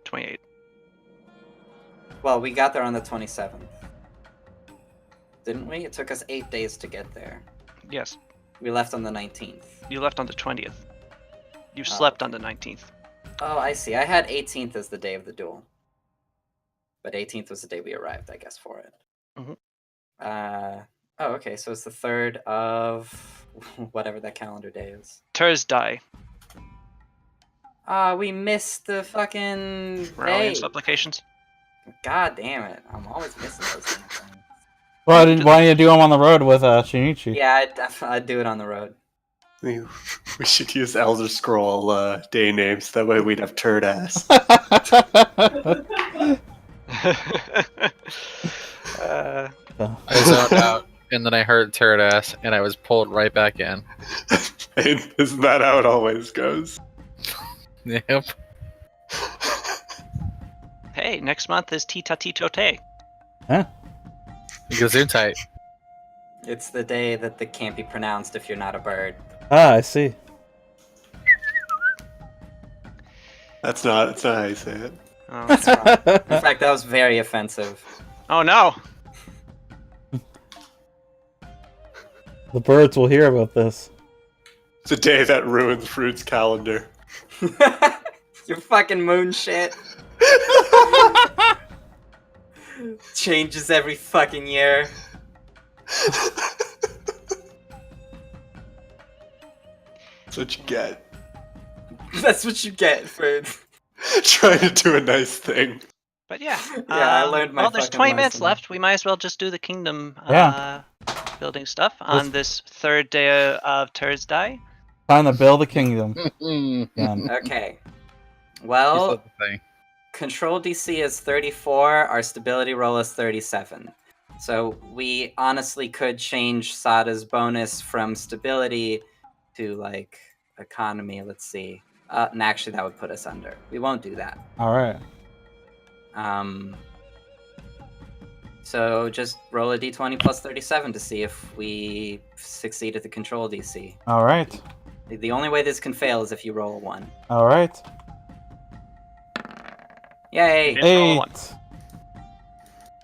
28. Well, we got there on the 27th. Didn't we? It took us 8 days to get there. Yes. We left on the 19th. You left on the 20th. You slept on the 19th. Oh, I see. I had 18th as the day of the duel. But 18th was the day we arrived, I guess, for it. Mhm. Oh, okay. So it's the 3rd of whatever that calendar day is. Thursday. We missed the fucking Rallying day. supplications. God damn it. I'm always missing those damn things. Why didn't you do them on the road with Shinichi? Yeah, I'd do it on the road. We should use Elder Scroll day names. That way we'd have turd ass. I zoned out, and then I heard turd ass, and I was pulled right back in. Isn't that how it always goes? Yep. Hey, next month is Tita Tito Te. Gazoon tight. It's the day that can't be pronounced if you're not a bird. Ah, I see. That's not how you say it. Oh. That's wrong. In fact, that was very offensive. Oh no! The birds will hear about this. It's a day that ruins Fruit's calendar. Your fucking moon shit. Changes every fucking year. That's what you get. That's what you get for... Trying to do a nice thing. But yeah. I learned my Well, there's fucking 20 minutes lesson. left. We might as well just do the kingdom Yeah. building stuff on this 3rd day of Thursday. Time to build a kingdom. Mm. Again. Okay. You Well, said the thing. control DC is 34, our stability roll is 37. So we honestly could change Sada's bonus from stability to, like, economy, let's see. And actually that would put us under. We won't do that. Alright. So just roll a d20 plus 37 to see if we succeed at the control DC. Alright. The only way this can fail is if you roll a 1. Alright. Yay! Didn't roll a one.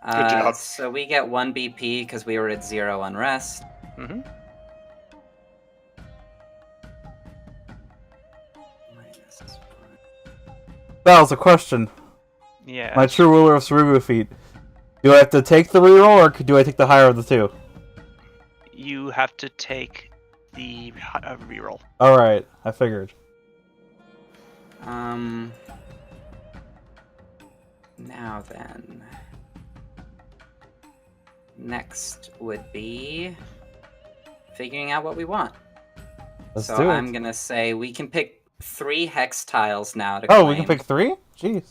8. Good job. So we get 1 BP because we were at 0 unrest. Mm-hmm. That was a question. Yeah. My true ruler of Cerebro feat. Do I have to take the reroll, or do I take the higher of the two? You have to take the reroll. Alright, I figured. Now then. Next would be figuring out what we want. Let's So do it. I'm gonna say we can pick 3 hex tiles now to Oh, claim. we can pick 3? Jeez.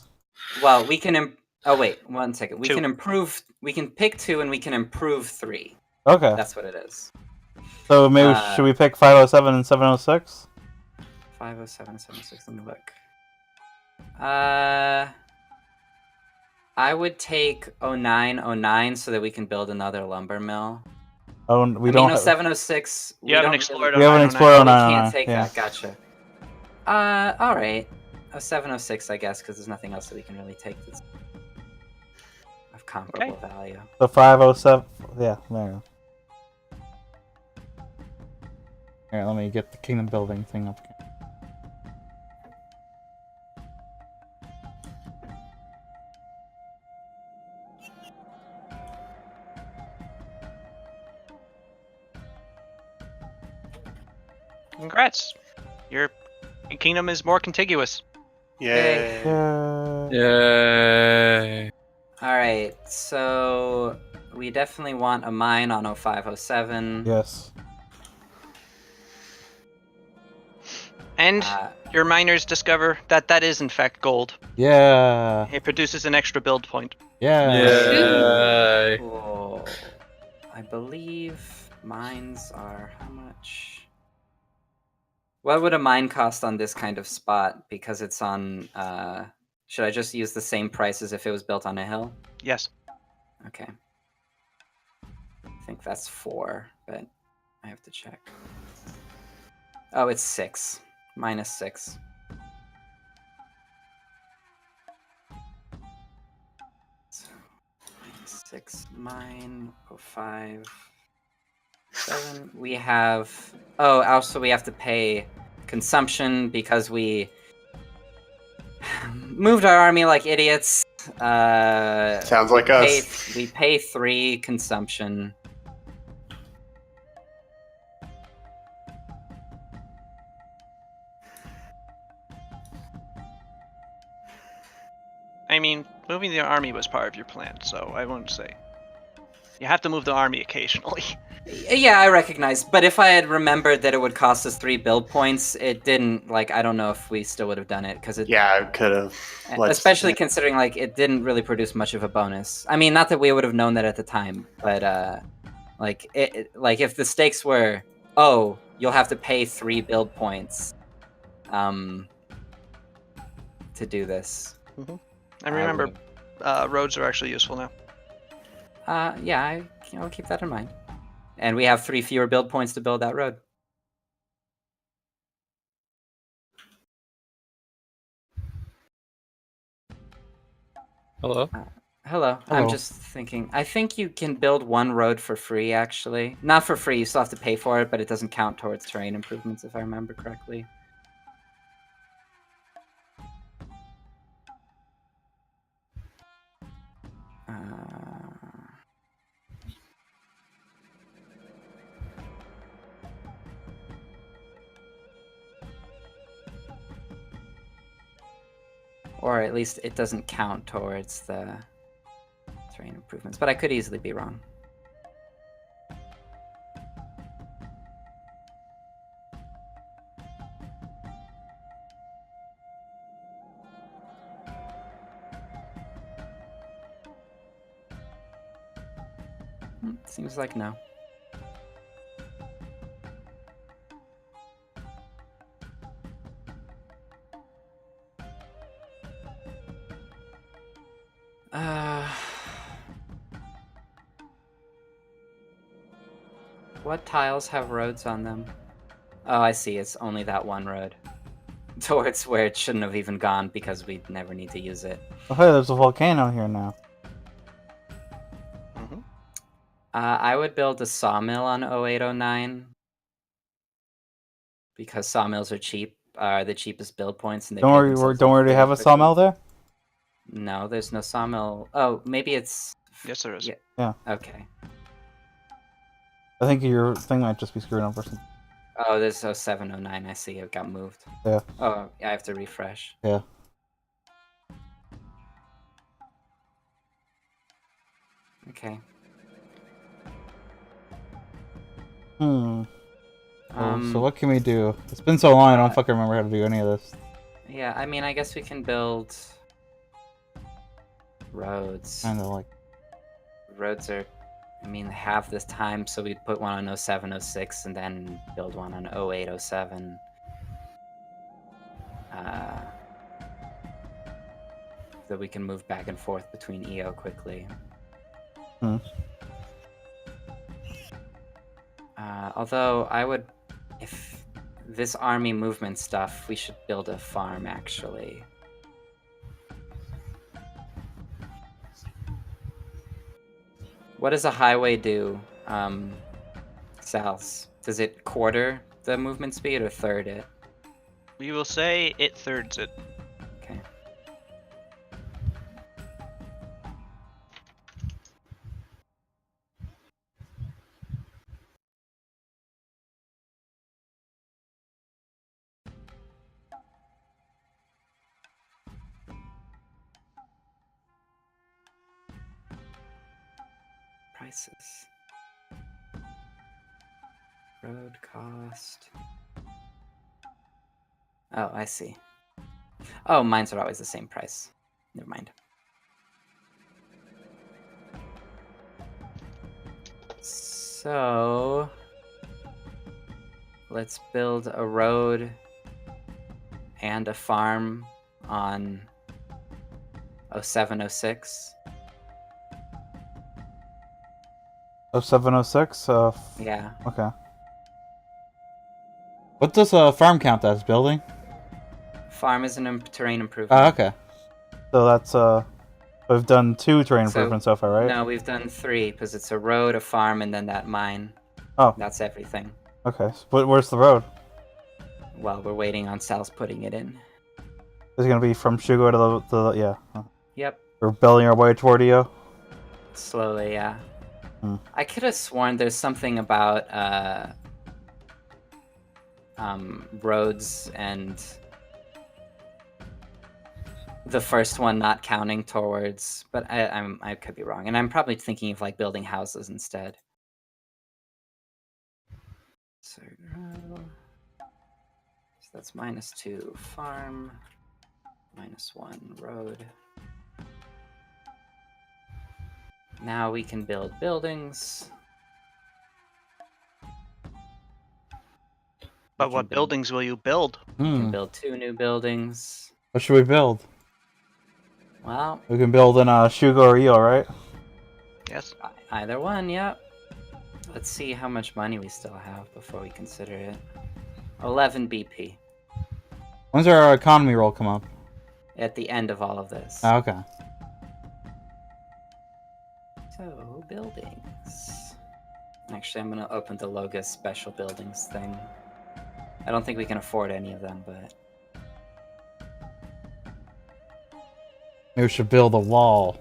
Well, we can. Oh wait, 1 second. We 2. can improve. We can pick 2, and we can improve 3. Okay. That's what it is. So maybe should we pick 507 and 706? 507, 706. Let me look. I would take 0909 so that we can build another lumber mill. Oh, we don't. Have... 0706. You haven't explored We haven't 0909. explored Oh, we 0909. can't take Yeah. that. Gotcha. All right. 0706, I guess, because there's nothing else that we can really take that's of comparable value. The 507. Yeah, there we go. Alright, let me get the kingdom building thing up again. Congrats. Your kingdom is more contiguous. Yay. Yeah. Yay. All right. So we definitely want a mine on 0507. Yes. And your miners discover that that is in fact gold. Yeah. It produces an extra build point. Yay. Cool. I believe mines are how much? What would a mine cost on this kind of spot? Because it's on. Should I just use the same price as if it was built on a hill? Yes. Okay. I think that's 4, but I have to check. Oh, it's 6. -6. So, -6 mine 05 7. We have. Oh, also we have to pay consumption because we moved our army like idiots. Sounds like us. We pay 3 consumption. I mean, moving the army was part of your plan, so I won't say. You have to move the army occasionally. Yeah, I recognize. But if I had remembered that it would cost us 3 build points, it didn't. Like, I don't know if we still would have done it because it. Yeah, I could have. Especially considering like it didn't really produce much of a bonus. I mean, not that we would have known that at the time, but like like if the stakes were, oh, you'll have to pay 3 build points, to do this. And remember, roads are actually useful now. Yeah, I'll keep that in mind. And we have 3 fewer build points to build that road. Hello? Hello. I'm just thinking. I think you can build 1 road for free, actually. Not for free, you still have to pay for it, but it doesn't count towards terrain improvements, if I remember correctly. Or at least it doesn't count towards the terrain improvements, but I could easily be wrong. Seems like no. What tiles have roads on them? Oh, I see. It's only that 1 road. Towards where it shouldn't have even gone because we never need to use it. Oh, hey, there's a volcano here now. I would build a sawmill on 0809 because sawmills are cheap. Are the cheapest build points, and they Don't pay worry, themselves don't off worry. very Have a quickly. sawmill there. No, there's no sawmill. Oh, maybe it's. Yes, there is. Yeah. Okay. I think your thing might just be screwing up or something. Oh, there's 0709. I see. It got moved. Yeah. Oh, I have to refresh. Yeah. Okay. So what can we do? It's been so long, I don't fucking remember how to do any of this. Yeah, I mean, I guess we can build roads. Kind of like. Roads are, I mean, half this time, so we'd put one on 07, 06, and then build one on 08, 07. So we can move back and forth between EO quickly. Although I would, if this army movement stuff, we should build a farm actually. What does a highway do, Sals? Does it quarter the movement speed or third it? We will say it thirds it. Okay. Prices. Road cost. Oh, I see. Oh, mines are always the same price. Never mind. So let's build a road and a farm on 0706. 0706? Yeah. Okay. What does a farm count as? Building? Farm is an terrain improvement. Oh, okay. So that's, we've done 2 terrain So- improvements so far, right? No, we've done 3 because it's a road, a farm, and then that mine. Oh. That's everything. Okay. But where's the road? Well, we're waiting on Sal's putting it in. Is it gonna be from Shugo to the yeah. Yep. We're building our way toward Io? Slowly, yeah. Hmm. I could have sworn there's something about roads and the first one not counting towards, but I could be wrong, and I'm probably thinking of like building houses instead. So that's -2 farm, -1 road. Now we can build buildings. But what buildings will you build? We can build 2 new buildings. What should we build? Well, We can build in Shugo or Io, right? Yes. either one, yep. Let's see how much money we still have before we consider it. 11 BP When's our economy roll come up? at the end of all of this. Oh, okay. So, buildings. Actually, I'm going to open the Logos special buildings thing. I don't think we can afford any of them, but... Maybe we should build a wall.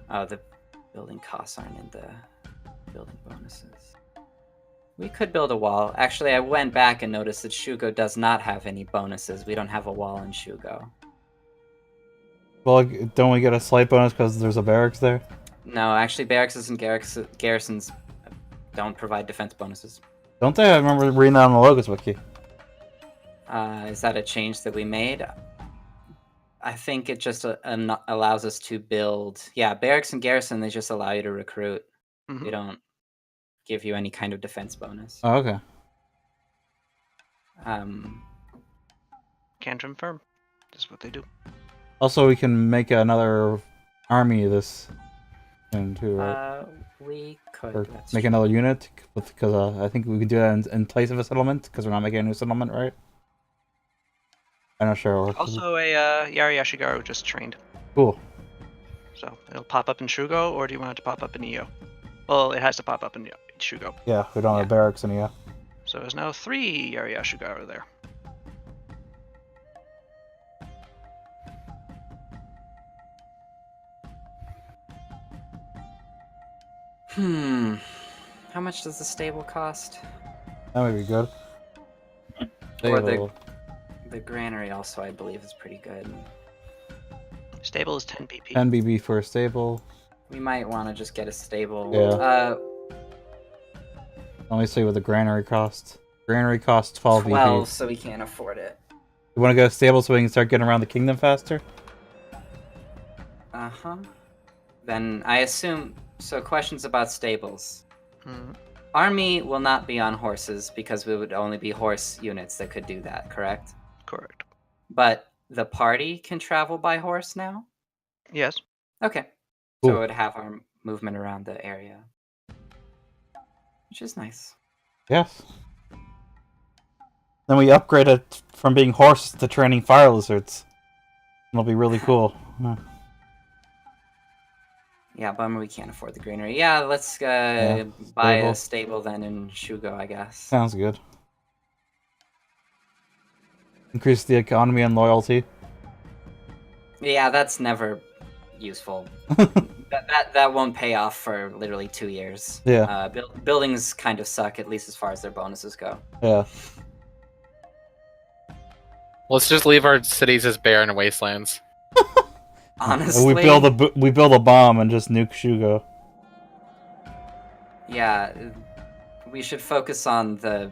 Oh, the building costs aren't in the building bonuses. We could build a wall. Actually, I went back and noticed that Shugo does not have any bonuses. We don't have a wall in Shugo. Well, don't we get a slight bonus because there's a barracks there? No, actually, barracks and garrisons don't provide defense bonuses. Don't they? I remember reading that on the Logos wiki. Is that a change that we made? I think it just allows us to build... Yeah, barracks and garrison, they just allow you to recruit. Mhm. They don't give you any kind of defense bonus. Oh, okay. Can confirm. This is what they do. Also, we can make another army of this thing too, right? We could. Or That's make true. another unit, because I think we can do that in place of a settlement, because we're not making a new settlement, right? I'm not sure. Also, a Yari Yashigaru just trained. Cool. So it'll pop up in Shugo, or do you want it to pop up in Io? Well, it has to pop up in Shugo. Yeah, we don't have barracks in here. So there's now 3 Yari Yashigaru there. How much does the stable cost? That would be good. Or Stable. the granary also, I believe, is pretty good. Stable is 10 BP. 10 BB for a stable. We might want to just get a stable. Yeah. Let me see what the granary costs. Granary costs 12 12, BB. so we can't afford it. You want to go stable so we can start getting around the kingdom faster? Uh-huh. Then I assume... So questions about stables. Mhm. Army will not be on horses because we would only be horse units that could do that, correct? Correct. But the party can travel by horse now? Yes. Okay. Cool. So it would have our movement around the area. Which is nice. Yes. Then we upgrade it from being horses to training fire lizards. It'll be really cool. Yeah, bummer we can't afford the granary. Yeah, let's buy stable. a stable then in Shugo, I guess. Sounds good. Increase the economy and loyalty. Yeah, that's never useful. that won't pay off for literally 2 years. Yeah. Buildings kind of suck, at least as far as their bonuses go. Yeah. Let's just leave our cities as barren wastelands. Honestly, We build a bomb and just nuke Shugo. Yeah, we should focus on the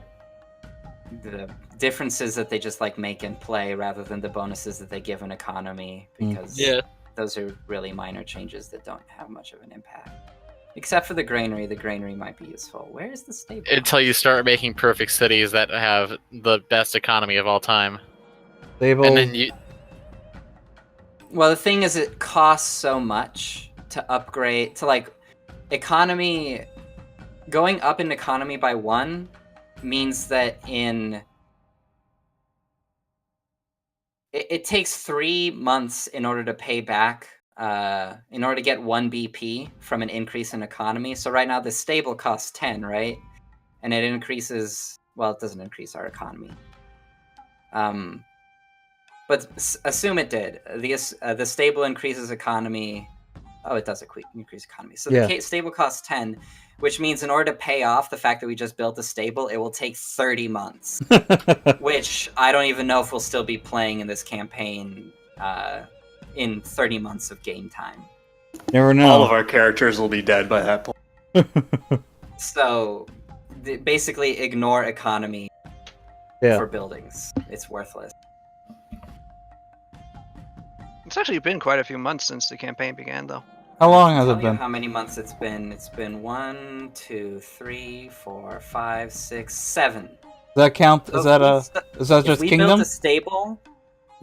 differences that they just like make in play rather than the bonuses that they give an economy, because those are really minor changes that don't have much of an impact. Except for the granary. The granary might be useful. Where is the stable? Until you start making perfect cities that have the best economy of all time. Stable. And then you... Well, the thing is, it costs so much to upgrade, to like, economy, going up in economy by 1 means that it takes 3 months in order to pay back, in order to get 1 BP from an increase in economy. So right now the stable costs 10, right? And it increases, well, it doesn't increase our economy. But assume it did. The stable increases economy. Oh, it does increase economy. So the stable costs 10, which means in order to pay off the fact that we just built a stable, it will take 30 months. Which I don't even know if we'll still be playing in this campaign in 30 months of game time. Never know. All of our characters will be dead by that point. So basically ignore economy for buildings. It's worthless. It's actually been quite a few months since the campaign began, though. How long has it been? How many months it's been? It's been 1, 2, 3, 4, 5, 6, 7. Does that count? So Is that just we kingdom? built a stable,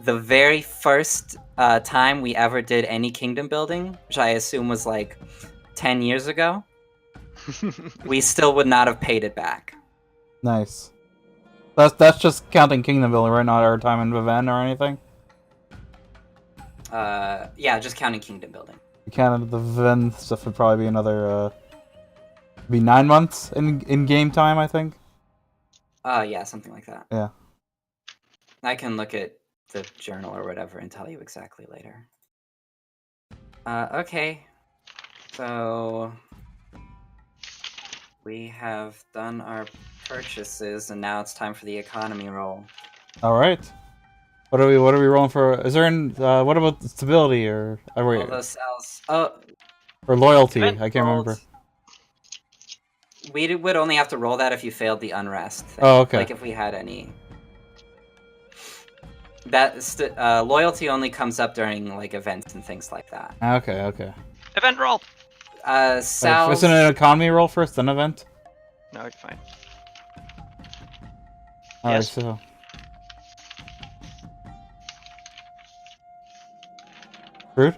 the very first time we ever did any kingdom building, which I assume was like 10 years ago, we still would not have paid it back. Nice. That's just counting kingdom building, right? Not our time in Viven or anything? Yeah, just counting kingdom building. You counted the Viven stuff would probably be another, be 9 months in game time, I think. Yeah, something like that. Yeah. I can look at the journal or whatever and tell you exactly later. Okay. So we have done our purchases, and now it's time for the economy roll. All right. What are we rolling for? Is there what about stability or All those cells. Oh. Or loyalty? I can't remember. We would only have to roll that if you failed the unrest thing. Oh, okay. Like if we had any. That loyalty only comes up during like events and things like that. Okay. Event roll! Sal's... Isn't it an economy roll first, then event? No, you're fine. Alright, Yes. so... Rude?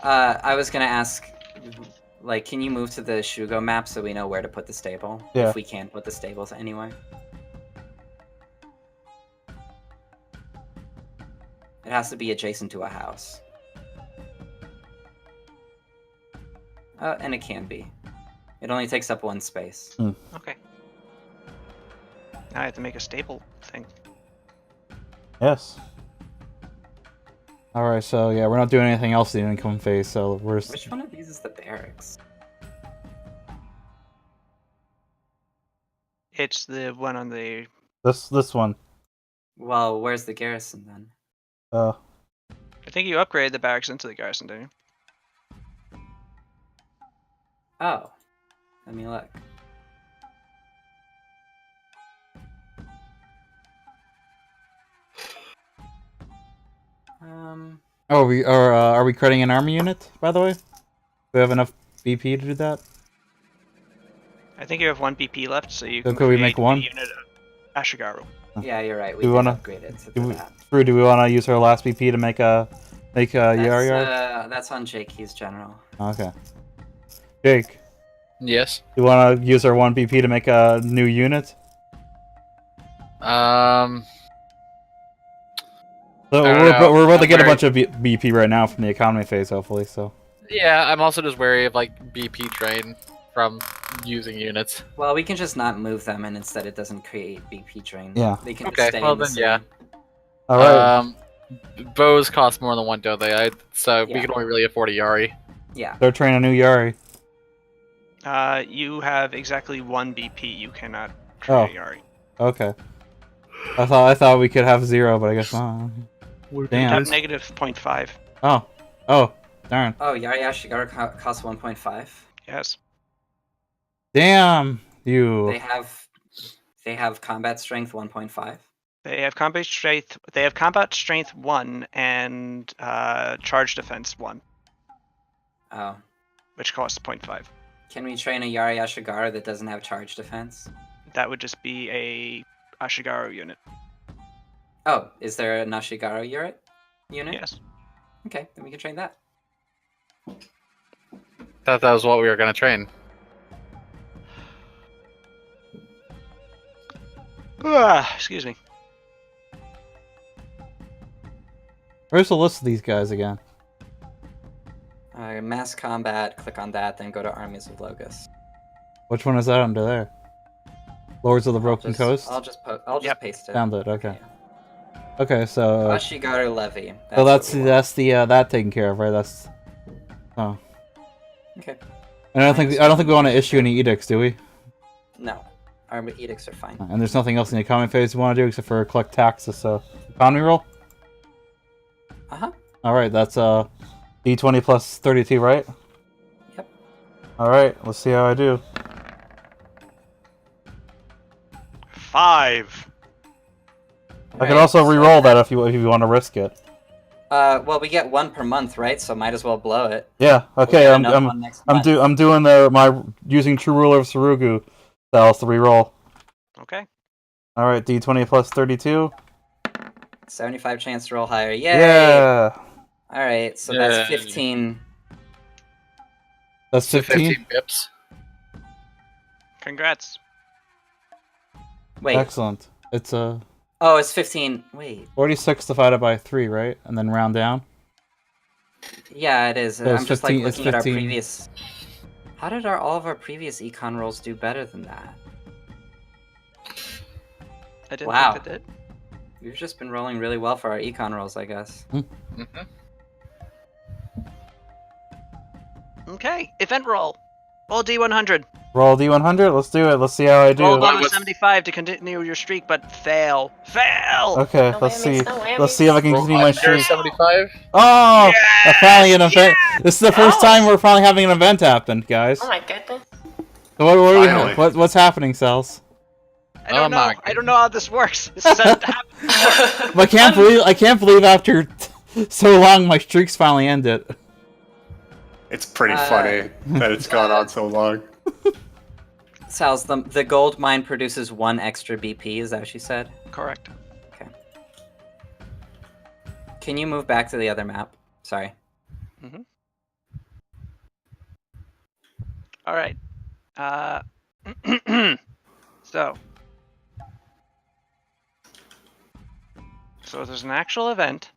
I was gonna ask, like, can you move to the Shugo map so we know where to put the stable? Yeah. If we can't put the stables anywhere. It has to be adjacent to a house. And it can be. It only takes up 1 space. Okay. Now I have to make a stable thing. Yes. Alright, so yeah, we're not doing anything else in the income phase, so we're... Which one of these is the barracks? It's the one on the... This one. Well, where's the garrison then? I think you upgraded the barracks into the garrison, didn't you? Oh. Let me look. Oh, are we creating an army unit, by the way? Do we have enough BP to do that? I think you have 1 BP left, so you So can could we create make one? a unit of Ashigaru. Yeah, you're right. We Do we did wanna- upgrade it to that. Drew, do we want to use our last BP to make a yar yard? That's on Jake. He's general. Okay. Jake, Yes. you want to use our 1 BP to make a new unit? So I don't know. we're about to I'm get a very- bunch of BP right now from the economy phase, hopefully. So Yeah, I'm also just wary of like BP drain from using units. Well, we can just not move them, and instead it doesn't create BP drain. Yeah. They can Okay, just stay well in the then, yeah. city. all right, Bows cost more than 1, don't they? So we Yeah. can only really afford a Yari. Yeah. they're training a new Yari. You have exactly 1 BP. You cannot create a Yari. Okay. I thought we could have 0, but I guess not. You Damn. have negative 0.5. Oh, darn. Oh, Yari Ashigaru costs 1.5. Yes. Damn you. They have combat strength 1.5. They have combat strength. They have combat strength 1 and charge defense 1, Oh. which costs 0.5. Can we train a Yari Ashigaru that doesn't have charge defense? That would just be a Ashigaru unit. Oh, is there a Nashigaru unit? Yes. Okay, then we can train that. Thought that was what we were gonna train. Excuse me. Where's the list of these guys again? Mass combat, click on that, then go to Armies of Logos. Which one is that under there? Lords of the Broken Coast? I'll just Yep. paste it. Found it, okay. Okay, so... Ashigaru Levy. So what we want. that taken care of, right? That's... Oh. Okay. And I don't think we want to issue any edicts, do we? No. Our edicts are fine. And there's nothing else in the economy phase we want to do except for collect taxes, so... Economy roll? Uh-huh. Alright, that's D20 plus 32, right? Yep. Alright, let's see how I do. 5. I can also re-roll that if you want to risk it. Well, we get 1 per month, right? So might as well blow it. Yeah, okay, We'll get another one next month. I'm doing my using True Ruler of Sarugu. That'll to re-roll. Okay. Alright, D20 plus 32. 75 chance to roll higher. Yay! Yeah! Alright, so Yeah. that's 15. That's So 15? pips. Congrats. Wait. Excellent. It's Oh, it's 15. Wait. 46 divided by 3, right? And then round down? Yeah, it is. So it's I'm just 15 like it's looking at our 15. previous... How did all of our previous econ rolls do better than that? I didn't Wow. think they did. We've just been rolling really well for our econ rolls, I guess. Mm-hmm. Okay. Event roll. Roll D100. Roll D100? Let's do it. Let's see how I do. Roll above a What's- 75 to continue your streak, but fail. Fail! Okay, No let's see. whammies, no whammies. Let's see if I can continue my streak. 75. Oh! Finally an event. This is the first time we're finally having an event happen, guys. Oh my goodness. So what do we Finally. have? What's happening, Cells? I don't Oh know. my I don't know how this works. This hasn't happened. I can't believe after so long my streaks finally ended. It's pretty funny that it's gone on so long. Sal's, the gold mine produces 1 extra BP, is that what she said? Correct. Okay. Can you move back to the other map? Sorry. All right. So there's an actual event.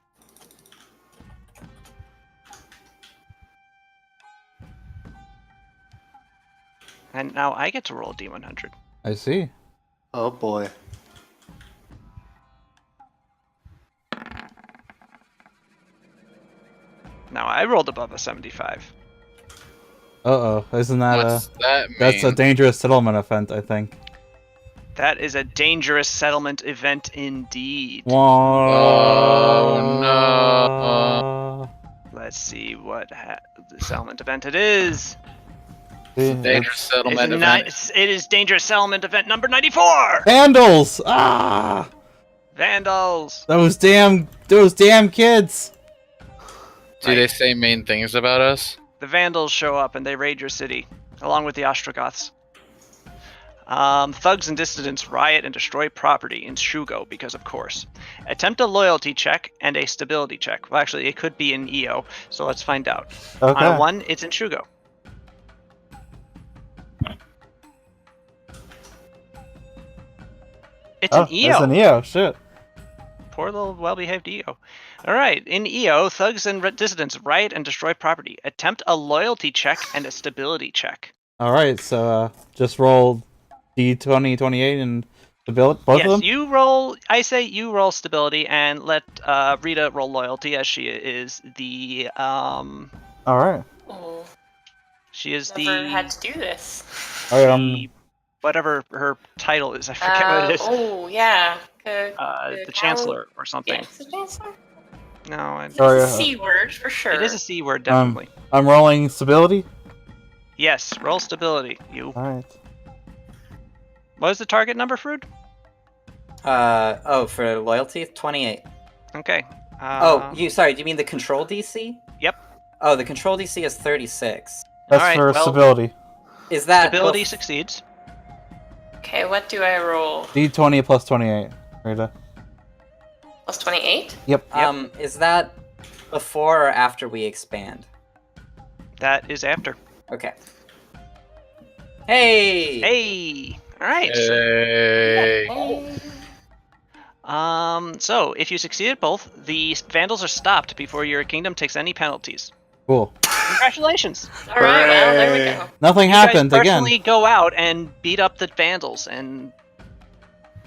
And now I get to roll a D100. I see. Oh boy. Now I rolled above a 75. Uh-oh. Isn't that What's that mean? That's a dangerous settlement event, I think. That is a dangerous settlement event indeed. Whoa. no. Let's see what the settlement event it is. Dangerous settlement event. It is dangerous settlement event number 94. Vandals! Ah! Vandals. Those damn kids! Do they say mean things about us? The Vandals show up and they raid your city, along with the Ostrogoths. Thugs and dissidents riot and destroy property in Shugo because, of course. Attempt a loyalty check and a stability check. Well, actually, it could be in EO, so let's find out. Okay. On a 1, it's in Shugo. It's an EO. It's an EO, shit. Poor little well-behaved EO. Alright, in EO, thugs and dissidents riot and destroy property. Attempt a loyalty check and a stability check. Alright, so just roll D20, 28 and stability, both Yes, of them? you roll. I say you roll stability and let Rita roll loyalty, as she is the Alright. Oh, she is never had to do this. Alright, the whatever her title is. I forget what it is. Oh, yeah. The chancellor or something. Yeah, it's the chancellor. No, It's Sorry, a C word for sure. it is a C word, definitely. I'm rolling stability? Yes, roll stability. You. Alright. What is the target number, Frood? For loyalty, 28. Okay. Do you mean the control DC? Yep. Oh, the control DC is 36. That's Alright, for well- stability. Is that Stability succeeds. Okay, what do I roll? D20 plus 28. Rita. Plus 28? Yep. Is that before or after we expand? That is after. Okay. Hey! Hey! Alright. Hey. So, if you succeed at both, the Vandals are stopped before your kingdom takes any penalties. Cool. Congratulations! Alright, well, there we Hooray. go. Nothing You guys happened again. personally go out and beat up the Vandals, and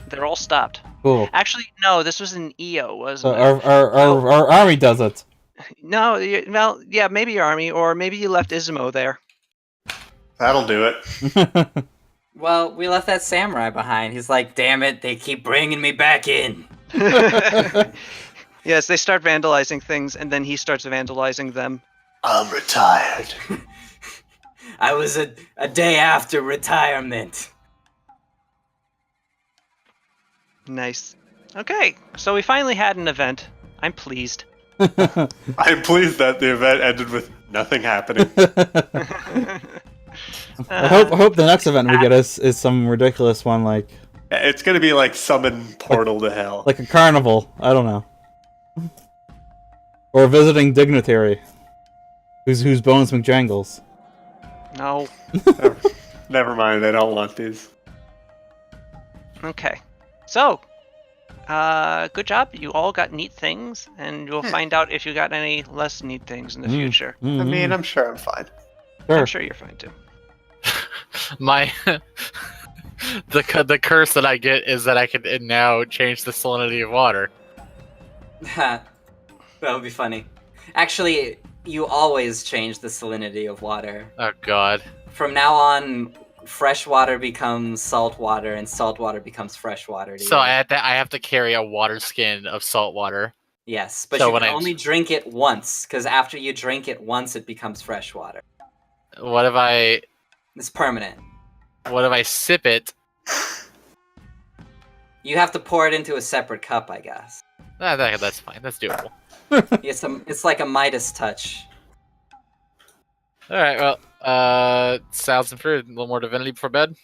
they're all stopped. Cool. Actually, no, this was an EO, So wasn't it? our army does it. No, well, yeah, maybe your army, or maybe you left Izmo there. That'll do it. Well, we left that samurai behind. He's like, damn it, they keep bringing me back in. Yes, they start vandalizing things, and then he starts vandalizing them. I'm retired. I was a day after retirement. Nice. Okay, so we finally had an event. I'm pleased. I'm pleased that the event ended with nothing happening. I hope the next event we get is some ridiculous one like It's gonna be like summon portal to hell. a carnival. I don't know. Or a visiting dignitary. Whose bones McJangles. No. Never mind, I don't want these. Okay. So, good job. You all got neat things, and you'll find out if you got any less neat things in the future. I mean, I'm sure I'm fine. Sure. I'm sure you're fine too. My the curse that I get is that I can now change the salinity of water. That would be funny. Actually, you always change the salinity of water. Oh God. From now on, fresh water becomes salt water, and salt water becomes fresh water. To So you. I have to carry a water skin of salt water. Yes, but So you when can I- only drink it once, because after you drink it once, it becomes fresh water. What if I It's permanent. sip it? You have to pour it into a separate cup, I guess. That's fine. That's doable. It's like a Midas touch. All right. Well, salads and fruit. A little more divinity before bed.